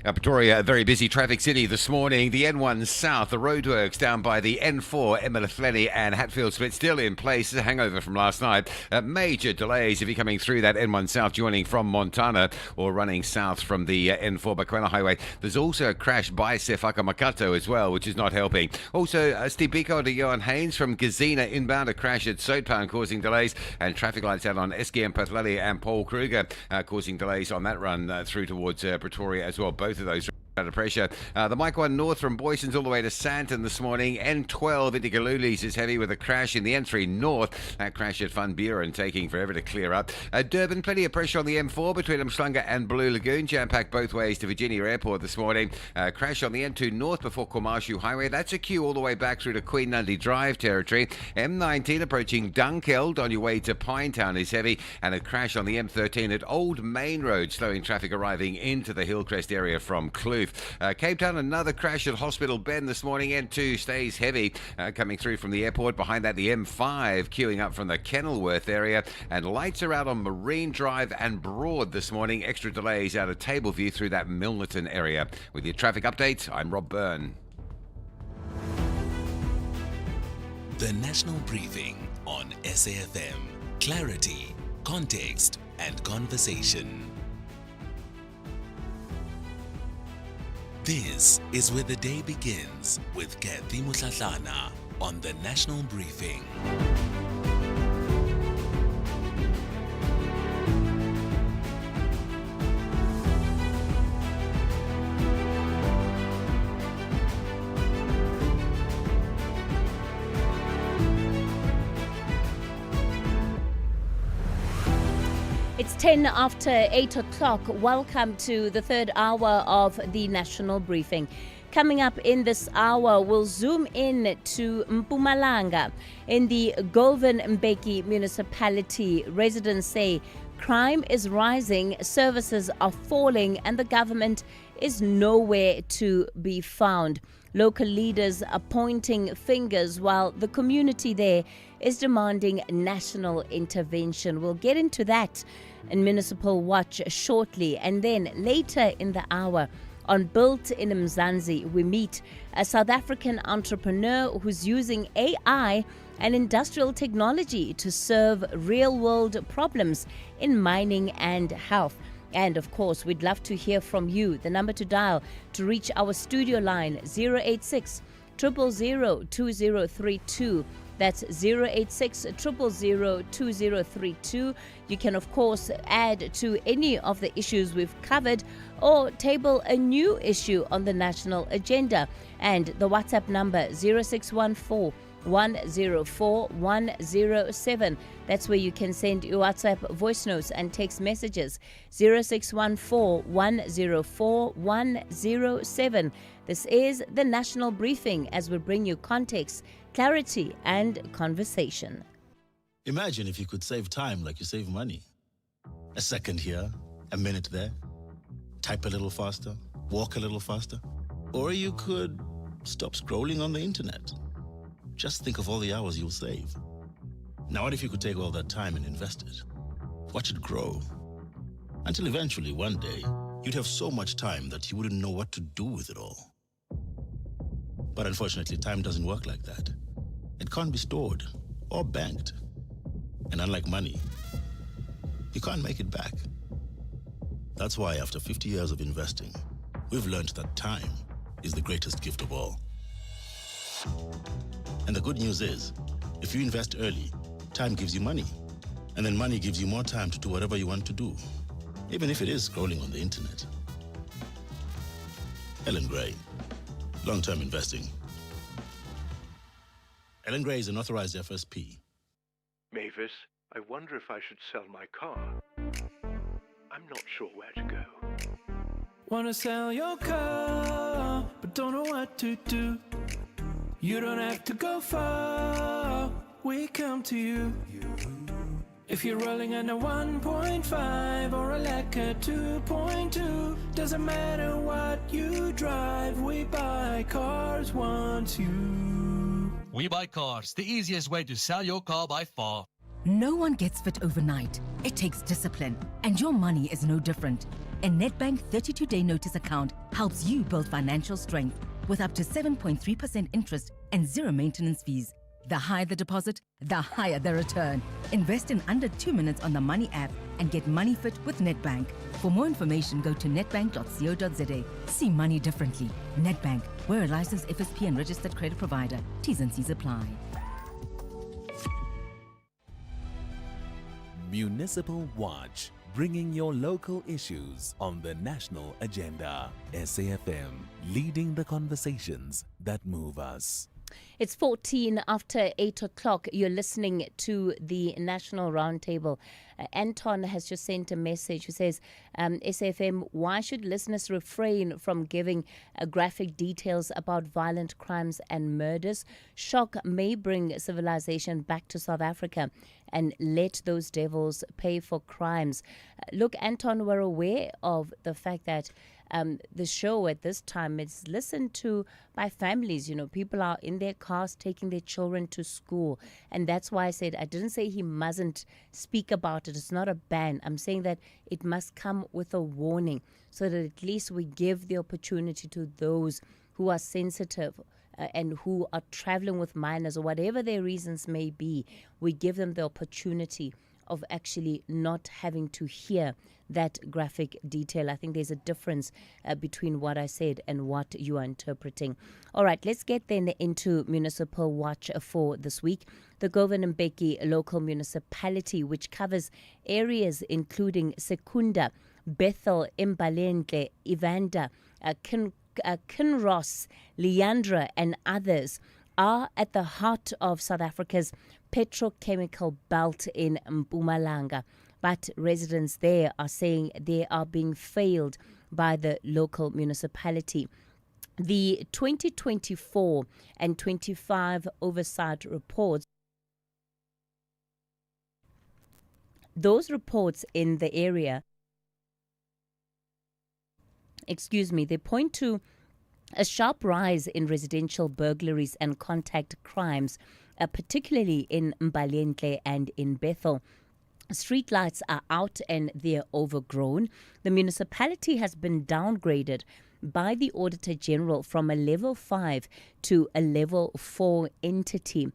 Pretoria, a very busy traffic city this morning. The N1 South, the roadworks down by the N4, Mohlahlana and Hatfield split still in place. A hangover from last night. Major delays if you're coming through that N1 South, joining from Montana or running south from the N4 Bakwena Highway. There's also a crash by Sefaka-Makato as well, which is not helping. Also, Stibiko to Johan Haynes from Gazina inbound, a crash at Soutpan causing delays, and traffic lights out on SKM Pathlali and Paul Kruger causing delays on that run through towards Pretoria as well. Both of those under pressure. The Mike 1 North from Boysons all the way to Santon this morning. N12 into Galulis is heavy with a crash in the N3 North. That crash at Van Buren taking forever to clear up. Durban, plenty of pressure on the M4 between Umhlanga and Blue Lagoon. Jam-packed both ways to Virginia Airport this morning. Crash on the N2 North before Komashu Highway. That's a queue all the way back through to Queen Nandi Drive territory. M19 approaching Dunkeld on your way to Pinetown is heavy. And a crash on the M13 at Old Main Road, slowing traffic arriving into the Hillcrest area from Kloof. Cape Town, another crash at Hospital Bend this morning. N2 stays heavy coming through from the airport. Behind that, the M5 queuing up from the Kenilworth area. And lights are out on Marine Drive and Broad this morning. Extra delays out of Tableview through that Milnerton area. With your traffic update, I'm Rob Byrne. The National Briefing on SAFM. Clarity, context, and conversation. This is where the day begins with Cathy Mohlahlana on the National Briefing. It's 10 after 8 o'clock. Welcome to the third hour of the National Briefing. Coming up in this hour, we'll zoom in to Mpumalanga. In the Govan Mbeki municipality, residents say crime is rising, services are falling, and the government is nowhere to be found. Local leaders are pointing fingers while the community there is demanding national intervention. We'll get into that in Municipal Watch shortly. And then later in the hour, on Built in Mzansi, we meet a South African entrepreneur who's using AI and industrial technology to serve real-world problems in mining and health. And of course, we'd love to hear from you. The number to dial to reach our studio line, 086 000 2032. That's 086 000 2032. You can, of course, add to any of the issues we've covered or table a new issue on the national agenda. And the WhatsApp number, 0614 104 107. That's where you can send your WhatsApp voice notes and text messages. 0614 104 107. This is the National Briefing as we bring you context, clarity, and conversation. Imagine if you could save time like you save money. A second here, a minute there. Type a little faster, walk a little faster. Or you could stop scrolling on the internet. Just think of all the hours you'll save. Now what if you could take all that time and invest it? Watch it grow. Until eventually, one day, you'd have so much time that you wouldn't know what to do with it all. But unfortunately, time doesn't work like that. It can't be stored or banked. And unlike money, you can't make it back. That's why after 50 years of investing, we've learned that time is the greatest gift of all. And the good news is, if you invest early, time gives you money. And then money gives you more time to do whatever you want to do, even if it is scrolling on the internet. Ellen Gray, long-term investing. Ellen Gray is an authorized FSP. Mavis, I wonder if I should sell my car. I'm not sure where to go. Wanna sell your car, but don't know what to do. You don't have to go far, we come to you. If you're rolling on a 1.5 or a Lacquer 2.2, doesn't matter what you drive, we buy cars once you. We Buy Cars, the easiest way to sell your car by far. No one gets fit overnight. It takes discipline, and your money is no different. A Nedbank 32-day notice account helps you build financial strength with up to 7.3% interest and zero maintenance fees. The higher the deposit, the higher the return. Invest in under 2 minutes on the Money app and get money fit with Nedbank. For more information, go to nedbank.co.za. See money differently. Nedbank, we're a licensed FSP and registered credit provider. T's and C's apply. Municipal Watch, bringing your local issues on the national agenda. SAFM, leading the conversations that move us. It's 14 after 8 o'clock. You're listening to the National Roundtable. Anton has just sent a message who says, SAFM, why should listeners refrain from giving graphic details about violent crimes and murders? Shock may bring civilization back to South Africa, and let those devils pay for crimes. Look, Anton, we're aware of the fact that the show at this time is listened to by families. You know, people are in their cars taking their children to school. And that's why I said, I didn't say he mustn't speak about it. It's not a ban. I'm saying that it must come with a warning so that at least we give the opportunity to those who are sensitive and who are traveling with minors or whatever their reasons may be. We give them the opportunity of actually not having to hear that graphic detail. I think there's a difference between what I said and what you are interpreting. All right, let's get then into Municipal Watch for this week. The Govan Mbeki local municipality, which covers areas including Secunda, Bethel, Imbalenhle, Evander, Kinross, Leandra, and others, are at the heart of South Africa's petrochemical belt in Mpumalanga. But residents there are saying they are being failed by the local municipality. The 2024 and 25 oversight reports, those reports in the area, they point to a sharp rise in residential burglaries and contact crimes, particularly in Mbalenhle and in Bethel. Street lights are out and they're overgrown. The municipality has been downgraded by the Auditor General from a level 5 to a level 4 entity.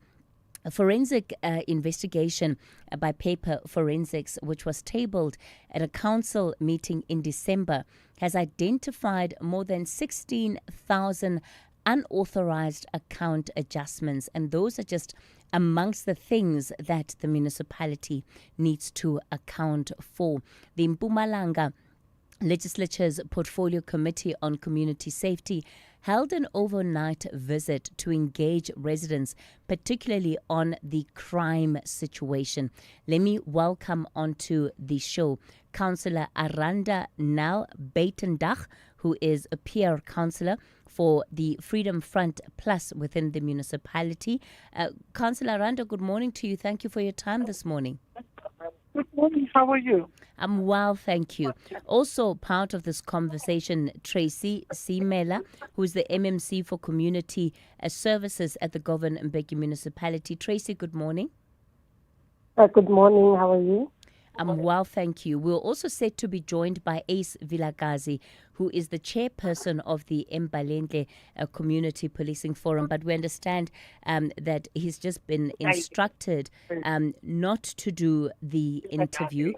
A forensic investigation by Paper Forensics, which was tabled at a council meeting in December, has identified more than 16,000 unauthorized account adjustments. And those are just amongst the things that the municipality needs to account for. The Mpumalanga Legislature's Portfolio Committee on Community Safety held an overnight visit to engage residents, particularly on the crime situation. Let me welcome onto the show Councillor Aranda Nel Buitendag, who is a peer councillor for the Freedom Front Plus within the municipality. Councillor Aranda, good morning to you. Thank you for your time this morning. Good morning. How are you? I'm well, thank you. Also part of this conversation, Tracy Simela, who is the MMC for Community Services at the Govan Mbeki Municipality. Tracy, good morning. Good morning. How are you? I'm well, thank you. We're also set to be joined by Ace Vilakazi, who is the chairperson of the Mbalenhle Community Policing Forum. But we understand that he's just been instructed not to do the interview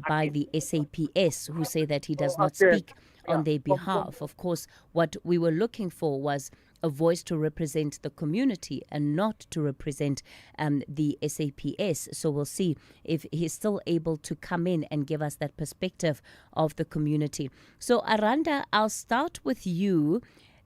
by the SAPS, who say that he does not speak on their behalf. Of course, what we were looking for was a voice to represent the community and not to represent the SAPS. So we'll see if he's still able to come in and give us that perspective of the community. So Aranda, I'll start with you.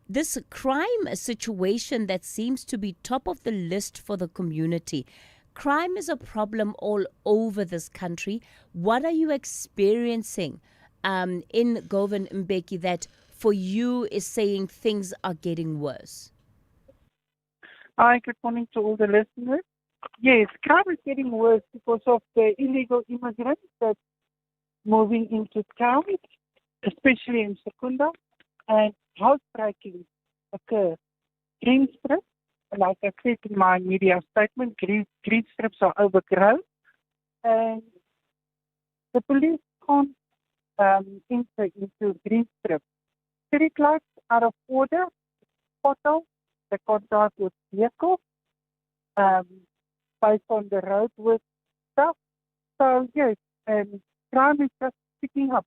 This crime situation that seems to be top of the list for the community. Crime is a problem all over this country. What are you experiencing in Govan Mbeki that for you is saying things are getting worse? Hi, good morning to all the listeners. Yes, crime is getting worse because of the illegal immigrants that's moving into town, especially in Secunda, and housebreaking occur. Green strips, like I said in my media statement, green strips are overgrown, and the police can't enter into green strips. Street lights out of order, potholes, they can't drive with vehicles, based on the road with stuff. So yes, crime is just picking up,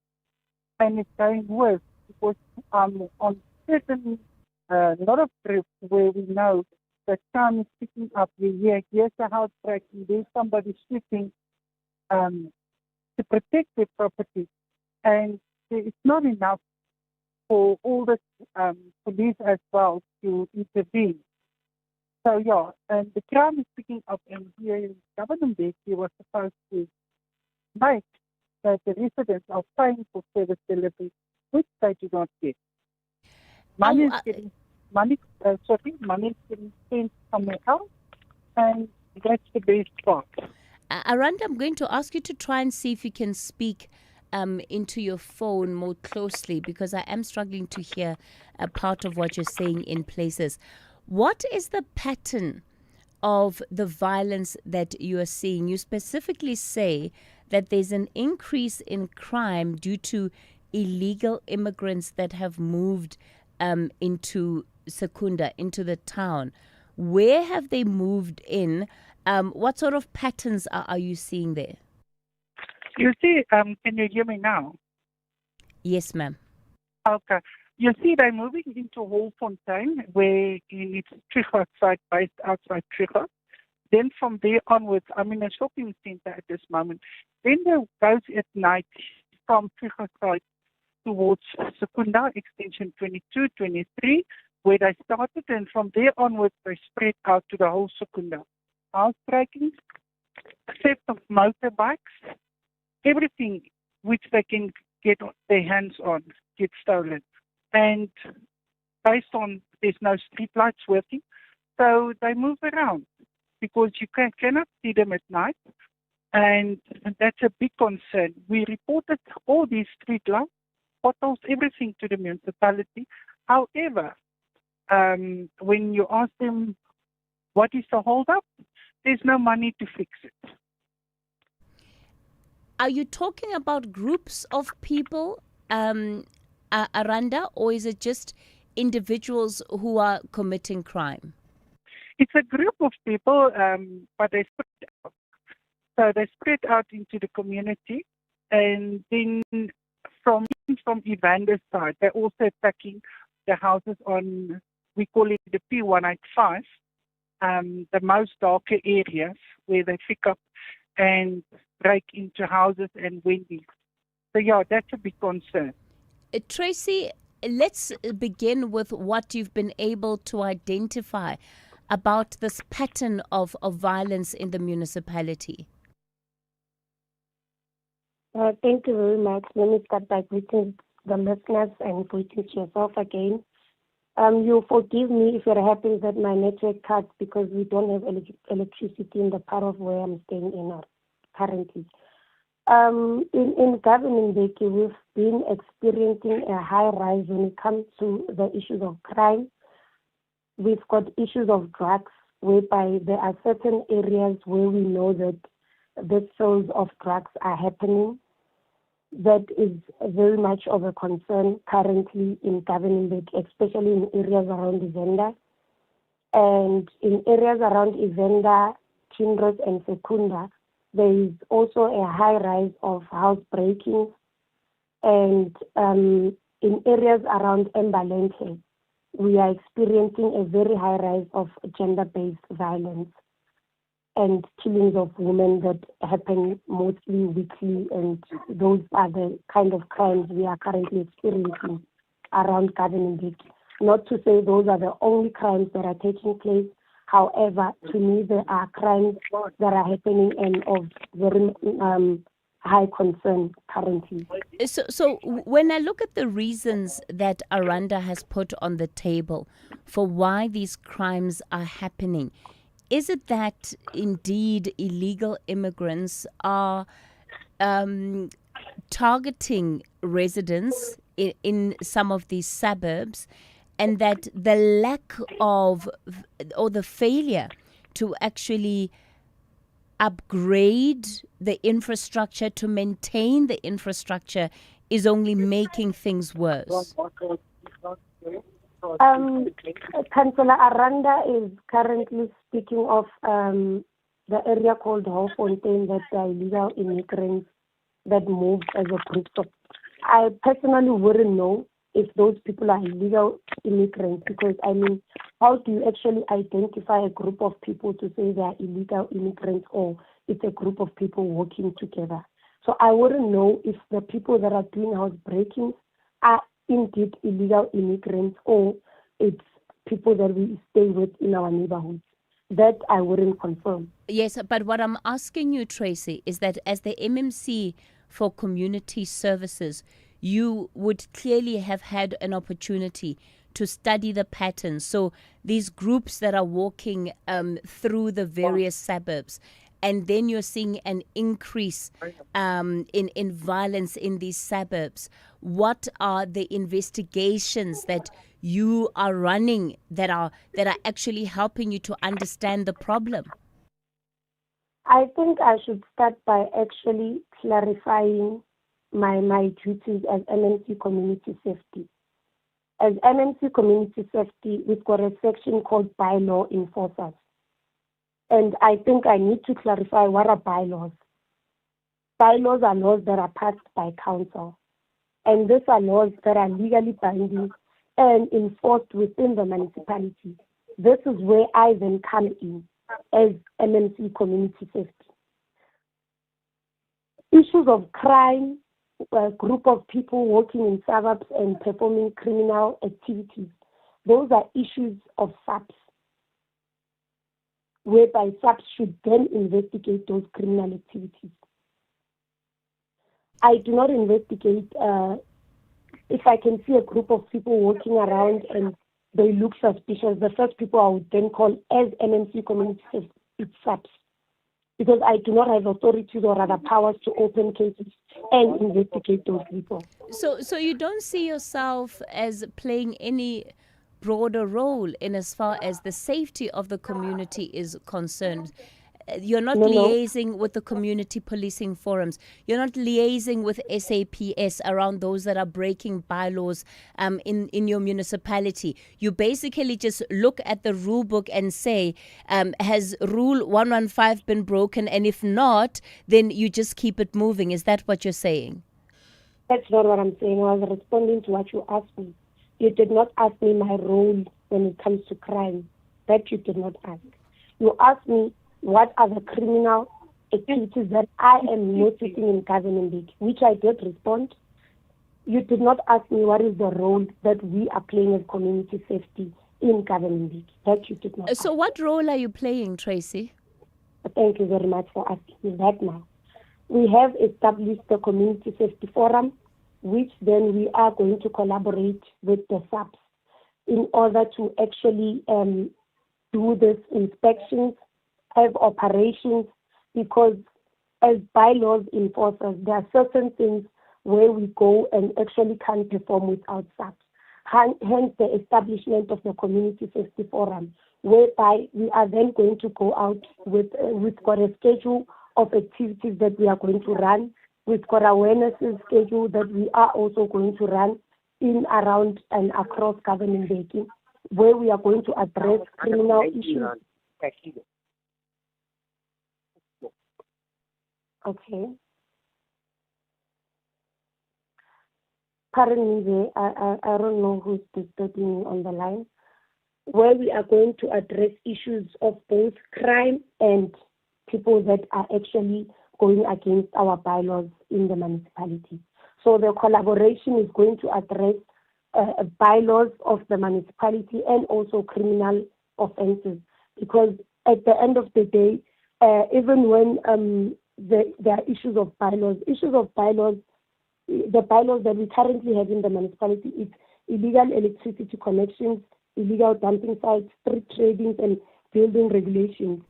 and it's going worse because on certain lot of trips where we know that crime is picking up, we hear here's a housebreaking, there's somebody shooting to protect their property, and it's not enough for all the police as well to intervene. So yeah, and the crime is picking up, and here in Government Day, he was supposed to make that the residents are paying for service delivery, which they do not get. Money is getting spent somewhere else, and that's the best part. Aranda, I'm going to ask you to try and see if you can speak into your phone more closely, because I am struggling to hear a part of what you're saying in places. What is the pattern of the violence that you are seeing? You specifically say that there's an increase in crime due to illegal immigrants that have moved into Secunda, into the town. Where have they moved in? What sort of patterns are you seeing there? You see, can you hear me now? Yes, ma'am. Okay. You see, they're moving into Holfontein, where it's Trichos site, based outside Trichos. Then from there onwards, I'm in a shopping center at this moment. Then they goes at night from Trichos site towards Secunda, extension 22, 23, where they started, and from there onwards, they spread out to the whole Secunda. Housebreaking, theft of motorbikes, everything which they can get their hands on gets stolen. And based on there's no street lights working, so they move around because you cannot see them at night, and that's a big concern. We reported all these street lights, potholes, everything to the municipality. However, when you ask them what is the hold-up, there's no money to fix it. Are you talking about groups of people, Aranda, or is it just individuals who are committing crime? It's a group of people, but they spread out. So they spread out into the community, and then from Evander's side, they're also attacking the houses on, we call it the P185, the most darker areas where they pick up and break into houses and windows. So yeah, that's a big concern. Tracy, let's begin with what you've been able to identify about this pattern of violence in the municipality. Thank you very much. Let me start by greeting the listeners and greeting yourself again. You forgive me if it happens that my network cuts because we don't have electricity in the part of where I'm staying in currently. In governing Beki, we've been experiencing a high rise when it comes to the issues of crime. We've got issues of drugs, whereby there are certain areas where we know that the sales of drugs are happening. That is very much of a concern currently in governing Beki, especially in areas around Evander. And in areas around Evander, Kindred, and Secunda, there is also a high rise of housebreaking. And in areas around Embalente, we are experiencing a very high rise of gender-based violence and killings of women that happen mostly weekly, and those are the kind of crimes we are currently experiencing around governing Beki. Not to say those are the only crimes that are taking place. However, to me, there are crimes that are happening and of very high concern currently. So when I look at the reasons that Aranda has put on the table for why these crimes are happening, is it that indeed illegal immigrants are targeting residents in some of these suburbs, and that the lack of or the failure to actually upgrade the infrastructure, to maintain the infrastructure, is only making things worse? Councillor Aranda is currently speaking of the area called Hoffontein, that the illegal immigrants that moved as a group. So I personally wouldn't know if those people are illegal immigrants, because I mean, how do you actually identify a group of people to say they are illegal immigrants, or it's a group of people working together? So I wouldn't know if the people that are doing housebreaking are indeed illegal immigrants, or it's people that we stay with in our neighborhoods. That I wouldn't confirm. Yes, but what I'm asking you, Tracy, is that as the MMC for Community Services, you would clearly have had an opportunity to study the patterns. So these groups that are walking through the various suburbs, and then you're seeing an increase in violence in these suburbs. What are the investigations that you are running that are actually helping you to understand the problem? I think I should start by actually clarifying my duties as MMC Community Safety. As MMC Community Safety, we've got a section called Bylaw Enforcers. And I think I need to clarify what are bylaws. Bylaws are laws that are passed by council. And these are laws that are legally binding and enforced within the municipality. This is where I then come in as MMC Community Safety. Issues of crime, a group of people working in suburbs and performing criminal activities, those are issues of SAPS, whereby SAPS should then investigate those criminal activities. I do not investigate if I can see a group of people walking around and they look suspicious. The first people I would then call as MMC Community Safety, it's SAPS, because I do not have authorities or other powers to open cases and investigate those people. So you don't see yourself as playing any broader role in as far as the safety of the community is concerned? You're not liaising with the community policing forums. You're not liaising with SAPS around those that are breaking bylaws in your municipality. You basically just look at the rule book and say, has Rule 115 been broken? And if not, then you just keep it moving. Is that what you're saying? That's not what I'm saying. I was responding to what you asked me. You did not ask me my role when it comes to crime. That you did not ask. You asked me what are the criminal activities that I am noticing in Government, which I did respond. You did not ask me what is the role that we are playing as community safety in Government. That you did not So ask. what role are you playing, Tracy? Thank you very much for asking me that now. We have established the Community Safety Forum, which then we are going to collaborate with the SAPS in order to actually do this inspections, have operations, because as bylaws enforcers, there are certain things where we go and actually can't perform without SAPS. Hence the establishment of the Community Safety Forum, whereby we are then going to go out with we've got a schedule of activities that we are going to run. We've got awareness schedule that we are also going to run in, around, and across Government Banking, where we are going to address criminal issues. Okay. Pardon me, I don't know who's disturbing me on the line. Where we are going to address issues of both crime and people that are actually going against our bylaws in the municipality. So the collaboration is going to address bylaws of the municipality and also criminal offenses, because at the end of the day, even when there are issues of bylaws. Issues of bylaws, the bylaws that we currently have in the municipality is illegal electricity connections, illegal dumping sites, street trading, and building regulations.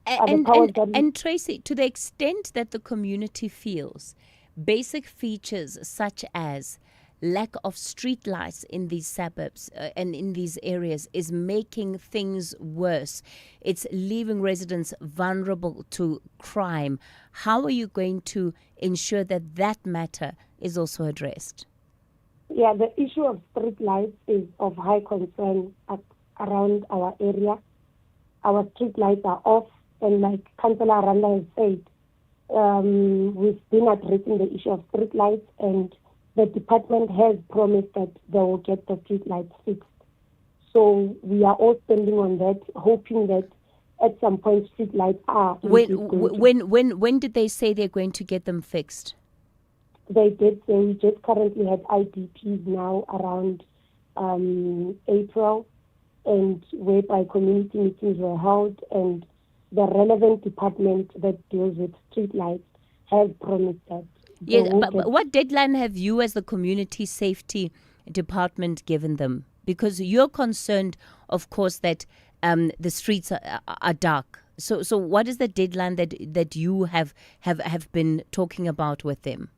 And Tracy, to the extent that the community feels basic features such as lack of street lights in these suburbs and in these areas is making things worse. It's leaving residents vulnerable to crime. How are you going to ensure that that matter is also addressed? Yeah, the issue of street lights is of high concern around our area. Our street lights are off, and like Councillor Randa has said, we've been addressing the issue of street lights, and the department has promised that they will get the street lights fixed. So we are all standing on that, hoping that at some point street lights are. When did they say they're going to get them fixed? They did say we just currently had IDPs now around April, and whereby community meetings were held, and the relevant department that deals with street lights has promised that. Yes, but what deadline have you as the community safety department given them? Because you're concerned, of course, that the streets are dark. So what is the deadline that you have been talking about with them?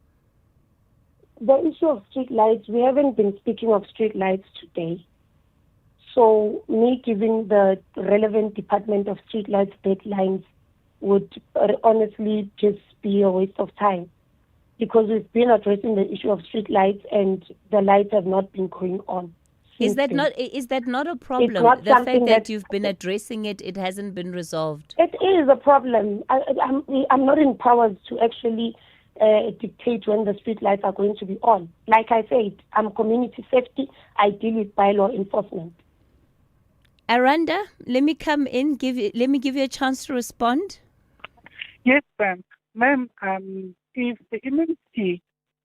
The issue of street lights, we haven't been speaking of street lights today. So me giving the relevant department of street lights deadlines would honestly just be a waste of time, because we've been addressing the issue of street lights and the lights have not been going on. Is that not a problem? Not the fact something that you've been addressing it hasn't been resolved. It is a problem. I'm not empowered to actually dictate when the street lights are going to be on. Like I said, I'm community safety. I deal with bylaw enforcement. Aranda, let me come in. Let me give you a chance to respond. Yes, ma'am. Ma'am, if the MMC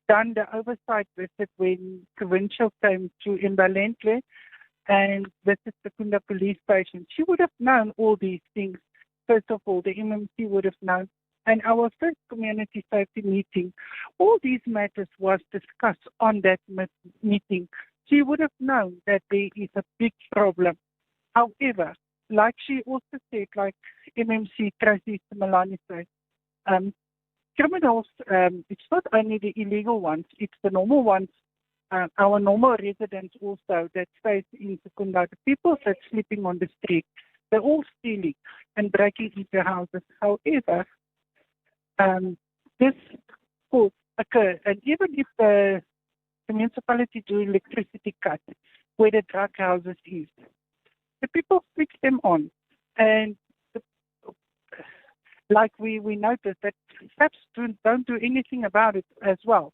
done the oversight visit when provincial came to Imbalente and visited the Kunda police station, she would have known all these things. First of all, the MMC would have known. And our first community safety meeting, all these matters was discussed on that meeting. She would have known that there is a big problem. However, like she also said, like MMC Cathy Mohlahlana said, criminals, it's not only the illegal ones, it's the normal ones, our normal residents also that stays in Secunda, the people that's sleeping on the street, they're all stealing and breaking into houses. However, this could occur, and even if the municipality do electricity cut where the drug houses is, the people switch them on, and like we noticed that SAPs don't do anything about it as well.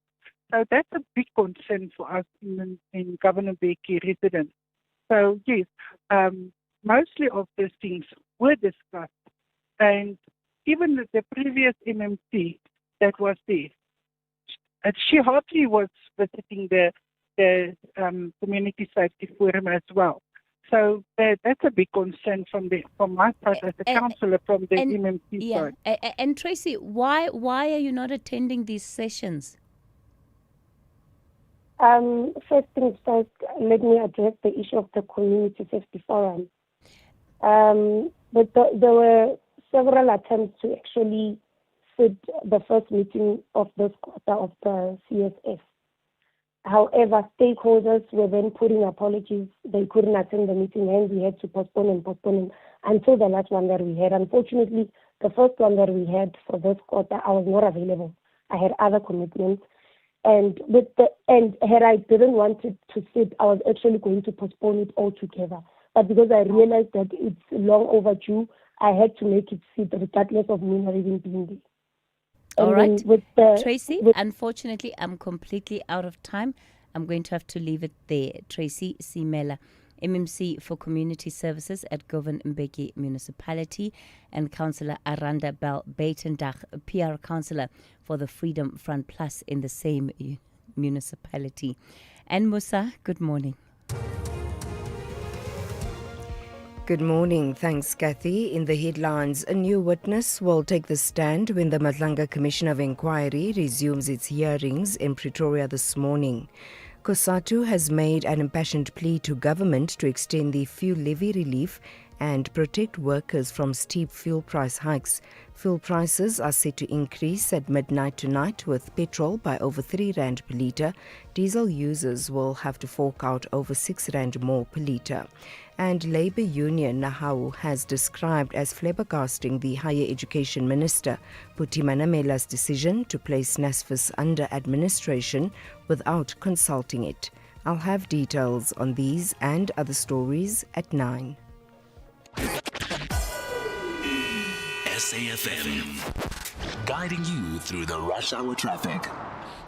So that's a big concern for us in Governor Beki residents. So yes, mostly of these things were discussed, and even the previous MMC that was there, she hardly was visiting the community safety forum as well. So that's a big concern from my side as a councillor from the MMC side. And Tracy, why are you not attending these sessions? First things first, let me address the issue of the community safety forum. But there were several attempts to actually sit the first meeting of this quarter of the CSF. However, stakeholders were then putting apologies. They couldn't attend the meeting, and we had to postpone until the last one that we had. Unfortunately, the first one that we had for this quarter, I was not available. I had other commitments. And had I didn't want to sit, I was actually going to postpone it altogether. But because I realized that it's long overdue, I had to make it sit regardless of me not even being there. All right. Tracy, unfortunately, I'm completely out of time. I'm going to have to leave it there. Tracy Simela, MMC for Community Services at Govan Mbeki Municipality, and Councillor Aranda Bell Beitendach, PR Councillor for the Freedom Front Plus in the same municipality. And Musa, good morning. Good morning. Thanks, Cathy. In the headlines, a new witness will take the stand when the Madlanga Commission of Inquiry resumes its hearings in Pretoria this morning. COSATU has made an impassioned plea to government to extend the fuel levy relief and protect workers from steep fuel price hikes. Fuel prices are set to increase at midnight tonight, with petrol by over R3 per litre. Diesel users will have to fork out over R6 more per litre. And Labour Union Nahau has described as flabbergasting the Higher Education Minister, Puti Manamela's decision to place NSFAS under administration without consulting it. I'll have details on these and other stories at 9. SAfm, guiding you through the rush hour traffic.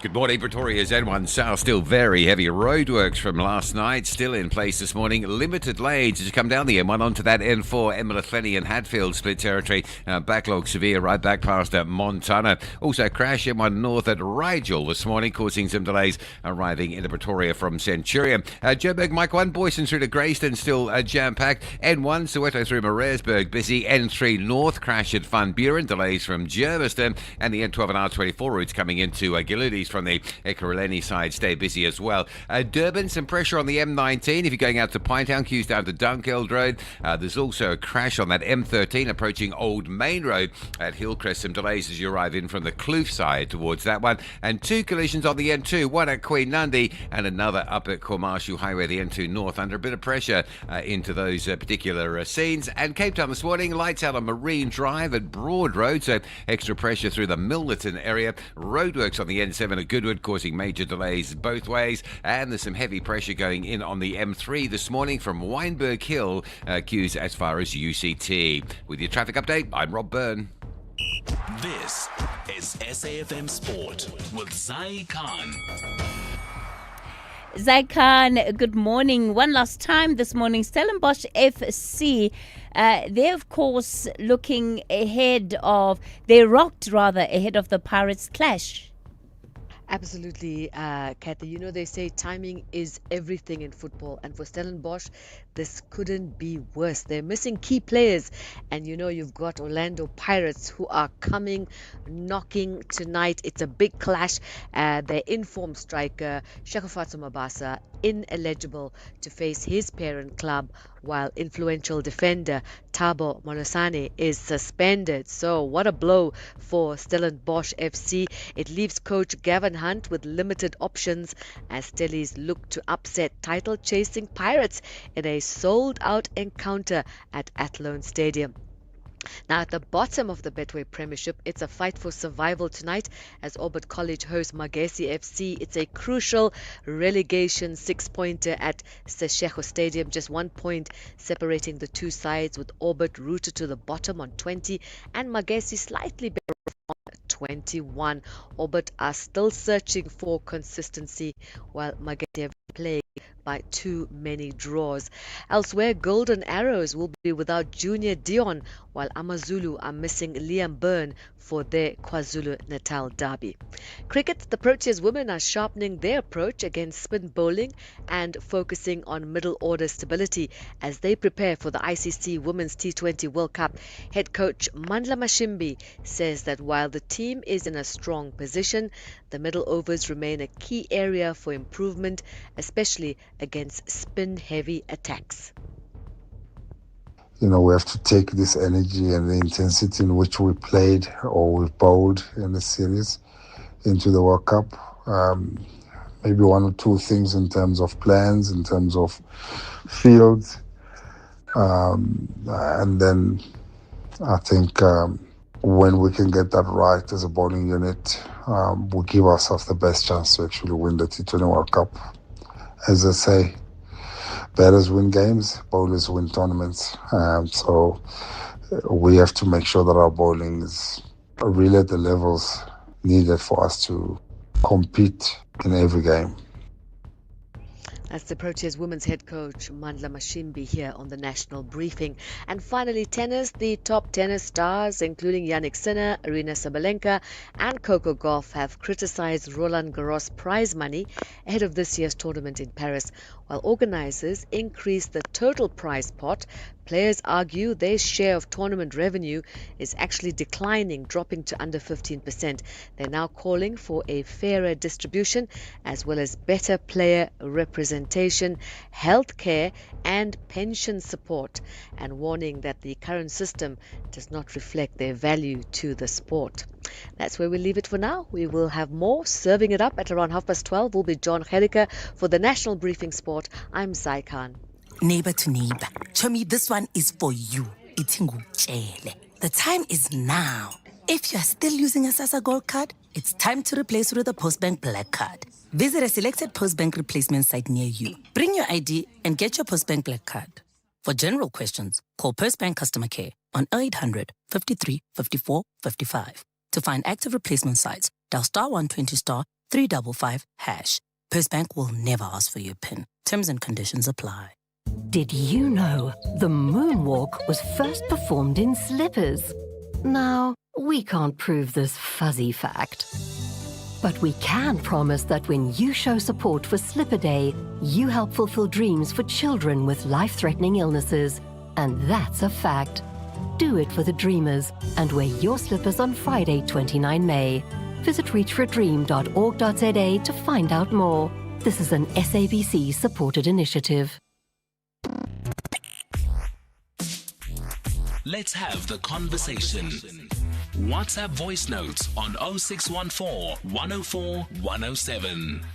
Good morning, Pretoria's N1 South. Still very heavy roadworks from last night. Still in place this morning. Limited lanes as you come down the M1 onto that N4, Emerald and Hatfield split territory. Backlog severe right back past Montana. Also crash M1 north at Rigel this morning, causing some delays arriving into Pretoria from Centurion. Joburg, Mike 1, Boyson through to Grayston, still jam-packed. N1, Soweto through Mareesburg, busy. N3 north, crash at Van Buren. Delays from Germiston. And the N12 and R24 routes coming into Gillides from the Ekurhuleni side stay busy as well. Durban, some pressure on the M19 if you're going out to Pinetown, queues down to Dunkeld Road. There's also a crash on that M13 approaching Old Main Road at Hillcrest. Some delays as you arrive in from the Kloof side towards that one. And 2 collisions on the N2, one at Queen Nandi and another up at Cormarshu Highway, the N2 North, under a bit of pressure into those particular scenes. And Cape Town this morning, lights out on Marine Drive at Broad Road, so extra pressure through the Milnerton area. Roadworks on the N7 at Goodwood causing major delays both ways, and there's some heavy pressure going in on the M3 this morning from Wynberg Hill, queues as far as UCT. With your traffic update, I'm Rob Byrne. This is SAfm Sport with Zai Khan. Zaikan, good morning. One last time this morning, Stellenbosch FC, they're of course looking ahead of, they rocked rather ahead of the Pirates clash. Absolutely, Cathy. You know, they say timing is everything in football. And for Stellenbosch, this couldn't be worse. They're missing key players. And, you know, you've got Orlando Pirates who are coming, knocking tonight. It's a big clash. Their informed striker, Shekofatso Mabasa, ineligible to face his parent club, while influential defender Thabo Monosane is suspended. So what a blow for Stellenbosch FC. It leaves coach Gavin Hunt with limited options as Stellies look to upset title-chasing Pirates in a sold-out encounter at Athlone Stadium. Now, at the bottom of the Betway Premiership, it's a fight for survival tonight as Orbit College hosts Magesi FC. It's a crucial relegation 6-pointer at Seshego Stadium. Just 1 point separating the two sides, with Orbit rooted to the bottom on 20 and Magesi slightly better on 21. Orbit are still searching for consistency, while Magesi have been plagued by too many draws. Elsewhere, Golden Arrows will be without Junior Dion, while Amazulu are missing Liam Byrne for their KwaZulu-Natal derby. Cricket, the Proteas women are sharpening their approach against spin bowling and focusing on middle order stability as they prepare for the ICC Women's T20 World Cup. Head coach Mandla Mashimbi says that while the team is in a strong position, the middle overs remain a key area for improvement, especially against spin-heavy attacks. You know, we have to take this energy and the intensity in which we played or we bowled in the series into the World Cup. Maybe 1 or 2 things in terms of plans, in terms of fields. And then I think when we can get that right as a bowling unit, we'll give ourselves the best chance to actually win the T20 World Cup. As I say, batters win games, bowlers win tournaments. So we have to make sure that our bowling is really at the levels needed for us to compete in every game. That's the Proteas women's head coach Mandla Mashimbi here on the national briefing. And finally, tennis. The top tennis stars, including Yannick Sinner, Arina Sabalenka and Coco Gauff, have criticized Roland Garros prize money ahead of this year's tournament in Paris, while organizers increased the total prize pot players argue their share of tournament revenue is actually declining, dropping to under 15%. They're now calling for a fairer distribution as well as better player representation, healthcare and pension support, and warning that the current system does not reflect their value to the sport. That's where we leave it for now. We will have more. Serving it up at around 12:30 will be John Gericke for the National Briefing Sport. I'm Sai Khan. Neighbor to neighbor. Chomi, this one is for you. Itingutshele. The time is now. If you are still using a SASA Gold card, it's time to replace it with a Postbank Black card. Visit a selected Postbank replacement site near you. Bring your ID and get your Postbank Black card. For general questions, call Postbank Customer Care on 0800 53 54 55. To find active replacement sites, dial *120 *355 #. Postbank will never ask for your PIN. Terms and conditions apply. Did you know the moonwalk was first performed in slippers? Now, we can't prove this fuzzy fact, but we can promise that when you show support for Slipper Day, you help fulfill dreams for children with life-threatening illnesses. And that's a fact. Do it for the dreamers and wear your slippers on Friday, 29 May. Visit reachforadream.org.za to find out more. This is an SABC-supported initiative. Let's have the conversation. WhatsApp voice notes on 0614 104 107.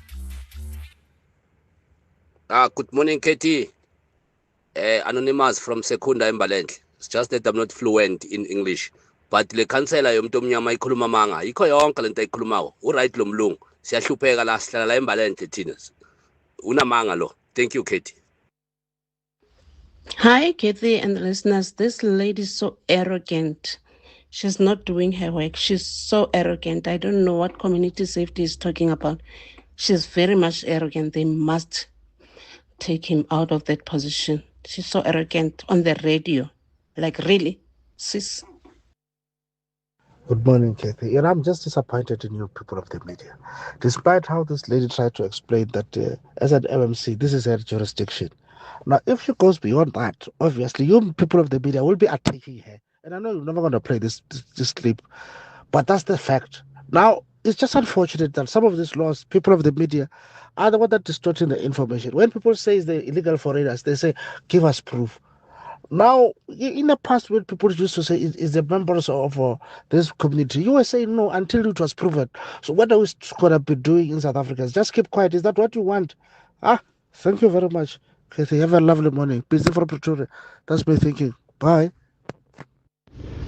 Good morning, Katie. Anonymous from Secunda Embalenhle. It's just that I'm not fluent in English. But le councillor yomntu omnyama ikhuluma manga. Ikho yonke lento ayikhulumayo. Uright lo mlungu. Siyahlupheka la sihlala la Embalenhle thina. Unamanga lo. Thank you, Katie. Hi, Cathy and the listeners. This lady is so arrogant. She's not doing her work. She's so arrogant. I don't know what community safety is talking about. She's very much arrogant. They must take him out of that position. She's so arrogant on the radio. Like, really? Sis? Good morning, Cathy. And I'm just disappointed in you people of the media. Despite how this lady tried to explain that as an MMC, this is her jurisdiction. Now, if she goes beyond that, obviously, you people of the media will be attacking her. And I know you're never going to play this clip, but that's the fact. Now, it's just unfortunate that some of these laws, people of the media, are the ones that distorting the information. When people say they're illegal foreigners, they say, give us proof. Now, in the past, when people used to say, is the members of this community, you were saying no until it was proven. So what are we going to be doing in South Africa? Just keep quiet. Is that what you want? Thank you very much. Cathy, have a lovely morning. Busy for Pretoria. That's my thinking. Bye.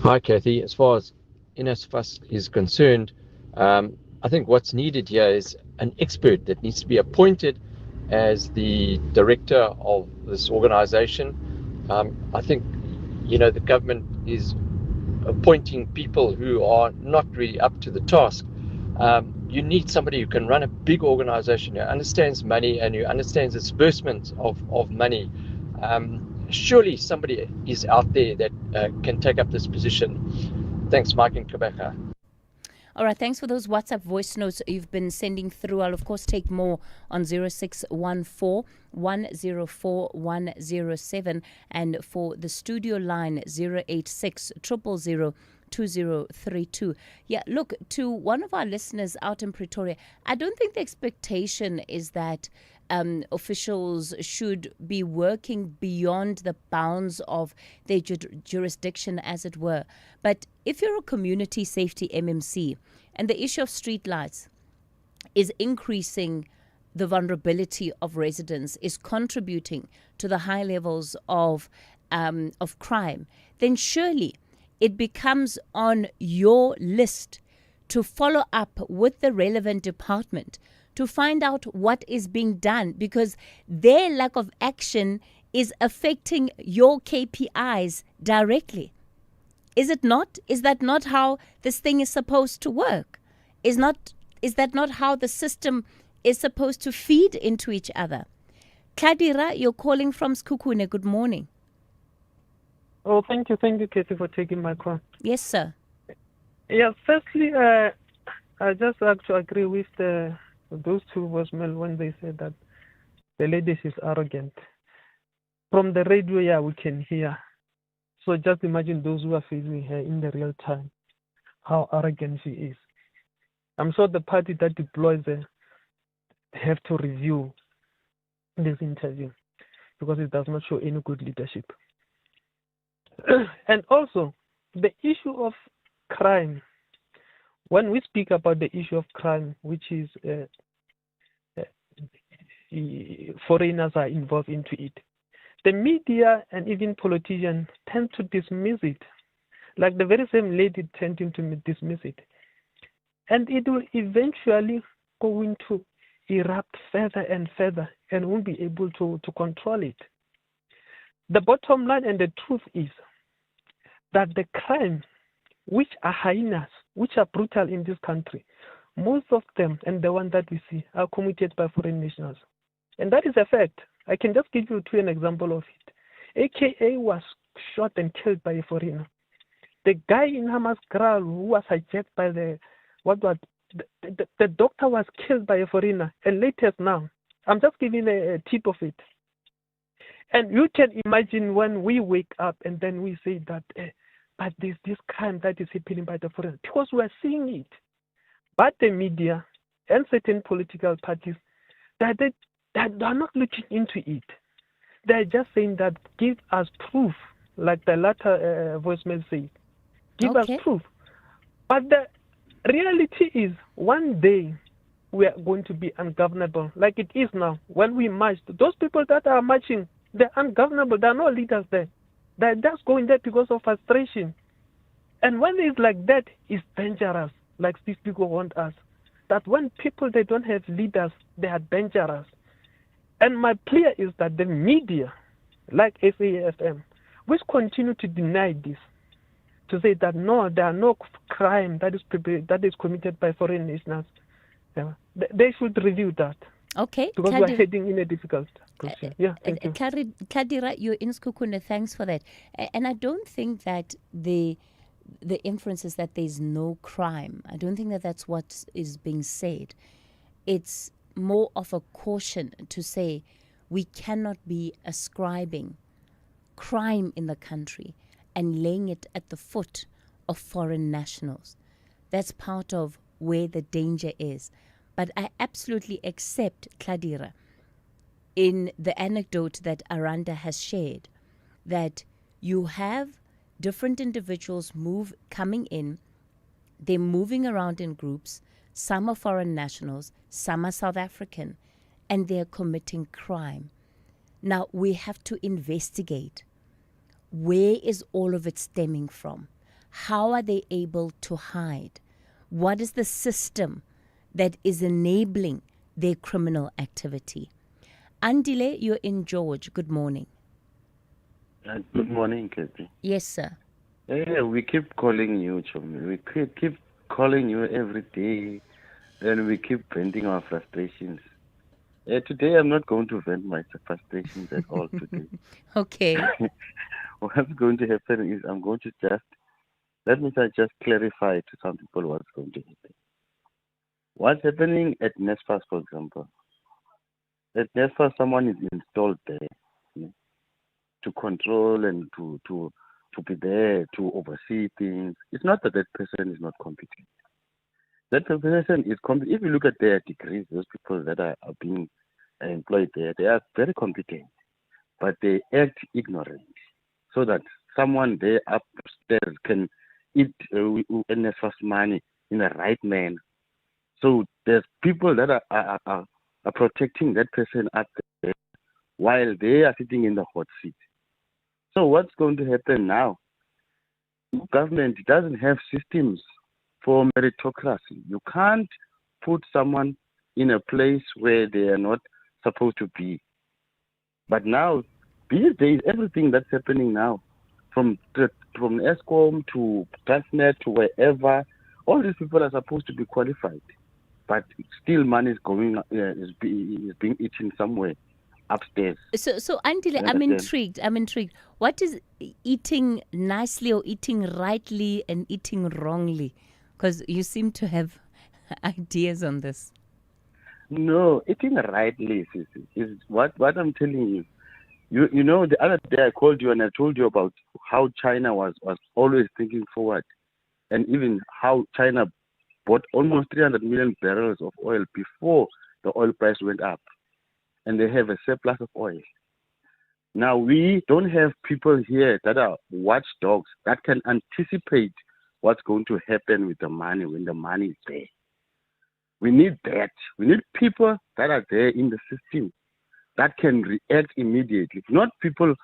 Hi, Cathy. As far as NSFAS is concerned, I think what's needed here is an expert that needs to be appointed as the director of this organization. I think, the government is appointing people who are not really up to the task. You need somebody who can run a big organization, who understands money and who understands disbursement of money. Surely somebody is out there that can take up this position. Thanks, Mike and Kabaka. All right, thanks for those WhatsApp voice notes you've been sending through. I'll, of course, take more on 0614 104 107 and for the studio line 086 000 2032. Yeah, look, to one of our listeners out in Pretoria, I don't think the expectation is that officials should be working beyond the bounds of their jurisdiction, as it were. But if you're a community safety MMC and the issue of streetlights is increasing the vulnerability of residents, is contributing to the high levels of crime, then surely it becomes on your list to follow up with the relevant department to find out what is being done, because their lack of action is affecting your KPIs directly. Is it not? Is that not how this thing is supposed to work? Is that not how the system is supposed to feed into each other? Kadira, you're calling from Skukune. Good morning. Oh, thank you, Cathy, for taking my call. Yes, sir. Yeah, firstly, I just have to agree with those two voicemail when they said that the lady is arrogant. From the radio, we can hear So just imagine those who are facing her in the real time, how arrogant she is. I'm sure the party that deploys her have to review this interview because it does not show any good leadership. And also, the issue of crime. When we speak about the issue of crime, which is foreigners are involved into it, the media and even politicians tend to dismiss it. Like the very same lady tending to dismiss it. And it will eventually go into erupt further and further and won't be able to control it. The bottom line and the truth is that the crime, which are heinous, which are brutal in this country, most of them, and the one that we see, are committed by foreign nationals. And that is a fact. I can just give you an example of it. AKA was shot and killed by a foreigner. The guy in Hammanskraal who was hijacked by the doctor was killed by a foreigner. And latest now, I'm just giving a tip of it. And you can imagine when we wake up and then we say that, but there's this crime that is happening by the foreigner, because we are seeing it. But the media and certain political parties, that are not looking into it. They're just saying that give us proof, like the latter voicemail says. Give us proof. But the reality is, one day we are going to be ungovernable, like it is now. When we march, those people that are marching, they're ungovernable. There are no leaders there. They're just going there because of frustration. And when it's like that, it's dangerous, like these people want us. That when people, they don't have leaders, they are dangerous. And my plea is that the media, like SAFM, which continue to deny this, to say that no, there are no crime that is committed by foreign nationals. They should review that. Okay. Because we are heading in a difficult position. Yeah, thank you. Kadira, you're in Skukune. Thanks for that. And I don't think that the inference is that there's no crime. I don't think that that's what is being said. It's more of a caution to say we cannot be ascribing crime in the country and laying it at the foot of foreign nationals. That's part of where the danger is. But I absolutely accept, Kadira, in the anecdote that Aranda has shared, that you have different individuals coming in, they're moving around in groups, some are foreign nationals, some are South African, and they're committing crime. Now, we have to investigate. Where is all of it stemming from? How are they able to hide? What is the system that is enabling their criminal activity? Andile, you're in George. Good morning. Good morning, Cathy. Yes, sir. Yeah, we keep calling you, Chomi. We keep calling you every day, and we keep venting our frustrations. Today, I'm not going to vent my frustrations at all today. Okay. What's going to happen is I'm going to let me just clarify to some people what's going to happen. What's happening at NSFAS, for example? At NSFAS, someone is installed there to control and to be there to oversee things. It's not that person is not competent. That person is competent. If you look at their degrees, those people that are being employed there, they are very competent, but they act ignorant, so that someone there upstairs can eat NSFAS money in the right manner. So there's people that are protecting that person up there while they are sitting in the hot seat. So what's going to happen now? Government doesn't have systems for meritocracy. You can't put someone in a place where they are not supposed to be. But now, these days, everything that's happening now, from ESCOM to Transnet to wherever, all these people are supposed to be qualified. But still money is is being eaten somewhere upstairs. So Andile, I'm intrigued. What is eating nicely or eating rightly and eating wrongly? Because you seem to have ideas on this. No, eating rightly is what I'm telling you. You know, the other day I called you and I told you about how China was always thinking forward, and even how China bought almost 300 million barrels of oil before the oil price went up, and they have a surplus of oil. Now, we don't have people here that are watchdogs that can anticipate what's going to happen with the money when the money is there. We need that. We need people that are there in the system that can react immediately. Not people,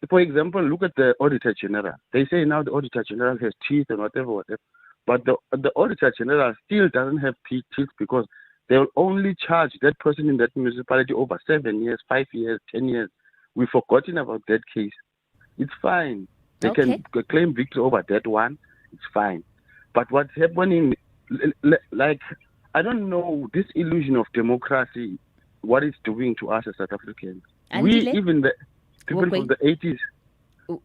for example, look at the Auditor General. They say now the Auditor General has teeth and whatever. But the Auditor General still doesn't have teeth because they will only charge that person in that municipality over 7 years, 5 years, 10 years. We've forgotten about that case. It's fine. They can claim victory over that one. It's fine. But what's happening, like, I don't know, this illusion of democracy, what it's doing to us as South Africans. Andile? Even the people from the 80s.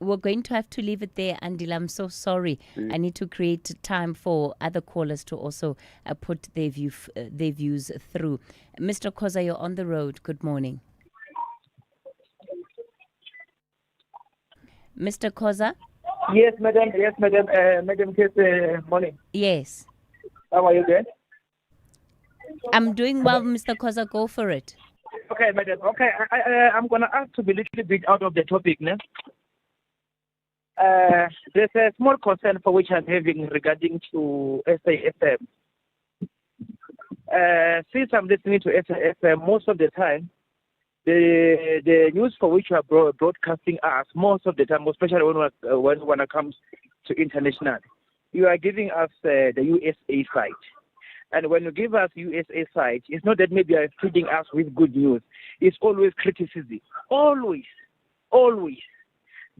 We're going to have to leave it there, Andile. I'm so sorry. I need to create time for other callers to also put their views through. Mr. Koza, you're on the road. Good morning. Mr. Koza? Yes, madam. Madam, good morning. Yes. How are you doing? I'm doing well, Mr. Koza. Go for it. Okay, madam. Okay, I'm going to ask to be a little bit out of the topic now. There's a small concern for which I'm having regarding to SAFM. Since I'm listening to SAFM most of the time, the news for which you are broadcasting us most of the time, especially when it comes to international, you are giving us the USA side. And when you give us USA side, it's not that maybe you are feeding us with good news. It's always criticism. Always.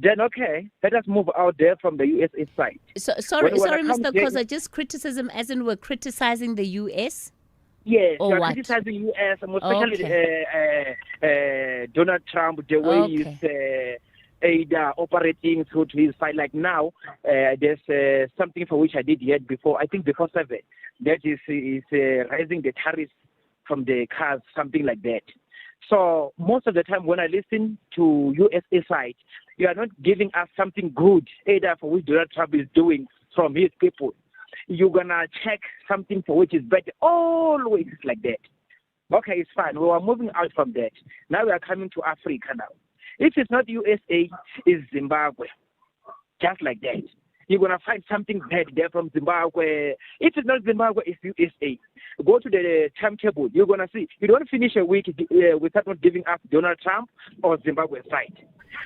Then, okay, let us move out there from the USA side. Sorry, Mr. Koza, just criticism as in we're criticizing the US? Yes, or you are what? criticizing the US, especially Donald Trump, the way he's operating through to his side. Like now, there's something for which I did yet before, I think before 7, that is raising the tariffs from the cars, something like that. So most of the time when I listen to USA side, you are not giving us something good, either for which Donald Trump is doing from his people. You're going to check something for which is better. Always like that. Okay, it's fine. We are moving out from that. Now we are coming to Africa now. If it's not USA, it's Zimbabwe. Just like that. You're going to find something bad there from Zimbabwe. If it's not Zimbabwe, it's USA. Go to the timetable. You're going to see. You don't finish a week without not giving us Donald Trump or Zimbabwe side.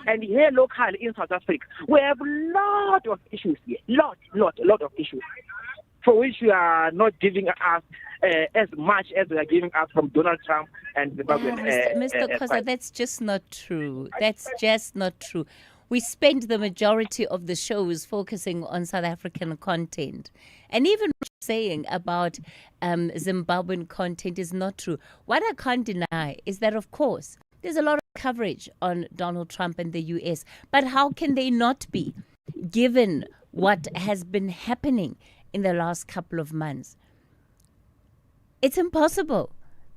And here locally in South Africa, we have a lot of issues here. Lot of issues. For which you are not giving us as much as they are giving us from Donald Trump and Zimbabwe. Mr. Koza, that's just not true. That's just not true. We spend the majority of the shows focusing on South African content. And even what you're saying about Zimbabwean content is not true. What I can't deny is that, of course, there's a lot of coverage on Donald Trump and the US. But how can they not be, given what has been happening in the last couple of months? It's impossible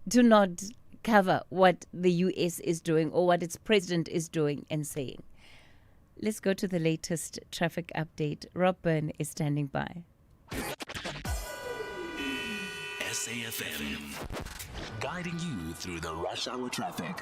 to not cover what the US is doing or what its president is doing and saying. Let's go to the latest traffic update. Rob Byrne is standing by. SAFM, guiding you through the rush hour traffic.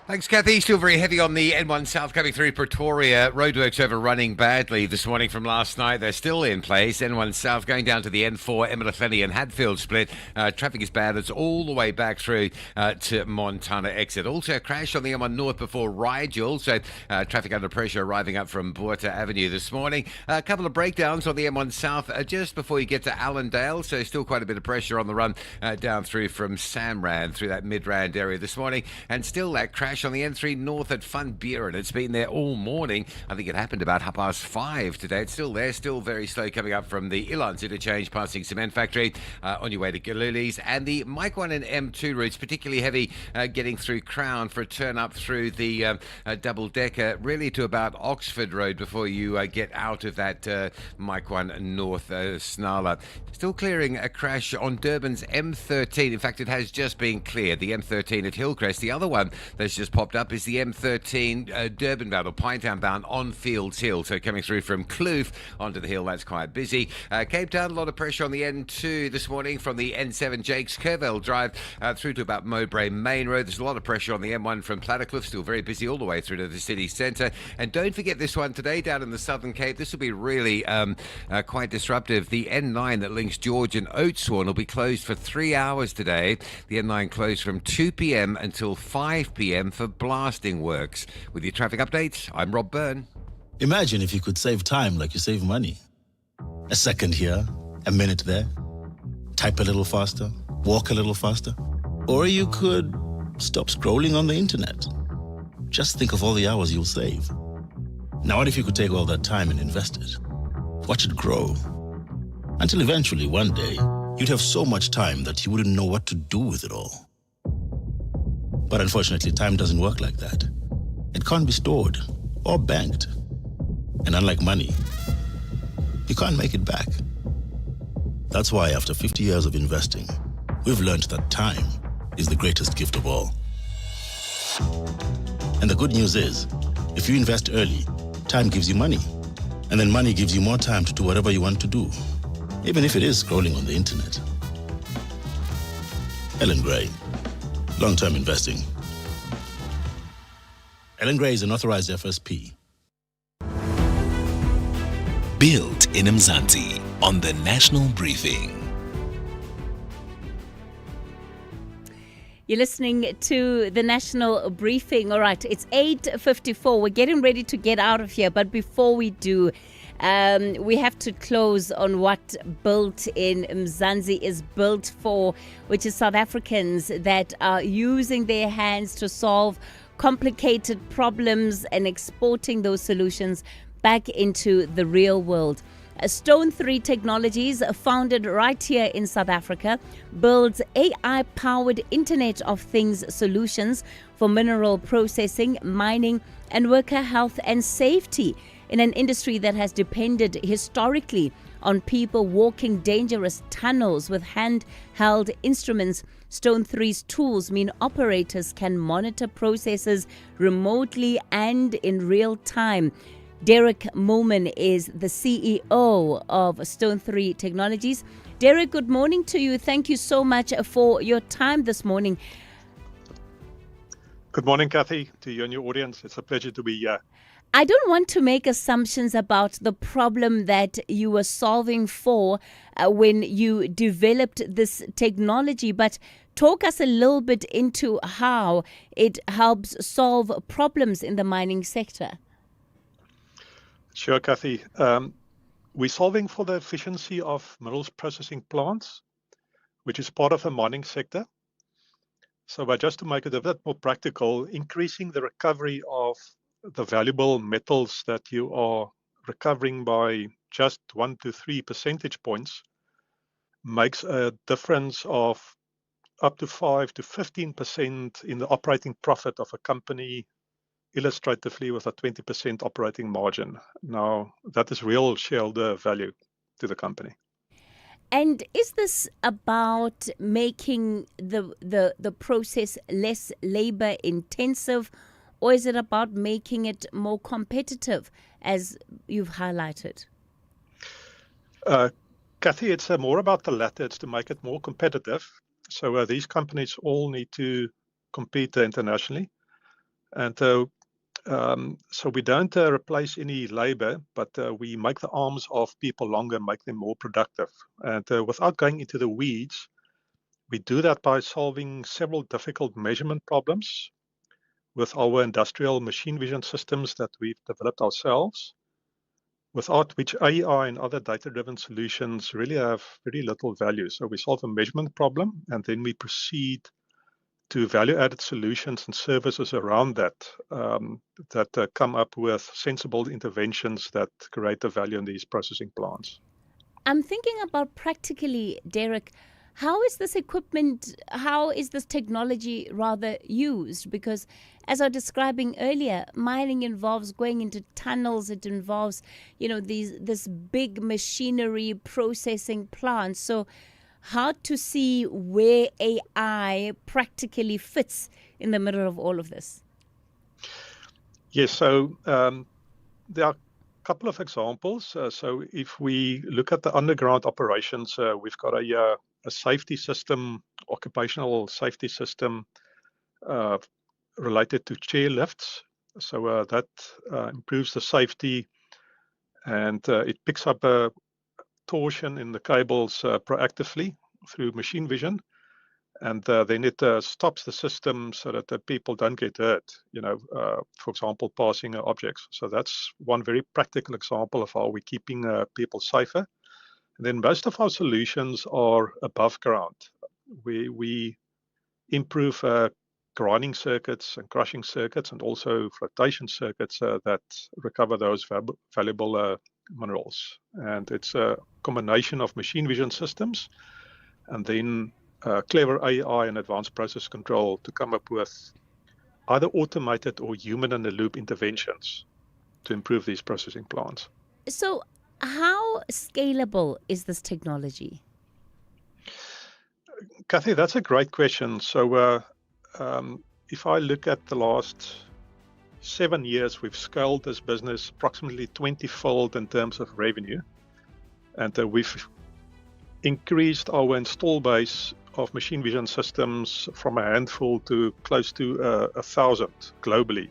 Thanks, Cathy. Still very heavy on the N1 South coming through Pretoria. Roadworks overrunning badly this morning from last night. They're still in place. N1 South going down to the N4, Emadifeni and Hadfield split. Traffic is bad. It's all the way back through to Montana exit. Also a crash on the N1 North before Rigel. So traffic under pressure arriving up from Buerta Avenue this morning. A couple of breakdowns on the N1 South just before you get to Allendale. So still quite a bit of pressure on the run down through from SAMRAD through that Midrand area this morning. And still that crash on the N3 North at Van Buren. It's been there all morning. I think it happened about 5:30 today. It's still there, still very slow coming up from the Ilans interchange passing Cement Factory on your way to Galuli's. And the Mike 1 and M2 routes, particularly heavy getting through Crown for a turn up through the double-decker, really to about Oxford Road before you get out of that Mike 1 North snarler. Still clearing a crash on Durban's M13. In fact, it has just been cleared. The M13 at Hillcrest. The other one that's just just popped up is the M13 Durban bound or Pinetown bound on Fields Hill. So coming through from Kloof onto the hill, that's quite busy. Cape Town, a lot of pressure on the N2 this morning from the N7 Jakes Curville Drive through to about Mowbray Main Road. There's a lot of pressure on the M1 from Plattercliff, still very busy all the way through to the city centre. And don't forget this one today down in the Southern Cape. This will be really quite disruptive. The N9 that links George and Oudtshoorn will be closed for 3 hours today. The N9 closed from 2 p.m. until 5 p.m. for blasting works. With your traffic updates, I'm Rob Byrne. Imagine if you could save time like you save money. A second here, a minute there. Type a little faster, walk a little faster. Or you could stop scrolling on the internet. Just think of all the hours you'll save. Now what if you could take all that time and invest it? Watch it grow. Until eventually, one day, you'd have so much time that you wouldn't know what to do with it all. But unfortunately, time doesn't work like that. It can't be stored or banked. And unlike money, you can't make it back. That's why after 50 years of investing, we've learned that time is the greatest gift of all. And the good news is, if you invest early, time gives you money. And then money gives you more time to do whatever you want to do, even if it is scrolling on the internet. Ellen Gray, long-term investing. Ellen Gray is an authorized FSP. Built in Mzansi on the National Briefing. You're listening to the National Briefing. All right, it's 8:54. We're getting ready to get out of here. But before we do, we have to close on what Built in Mzansi is built for, which is South Africans that are using their hands to solve complicated problems and exporting those solutions back into the real world. Stone 3 Technologies, founded right here in South Africa, builds AI-powered Internet of Things solutions for mineral processing, mining, and worker health and safety in an industry that has depended historically on people walking dangerous tunnels with handheld instruments. Stone 3's tools mean operators can monitor processes remotely and in real time. Derek Mohlman is the CEO of Stone 3 Technologies. Derek, good morning to you. Thank you so much for your time this morning. Good morning, Cathy, to you and your audience. It's a pleasure to be here. I don't want to make assumptions about the problem that you were solving for when you developed this technology, but talk us a little bit into how it helps solve problems in the mining sector. Sure, Cathy. We're solving for the efficiency of minerals processing plants, which is part of the mining sector. So just to make it a bit more practical, increasing the recovery of the valuable metals that you are recovering by just 1 to 3 percentage points makes a difference of up to 5 to 15% in the operating profit of a company, illustratively with a 20% operating margin. Now, that is real shareholder value to the company. And is this about making the process less labor intensive, or is it about making it more competitive, as you've highlighted? Cathy, it's more about the latter. It's to make it more competitive. So these companies all need to compete internationally. And so we don't replace any labor, but we make the arms of people longer, make them more productive. And without going into the weeds, we do that by solving several difficult measurement problems with our industrial machine vision systems that we've developed ourselves, without which AI and other data-driven solutions really have very little value. So we solve a measurement problem, and then we proceed to value-added solutions and services around that that come up with sensible interventions that create the value in these processing plants. I'm thinking about practically, Derek, how is this equipment, how is this technology rather used? Because as I was describing earlier, mining involves going into tunnels, it involves, this big machinery processing plants. So how to see where AI practically fits in the middle of all of this? Yes, so there are a couple of examples. So if we look at the underground operations, we've got a safety system, occupational safety system related to chair lifts. So that improves the safety, and it picks up a torsion in the cables proactively through machine vision. And then it stops the system so that the people don't get hurt, for example, passing objects. So that's one very practical example of how we're keeping people safer. And then most of our solutions are above ground. We improve grinding circuits and crushing circuits and also flotation circuits that recover those valuable minerals. And it's a combination of machine vision systems and then clever AI and advanced process control to come up with either automated or human-in-the-loop interventions to improve these processing plants. So how scalable is this technology? Cathy, that's a great question. So if I look at the last 7 years, we've scaled this business approximately 20-fold in terms of revenue. And we've increased our install base of machine vision systems from a handful to close to 1,000 globally,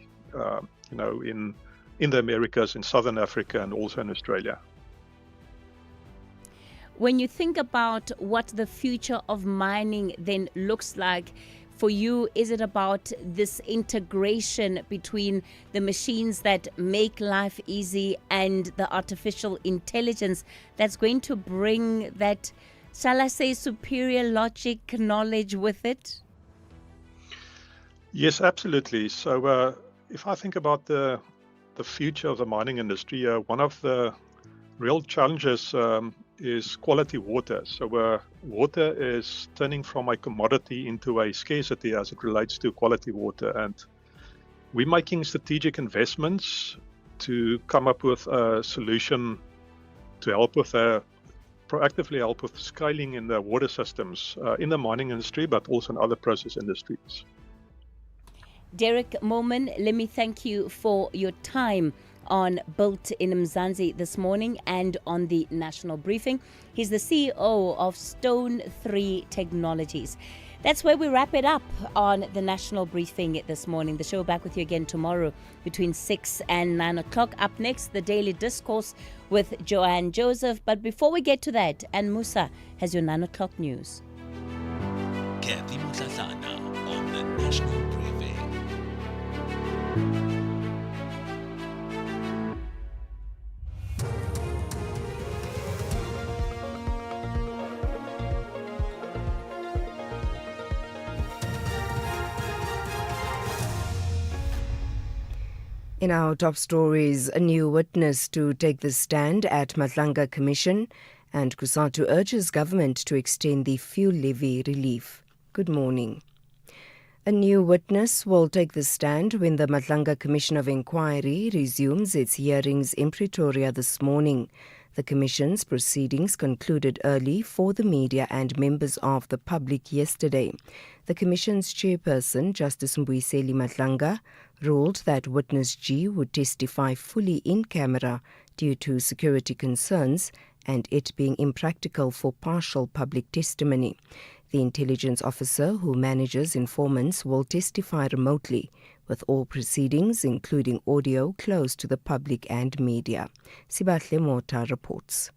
in the Americas, in Southern Africa, and also in Australia. When you think about what the future of mining then looks like for you, is it about this integration between the machines that make life easy and the artificial intelligence that's going to bring that, shall I say, superior logic knowledge with it? Yes, absolutely. So if I think about the future of the mining industry, one of the real challenges is quality water. So water is turning from a commodity into a scarcity as it relates to quality water. And we're making strategic investments to come up with a solution to help with proactively help with scaling in the water systems in the mining industry, but also in other process industries. Derek Moman, let me thank you for your time on Built in Mzansi this morning and on the National Briefing. He's the CEO of Stone 3 Technologies. That's where we wrap it up on the National Briefing this morning. The show back with you again tomorrow between 6 and 9 o'clock. Up next, the Daily Discourse with Joanne Joseph. But before we get to that, Ann Musa has your 9 o'clock news. Cathy Mohlahlana on the National Briefing. In our top stories, a new witness to take the stand at Matlanga Commission, and Kusatu urges government to extend the fuel levy relief. Good morning. A new witness will take the stand when the Matlanga Commission of Inquiry resumes its hearings in Pretoria this morning. The Commission's proceedings concluded early for the media and members of the public yesterday. The Commission's chairperson, Justice Mbuyiseli Matlanga, ruled that Witness G would testify fully in camera due to security concerns and it being impractical for partial public testimony. The intelligence officer who manages informants will testify remotely, with all proceedings, including audio, closed to the public and media. Sibahle Mota reports.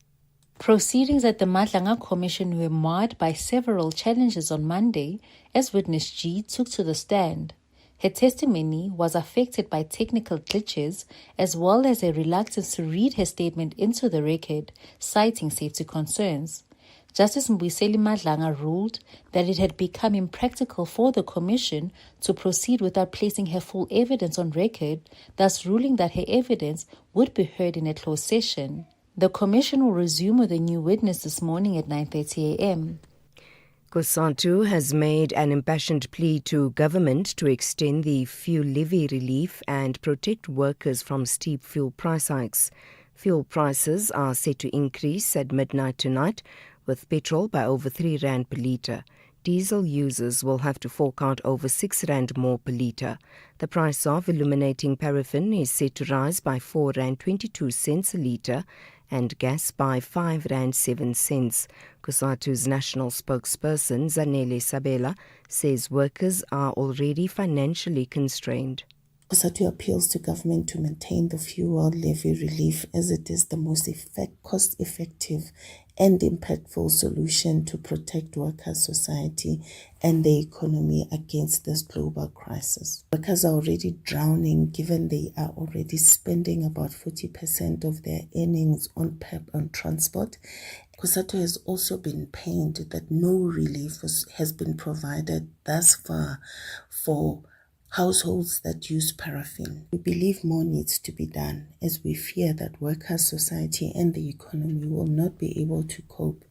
Proceedings at the Matlanga Commission were marred by several challenges on Monday as Witness G took to the stand. Her testimony was affected by technical glitches as well as a reluctance to read her statement into the record, citing safety concerns. Justice Mbuyiseli Matlanga ruled that it had become impractical for the Commission to proceed without placing her full evidence on record, thus ruling that her evidence would be heard in a closed session. The Commission will resume with a new witness this morning at 9:30 a.m. Kusatu has made an impassioned plea to government to extend the fuel levy relief and protect workers from steep fuel price hikes. Fuel prices are set to increase at midnight tonight, with petrol by over 3 rand per litre. diesel users will have to fork out over 6 rand more per litre. The price of illuminating paraffin is set to rise by 4 rand 22 cents a litre and gas by 5 rand 7 cents. COSATU's national spokesperson Zanele Sabela says workers are already financially constrained. COSATU appeals to government to maintain the fuel levy relief as it is the most cost-effective and impactful solution to protect workers' society and the economy against this global crisis. Workers are already drowning given they are already spending about 40% of their earnings on transport. COSATU has also been pained that no relief has been provided thus far for households that use paraffin. We believe more needs to be done as we fear that workers' society and the economy will not be able to cope.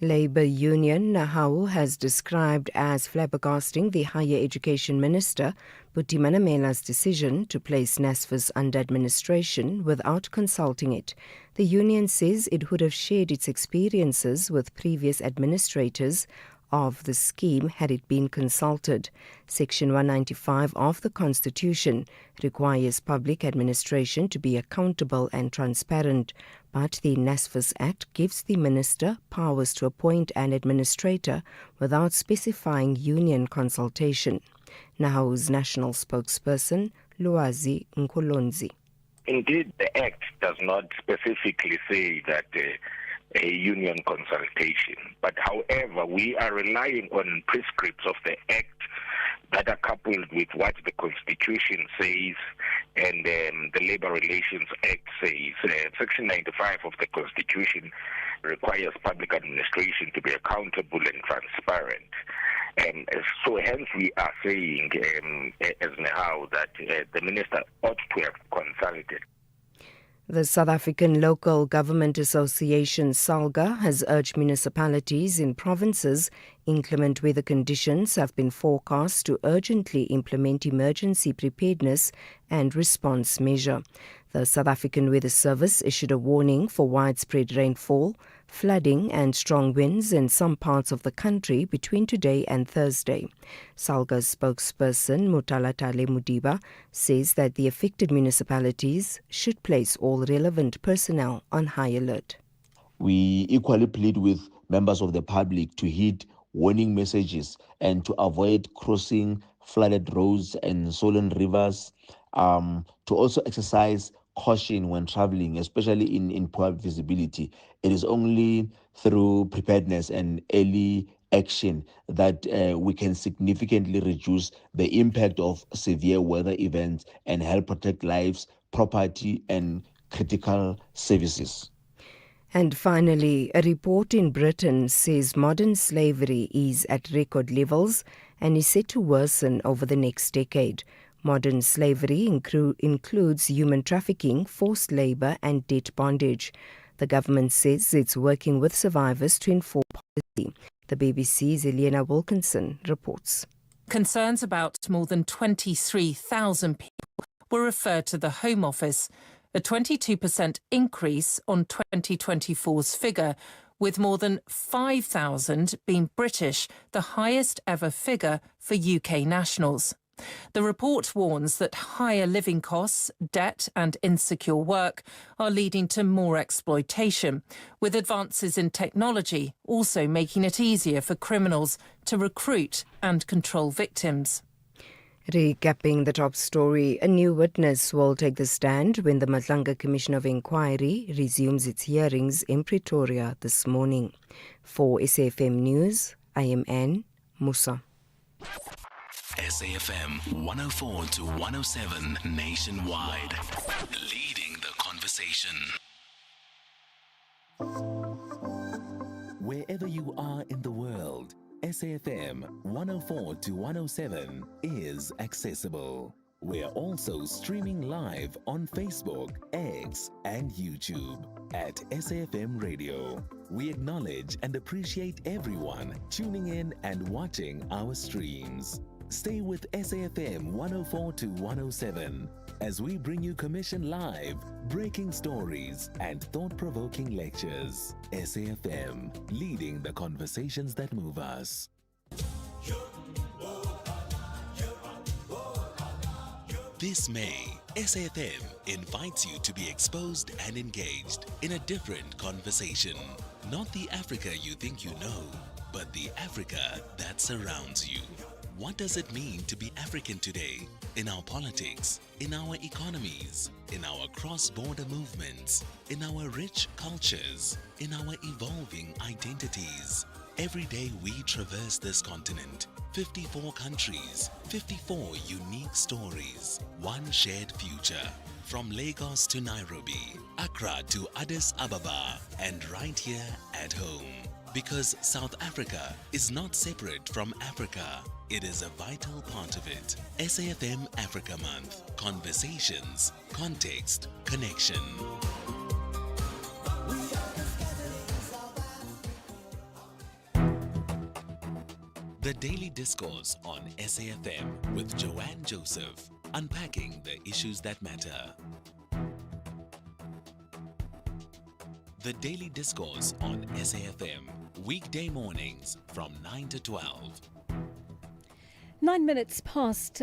Labour Union NAHAU has described as flabbergasting the Higher Education Minister, Buti Manamela's decision to place NSFAS under administration without consulting it. The union says it would have shared its experiences with previous administrators of the scheme had it been consulted. Section 195 of the Constitution requires public administration to be accountable and transparent, but the NSFAS Act gives the minister powers to appoint an administrator without specifying union consultation. NAHAU's national spokesperson, Luazi Nkolonzi. Indeed, the Act does not specifically say that a union consultation. But however, we are relying on prescripts of the Act that are coupled with what the Constitution says and the Labour Relations Act says. Section 95 of the Constitution requires public administration to be accountable and transparent. So hence we are saying as now that the minister ought to have consulted. The South African Local Government Association, SALGA, has urged municipalities in provinces inclement weather conditions have been forecast to urgently implement emergency preparedness and response measure. The South African Weather Service issued a warning for widespread rainfall, flooding and strong winds in some parts of the country between today and Thursday. SALGA's spokesperson Mutalatale Mudiba says that the affected municipalities should place all relevant personnel on high alert. We equally plead with members of the public to heed warning messages and to avoid crossing flooded roads and swollen rivers, to also exercise caution when traveling, especially in poor visibility. It is only through preparedness and early action that we can significantly reduce the impact of severe weather events and help protect lives, property, and critical services. And finally, a report in Britain says modern slavery is at record levels and is set to worsen over the next decade. Modern slavery includes human trafficking, forced labour and debt bondage. The government says it's working with survivors to inform policy. The BBC's Elena Wilkinson reports. Concerns about more than 23,000 people were referred to the Home Office, a 22% increase on 2024's figure, with more than 5,000 being British, the highest ever figure for UK nationals. The report warns that higher living costs, debt and insecure work are leading to more exploitation, with advances in technology also making it easier for criminals to recruit and control victims. Recapping the top story, a new witness will take the stand when the Matlanga Commission of Inquiry resumes its hearings in Pretoria this morning. For SAFM News, I am Anne Musa. SAFM 104 to 107 nationwide. Leading the conversation. Wherever you are in the world, SAFM 104 to 107 is accessible. We're also streaming live on Facebook, X, and YouTube at SAFM Radio. We acknowledge and appreciate everyone tuning in and watching our streams. Stay with SAfm 104 to 107 as we bring you Commission Live, breaking stories and thought-provoking lectures. SAfm, leading the conversations that move us. This May, SAfm invites you to be exposed and engaged in a different conversation. Not the Africa you think you know, but the Africa that surrounds you. What does it mean to be African today? In our politics, in our economies, in our cross-border movements, in our rich cultures, in our evolving identities. Every day we traverse this continent. 54 countries, 54 unique stories, one shared future. From Lagos to Nairobi, Accra to Addis Ababa, and right here at home. Because South Africa is not separate from Africa. It is a vital part of it. SAfm Africa Month. Conversations, context, connection. The Daily Discourse on SAfm with Joanne Joseph, unpacking the issues that matter. The Daily Discourse on SAfm, weekday mornings from 9 to 12. 9 minutes past